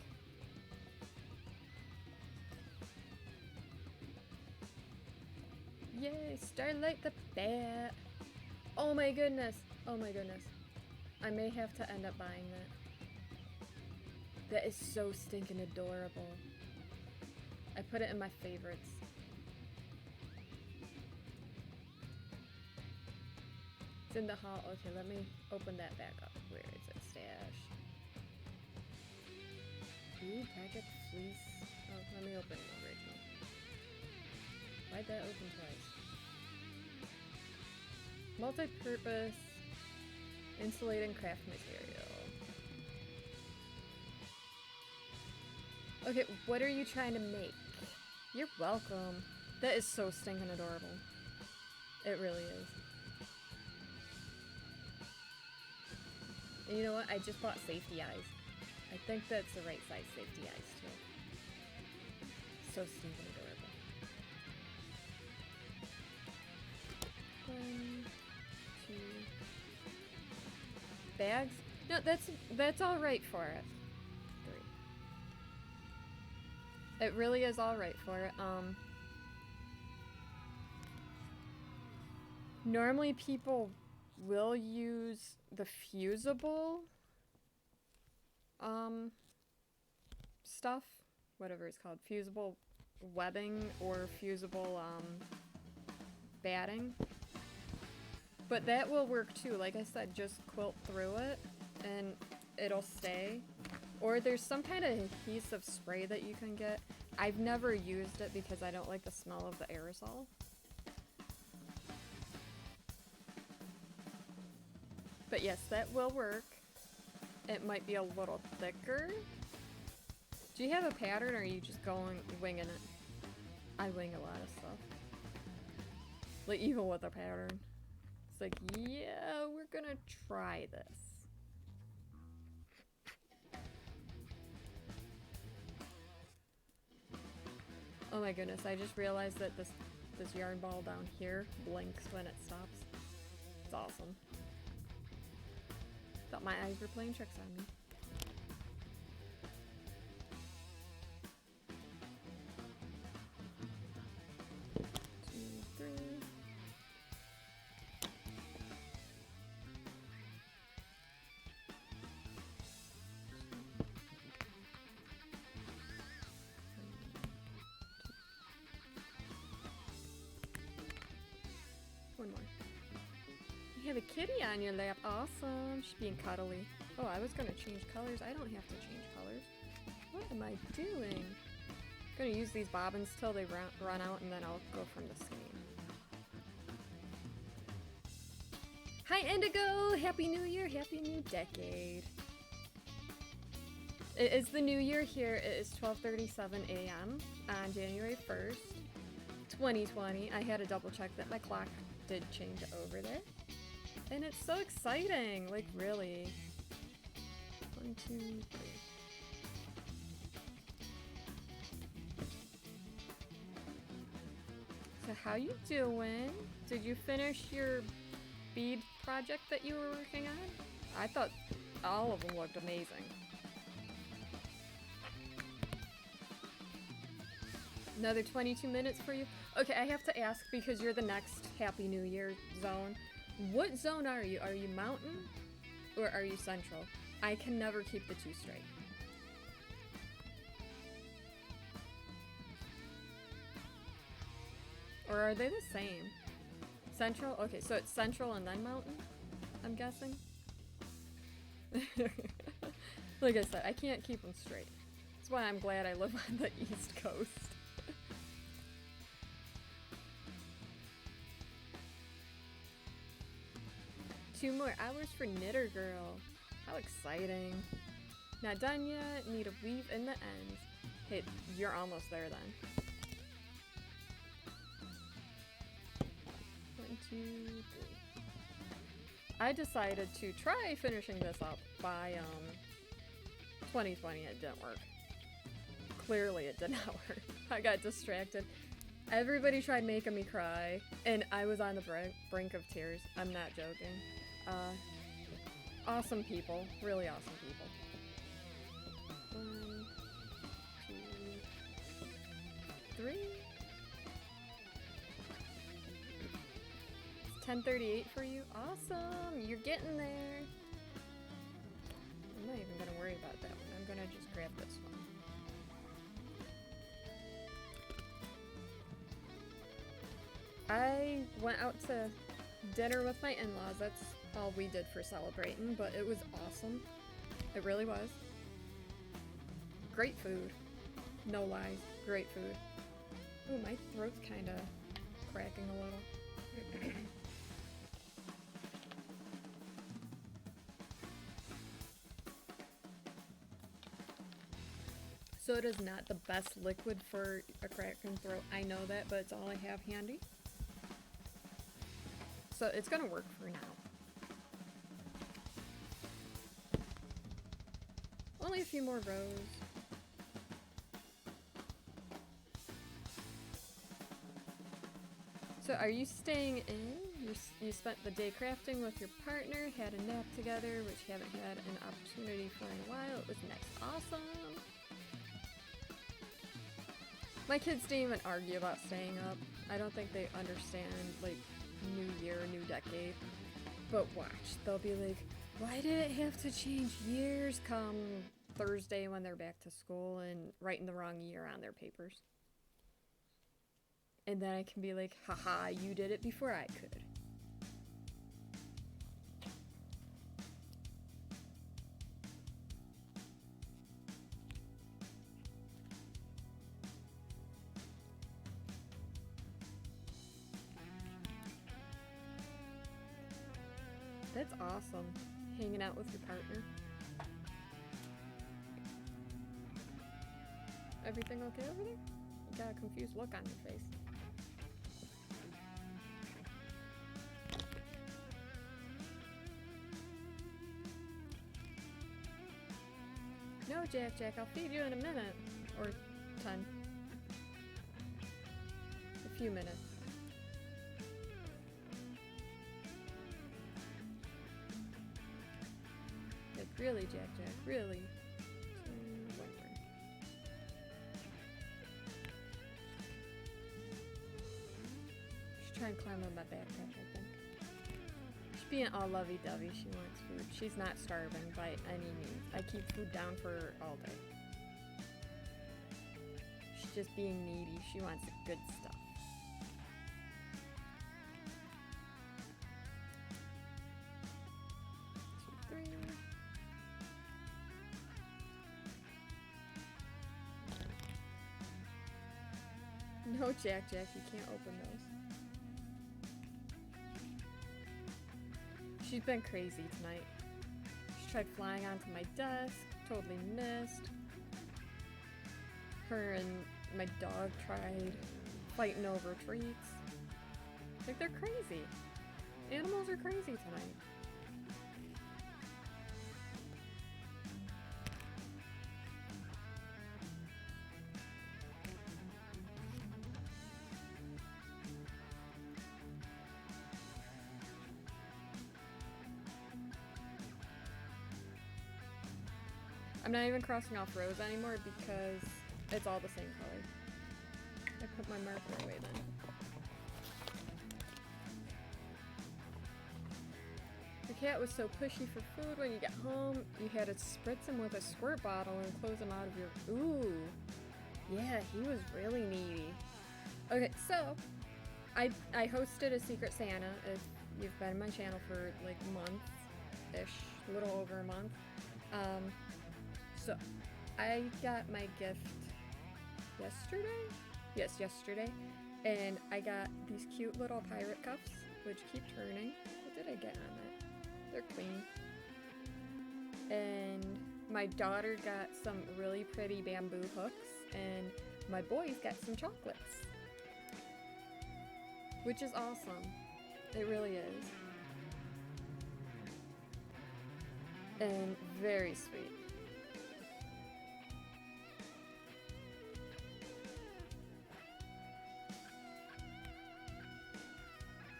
Yay, Starlight the bat. Oh my goodness. Oh my goodness. I may have to end up buying that. That is so stinking adorable. I put it in my favorites. It's in the hall. Okay, let me open that back up. Where is it? Stash. Ooh, packet fleece. Oh, let me open the original. Why'd that open twice? Multi-purpose insulating craft material. Okay, what are you trying to make? You're welcome. That is so stinking adorable. It really is. And you know what? I just bought safety eyes. I think that's the right size safety eyes too. So stinking adorable. 1, 2 bags? No, that's all right for it. 3. It really is all right for it. Normally people will use the fusible stuff, whatever it's called, fusible webbing or fusible batting, but that will work too. Like I said, just quilt through it and it'll stay, or there's some kind of adhesive spray that you can get. I've never used it because I don't like the smell of the aerosol. But yes, that will work. It might be a little thicker. Do you have a pattern, or are you just winging it? I wing a lot of stuff. Like, even with a pattern. It's like, yeah, we're gonna try this. Oh my goodness, I just realized that this yarn ball down here blinks when it stops. It's awesome. Thought my eyes were playing tricks on me. One more. You have a kitty on your lap. Awesome. She's being cuddly. Oh, I was gonna change colors. I don't have to change colors. What am I doing? I'm gonna use these bobbins till they run out, and then I'll go from the skein. Hi, Indigo! Happy New Year! Happy New Decade! It is the new year here. It is 12:37 a.m. on January 1st, 2020. I had to double check that my clock did change over there. And it's so exciting, like really. 1, 2, 3. So how you doing? Did you finish your bead project that you were working on? I thought all of them looked amazing. Another 22 minutes for you? Okay, I have to ask because you're the next Happy New Year zone. What zone are you? Are you mountain or are you central? I can never keep the two straight. Or are they the same? Central? Okay, so it's central and then mountain, I'm guessing. Like I said, I can't keep them straight. That's why I'm glad I live on the East Coast. Two more hours for Knitter Girl. How exciting. Not done yet. Need a weave in the ends. Hey, you're almost there then. 1, 2, 3. I decided to try finishing this up by 2020. It didn't work. Clearly it did not work. I got distracted. Everybody tried making me cry, and I was on the brink of tears. I'm not joking. Awesome people. Really awesome people. 1, 2, 3. It's 10:38 for you. Awesome. You're getting there. I'm not even gonna worry about that one. I'm gonna just grab this one. I went out to dinner with my in-laws. That's all we did for celebrating, but it was awesome. It really was. Great food. No lies. Great food. Ooh, my throat's kind of cracking a little. Soda is not the best liquid for a cracking throat. I know that, but it's all I have handy. So it's gonna work for now. Only a few more rows. So are you staying in? You spent the day crafting with your partner, had a nap together, which you haven't had an opportunity for in a while. It was nice. Awesome. My kids didn't even argue about staying up. I don't think they understand, like, new year, new decade. But watch, they'll be like, why did it have to change years come Thursday when they're back to school and writing the wrong year on their papers? And then I can be like, haha, you did it before I could. That's awesome. Hanging out with your partner. Everything okay over there? You got a confused look on your face. No, Jack, I'll feed you in a minute. Or 10. A few minutes. Like, really, Jack, really? She's trying to climb on my backpack, I think. She's being all lovey-dovey. She wants food. She's not starving by any means. I keep food down for her all day. She's just being needy. She wants the good stuff. No, Jack, you can't open those. She's been crazy tonight. She tried flying onto my desk, totally missed. Her and my dog tried fighting over treats. Like, they're crazy. Animals are crazy tonight. I'm not even crossing off rows anymore because it's all the same color. put my marker away then. The cat was so pushy for food. When you get home, you had to spritz him with a squirt bottle and close him out of your... Ooh. Yeah, he was really needy. Okay, so I hosted a Secret Santa. If you've been on my channel for like a month-ish, a little over a month. So I got my gift yesterday? Yes, yesterday. And I got these cute little pirate cuffs, which keep turning. What did I get on it? They're clean. And my daughter got some really pretty bamboo hooks, and my boys got some chocolates. Which is awesome. It really is. And very sweet.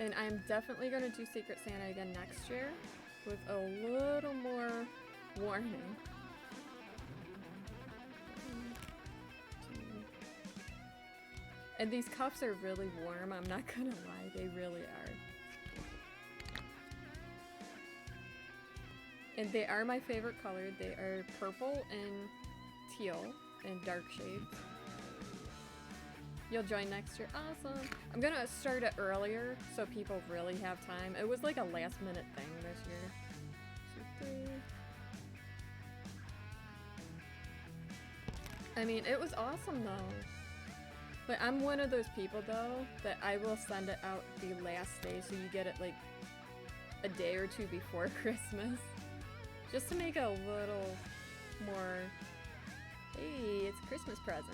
And I'm definitely going to do Secret Santa again next year with a little more warning. And these cuffs are really warm, I'm not gonna lie, they really are. And they are my favorite color. They are purple and teal and dark shades. You'll join next year. Awesome. I'm gonna start it earlier so people really have time. It was like a last minute thing this year. 2, 3. I mean, it was awesome though. But I'm one of those people though that I will send it out the last day so you get it like a day or two before Christmas. Just to make it a little more, hey, it's a Christmas present.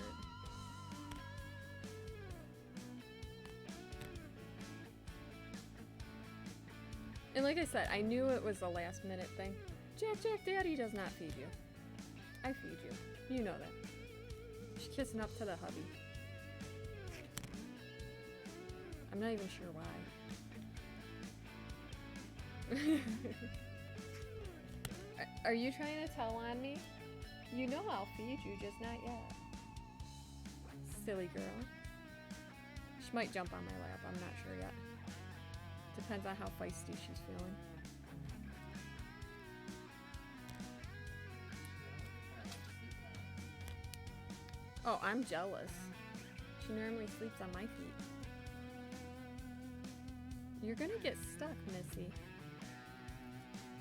And like I said, I knew it was a last minute thing. Jack, Daddy does not feed you. I feed you. You know that. She's kissing up to the hubby. I'm not even sure why. Are you trying to tell on me? You know I'll feed you, just not yet. Silly girl. She might jump on my lap, I'm not sure yet. Depends on how feisty she's feeling. Oh, I'm jealous. She normally sleeps on my feet. You're gonna get stuck, Missy.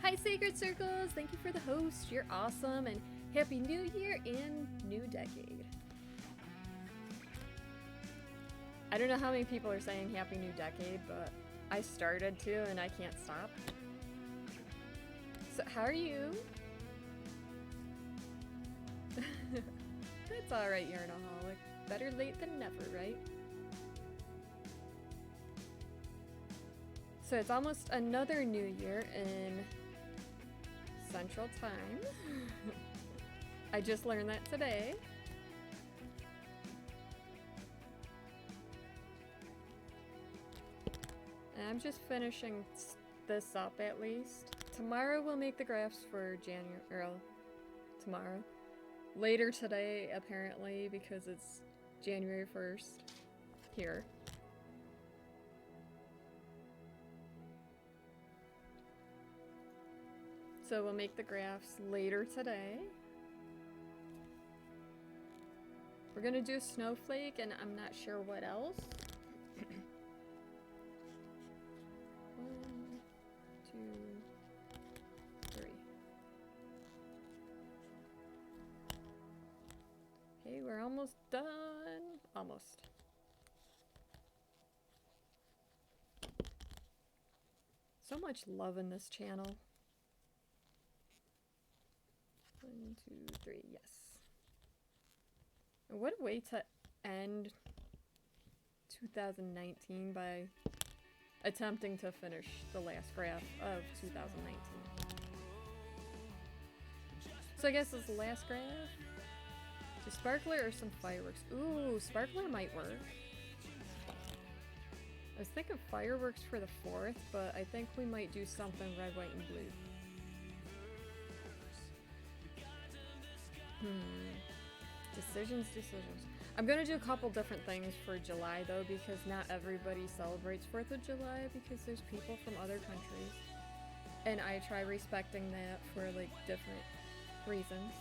Hi, Sacred Circles! Thank you for the host. You're awesome, and Happy New Year and New Decade. I don't know how many people are saying Happy New Decade, but I started to, and I can't stop. So, how are you? That's alright, you're an aholic. Better late than never, right? So it's almost another new year in Central Time. I just learned that today. And I'm just finishing this up at least. Tomorrow we'll make the graphs for January, or tomorrow. Later today, apparently, because it's January 1st here. So we'll make the graphs later today. We're gonna do a snowflake, and I'm not sure what else. 1, 2, 3. Okay, we're almost done. Almost. So much love in this channel. 1, 2, 3, yes. And what a way to end 2019 by attempting to finish the last graph of 2019. So I guess this is the last graph. So sparkler or some fireworks? Ooh, sparkler might work. I was thinking fireworks for the 4th, but I think we might do something red, white, and blue. Decisions. I'm gonna do a couple different things for July though, because not everybody celebrates 4th of July because there's people from other countries. And I try respecting that for like different reasons.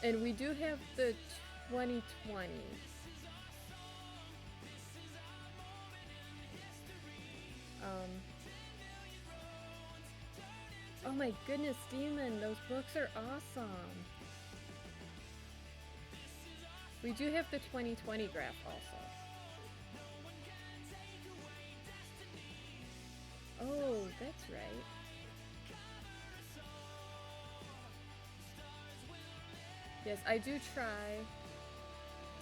And we do have the 2020. Oh my goodness, Demon, those books are awesome. We do have the 2020 graph also. Oh, that's right. Yes, I do try.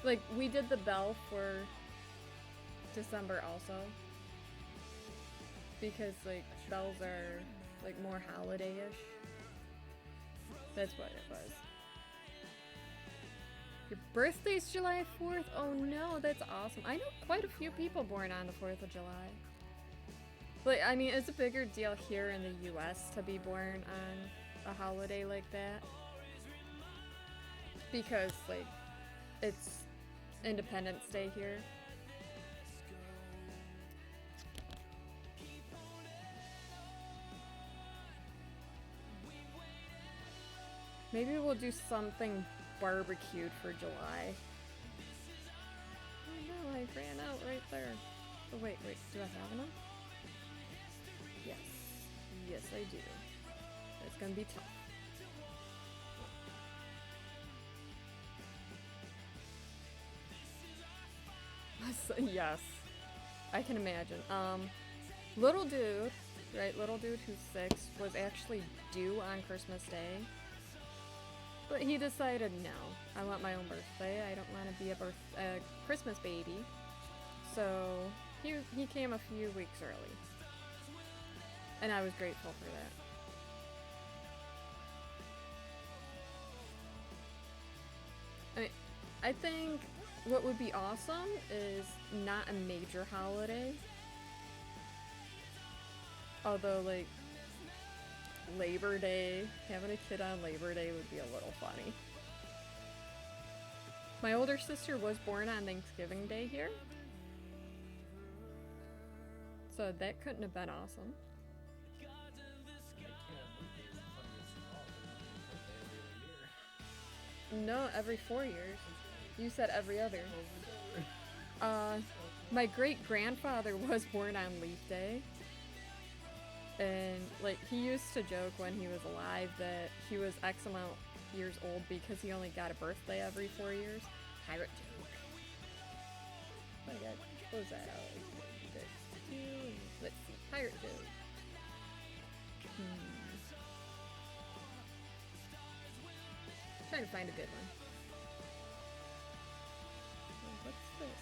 Like, we did the bell for December also. Because, like, bells are, like, more holiday-ish. That's what it was. Your birthday's July 4th? Oh no, that's awesome. I know quite a few people born on the 4th of July. Like, I mean, it's a bigger deal here in the US to be born on a holiday like that. Because, like, it's Independence Day here. Maybe we'll do something barbecued for July. Oh no, I ran out right there. Oh wait, do I have enough? Yes. Yes, I do. It's gonna be tough. Yes. I can imagine. Little dude, right, little dude who's 6 was actually due on Christmas Day. But he decided, no, I want my own birthday. I don't want to be a Christmas baby. So he came a few weeks early. And I was grateful for that. I mean, I think what would be awesome is not a major holiday. Although, like, Labor Day, having a kid on Labor Day would be a little funny. My older sister was born on Thanksgiving Day here. So that couldn't have been awesome. No, every 4 years. You said every other. My great-grandfather was born on Leap Day. And, like, he used to joke when he was alive that he was X amount years old because he only got a birthday every 4 years. Pirate joke. Oh my god, close that out. Let's see, pirate joke. Trying to find a good one. What's this?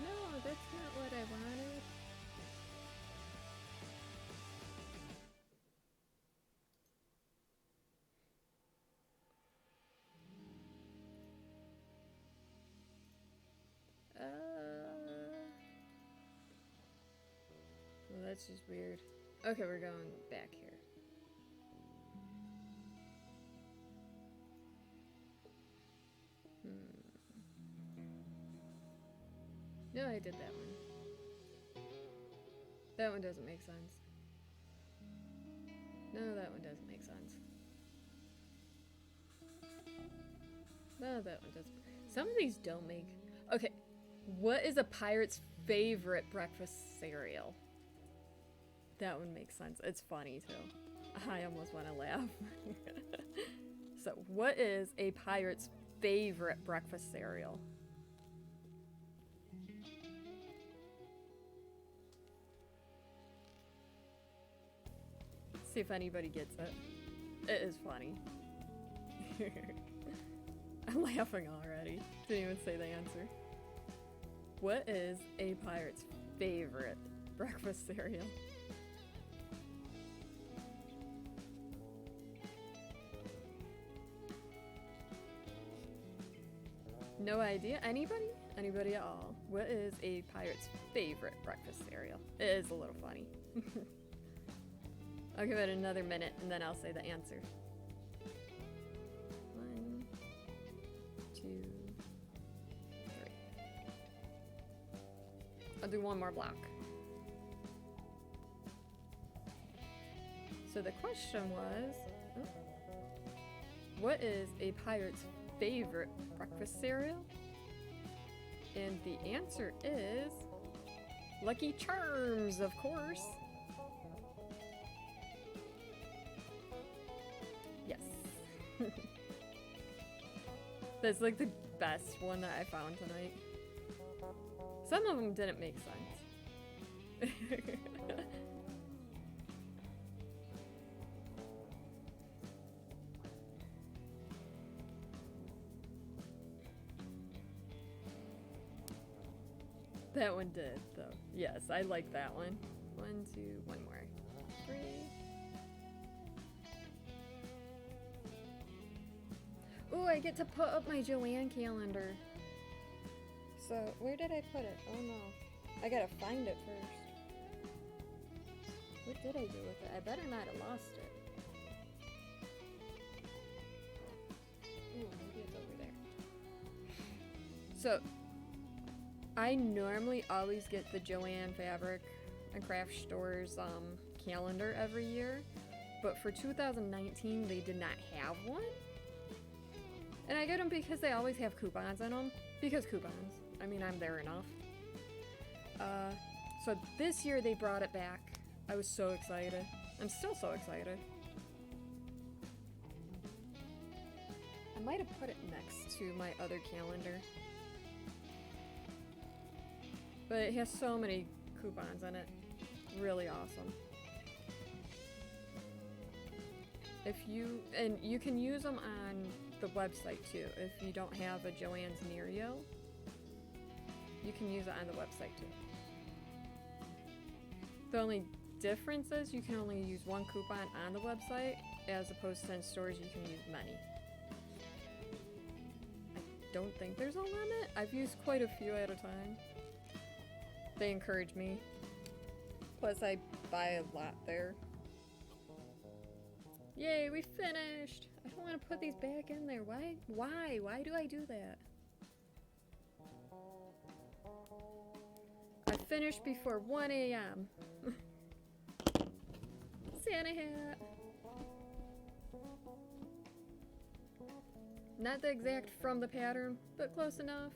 No, that's not what I wanted. Well, that's just weird. Okay, we're going back here. No, I did that one. That one doesn't make sense. No, that one doesn't make sense. No, that one doesn't. Some of these don't make... Okay, what is a pirate's favorite breakfast cereal? That one makes sense. It's funny, too. I almost want to laugh. So, what is a pirate's favorite breakfast cereal? See if anybody gets it. It is funny. I'm laughing already. Didn't even say the answer. What is a pirate's favorite breakfast cereal? No idea? Anybody? Anybody at all? What is a pirate's favorite breakfast cereal? It is a little funny. I'll give it another minute and then I'll say the answer. 1, 2, 3. I'll do one more block. So the question was, what is a pirate's favorite breakfast cereal? And the answer is Lucky Charms, of course. Yes. That's like the best one that I found tonight. Some of them didn't make sense. That one did, though. Yes, I like that one. 1, 2, one more. 3. Ooh, I get to put up my Joanne calendar. So, where did I put it? Oh no. I gotta find it first. What did I do with it? I better not have lost it. Ooh, maybe it's over there. So, I normally always get the Joanne Fabric and Craft Store's calendar every year, but for 2019 they did not have one. And I get them because they always have coupons in them. Because coupons. I mean, I'm there enough. So this year they brought it back. I was so excited. I'm still so excited. I might have put it next to my other calendar. But it has so many coupons in it. Really awesome. And you can use them on the website too. If you don't have a Joann's near you, you can use it on the website too. The only difference is you can only use one coupon on the website, as opposed to in stores you can use many. I don't think there's a limit. I've used quite a few at a time. They encourage me. Plus I buy a lot there. Yay, we finished! I don't want to put these back in there. Why? Why? Why do I do that? I finished before 1 a.m. Santa hat! Not the exact from the pattern, but close enough.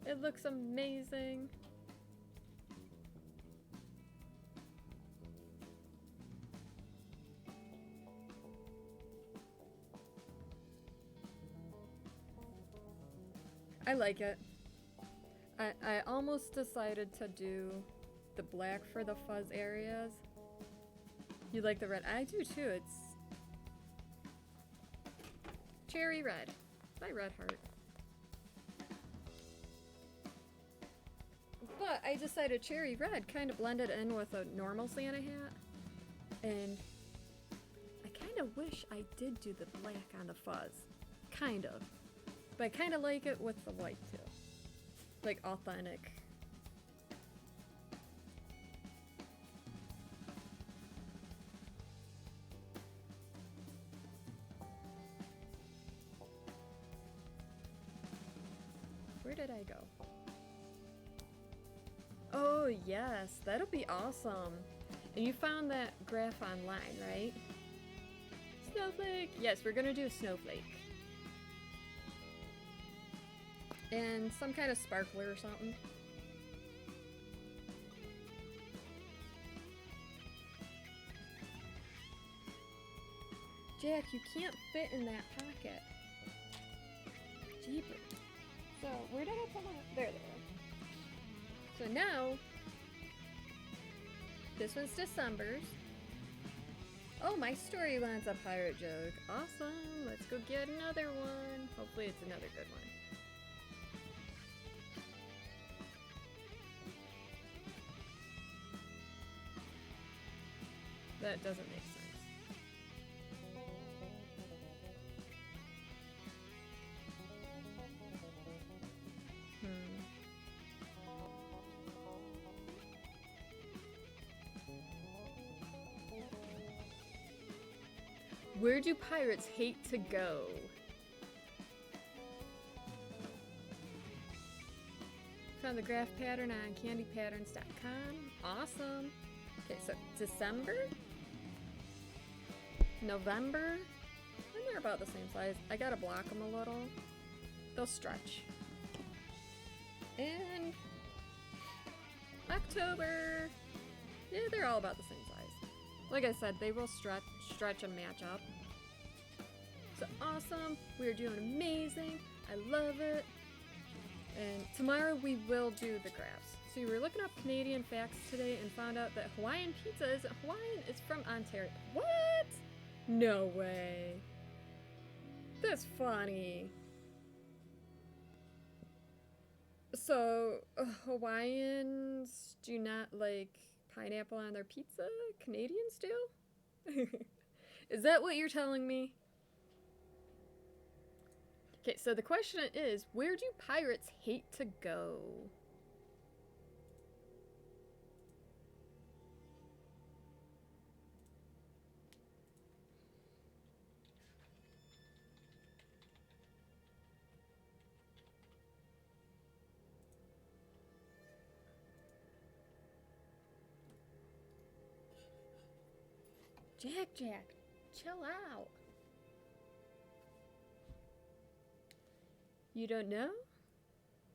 It looks amazing. I like it. I almost decided to do the black for the fuzz areas. You like the red? I do too. It's cherry red by Red Heart. But I decided cherry red kind of blended in with a normal Santa hat. And I kind of wish I did do the black on the fuzz. Kind of. But I kind of like it with the white too. Like authentic. Where did I go? Oh yes, that'll be awesome. And you found that graph online, right? Snowflake! Yes, we're gonna do a snowflake. And some kind of sparkler or something. Jack, you can't fit in that pocket. Jeepers. So, where did I put my... There they are. So now, this one's December's. Oh, my story line's a pirate joke. Awesome. Let's go get another one. Hopefully it's another good one. That doesn't make sense. Where do pirates hate to go? Found the graph pattern on candypatterns.com. Awesome. Okay, so December? November? And they're about the same size. I gotta block them a little. They'll stretch. And October. Yeah, they're all about the same size. Like I said, they will stretch and match up. So awesome. We're doing amazing. I love it. And tomorrow we will do the graphs. So we were looking up Canadian facts today and found out that Hawaiian pizza isn't Hawaiian, it's from Ontario. What? No way. That's funny. So, Hawaiians do not like pineapple on their pizza? Canadians do? Is that what you're telling me? Okay, so the question is, where do pirates hate to go? Jack, chill out. You don't know?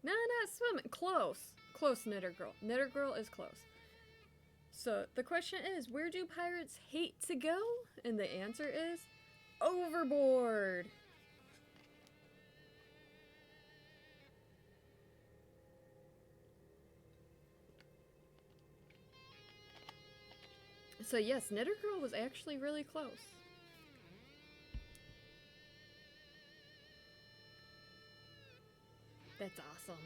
No, not swimming. Close. Close, Knitter Girl. Knitter Girl is close. So the question is, where do pirates hate to go? And the answer is overboard. So yes, Knitter Girl was actually really close. That's awesome.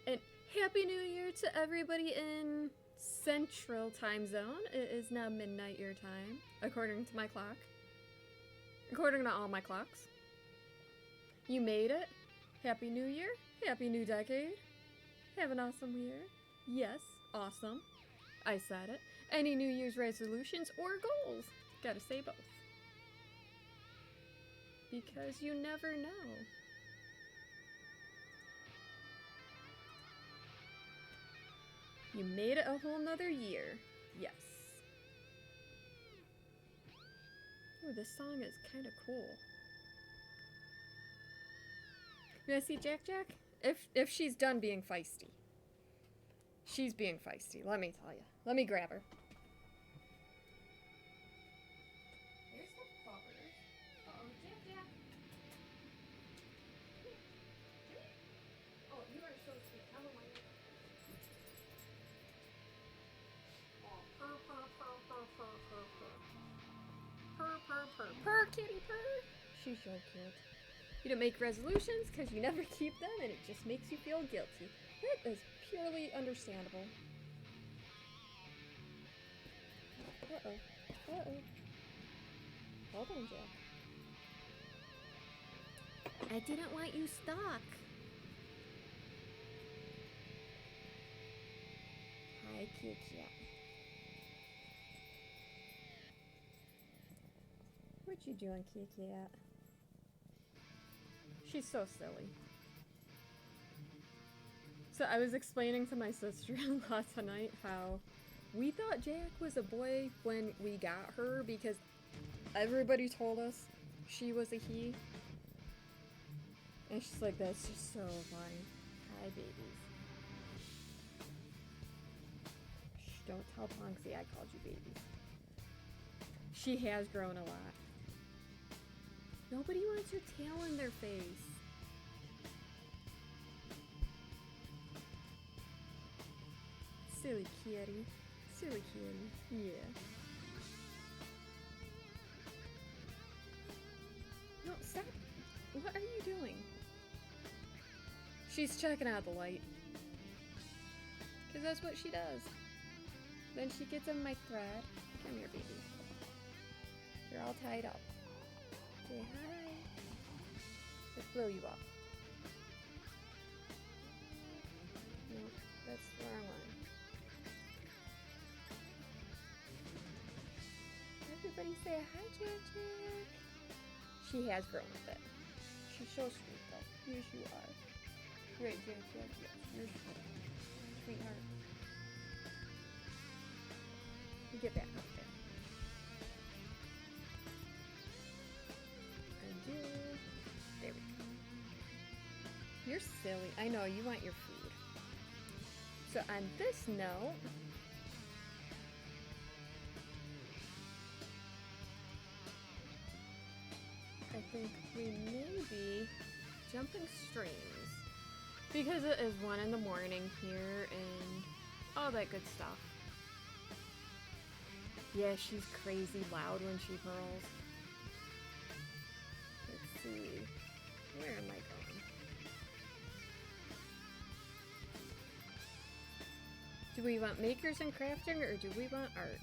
And Happy New Year to everybody in Central Time Zone. It is now midnight your time, according to my clock. According to all my clocks. You made it. Happy New Year. Happy New Decade. Have an awesome year. Yes, awesome. I said it. Any New Year's resolutions or goals? Gotta say both. Because you never know. You made it a whole nother year. Yes. Ooh, this song is kind of cool. You wanna see Jack? If she's done being feisty. She's being feisty, let me tell you. Let me grab her. Here's the bubbers. Uh-oh, Jack. Oh, you are so sweet. Come on. Purr, kitty, purr. She's so cute. You don't make resolutions because you never keep them and it just makes you feel guilty. That is purely understandable. Uh-oh. Hold on, Jack. I didn't want you stuck. Hi, cute cat. What you doing, cute cat? She's so silly. So I was explaining to my sister-in-law tonight how we thought Jack was a boy when we got her because everybody told us she was a he. And she's like, that's just so funny. Hi, babies. Shh, don't tell Ponksy I called you babies. She has grown a lot. Nobody wants your tail in their face. Silly kitty. Silly kitty. Yeah. No, stop. What are you doing? She's checking out the light. Because that's what she does. Then she gets in my thread. Come here, baby. You're all tied up. Say hi. Let's blow you up. No, that's the wrong one. Everybody everybody say hi, Jack. She has grown with it. She's so sweet, though. Yes, you are. Great, Jack. Yes, you're sweet. Sweetheart. You get back up there. Undo. There we go. You're silly. I know, you want your food. So on this note, I think we may be jumping streams because it is 1 in the morning here and all that good stuff. Yeah, she's crazy loud when she purls. Let's see. Where am I going? Do we want makers and crafting or do we want art?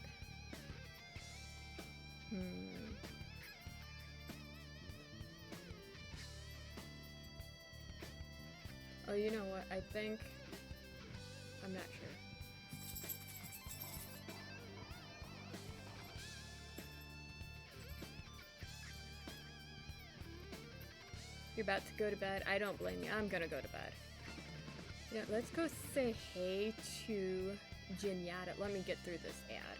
Oh, you know what? I think... I'm not sure. You're about to go to bed? I don't blame you. I'm gonna go to bed. Yeah, let's go say hey to Genyatta. Let me get through this ad.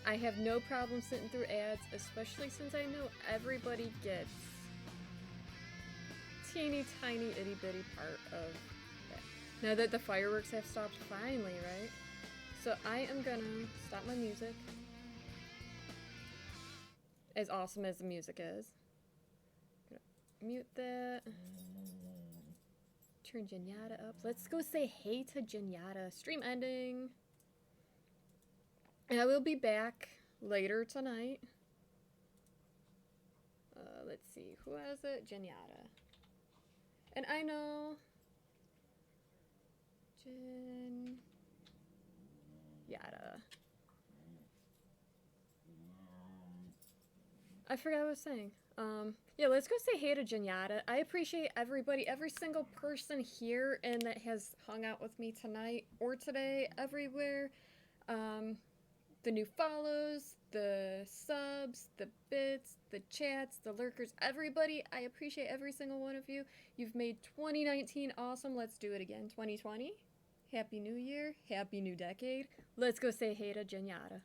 I have no problem sitting through ads, especially since I know everybody gets teeny tiny itty bitty part of that. Now that the fireworks have stopped finally, right? So I am gonna stop my music. As awesome as the music is. Mute that. Turn Genyatta up. Let's go say hey to Genyatta. Stream ending. And I will be back later tonight. Let's see. Who has it? Genyatta. And I know... Genyatta. I forgot what I was saying. Yeah, let's go say hey to Genyatta. I appreciate everybody, every single person here and that has hung out with me tonight or today, everywhere. The new follows, the subs, the bits, the chats, the lurkers, everybody. I appreciate every single one of you. You've made 2019 awesome. Let's do it again. 2020. Happy New Year. Happy New Decade. Let's go say hey to Genyatta.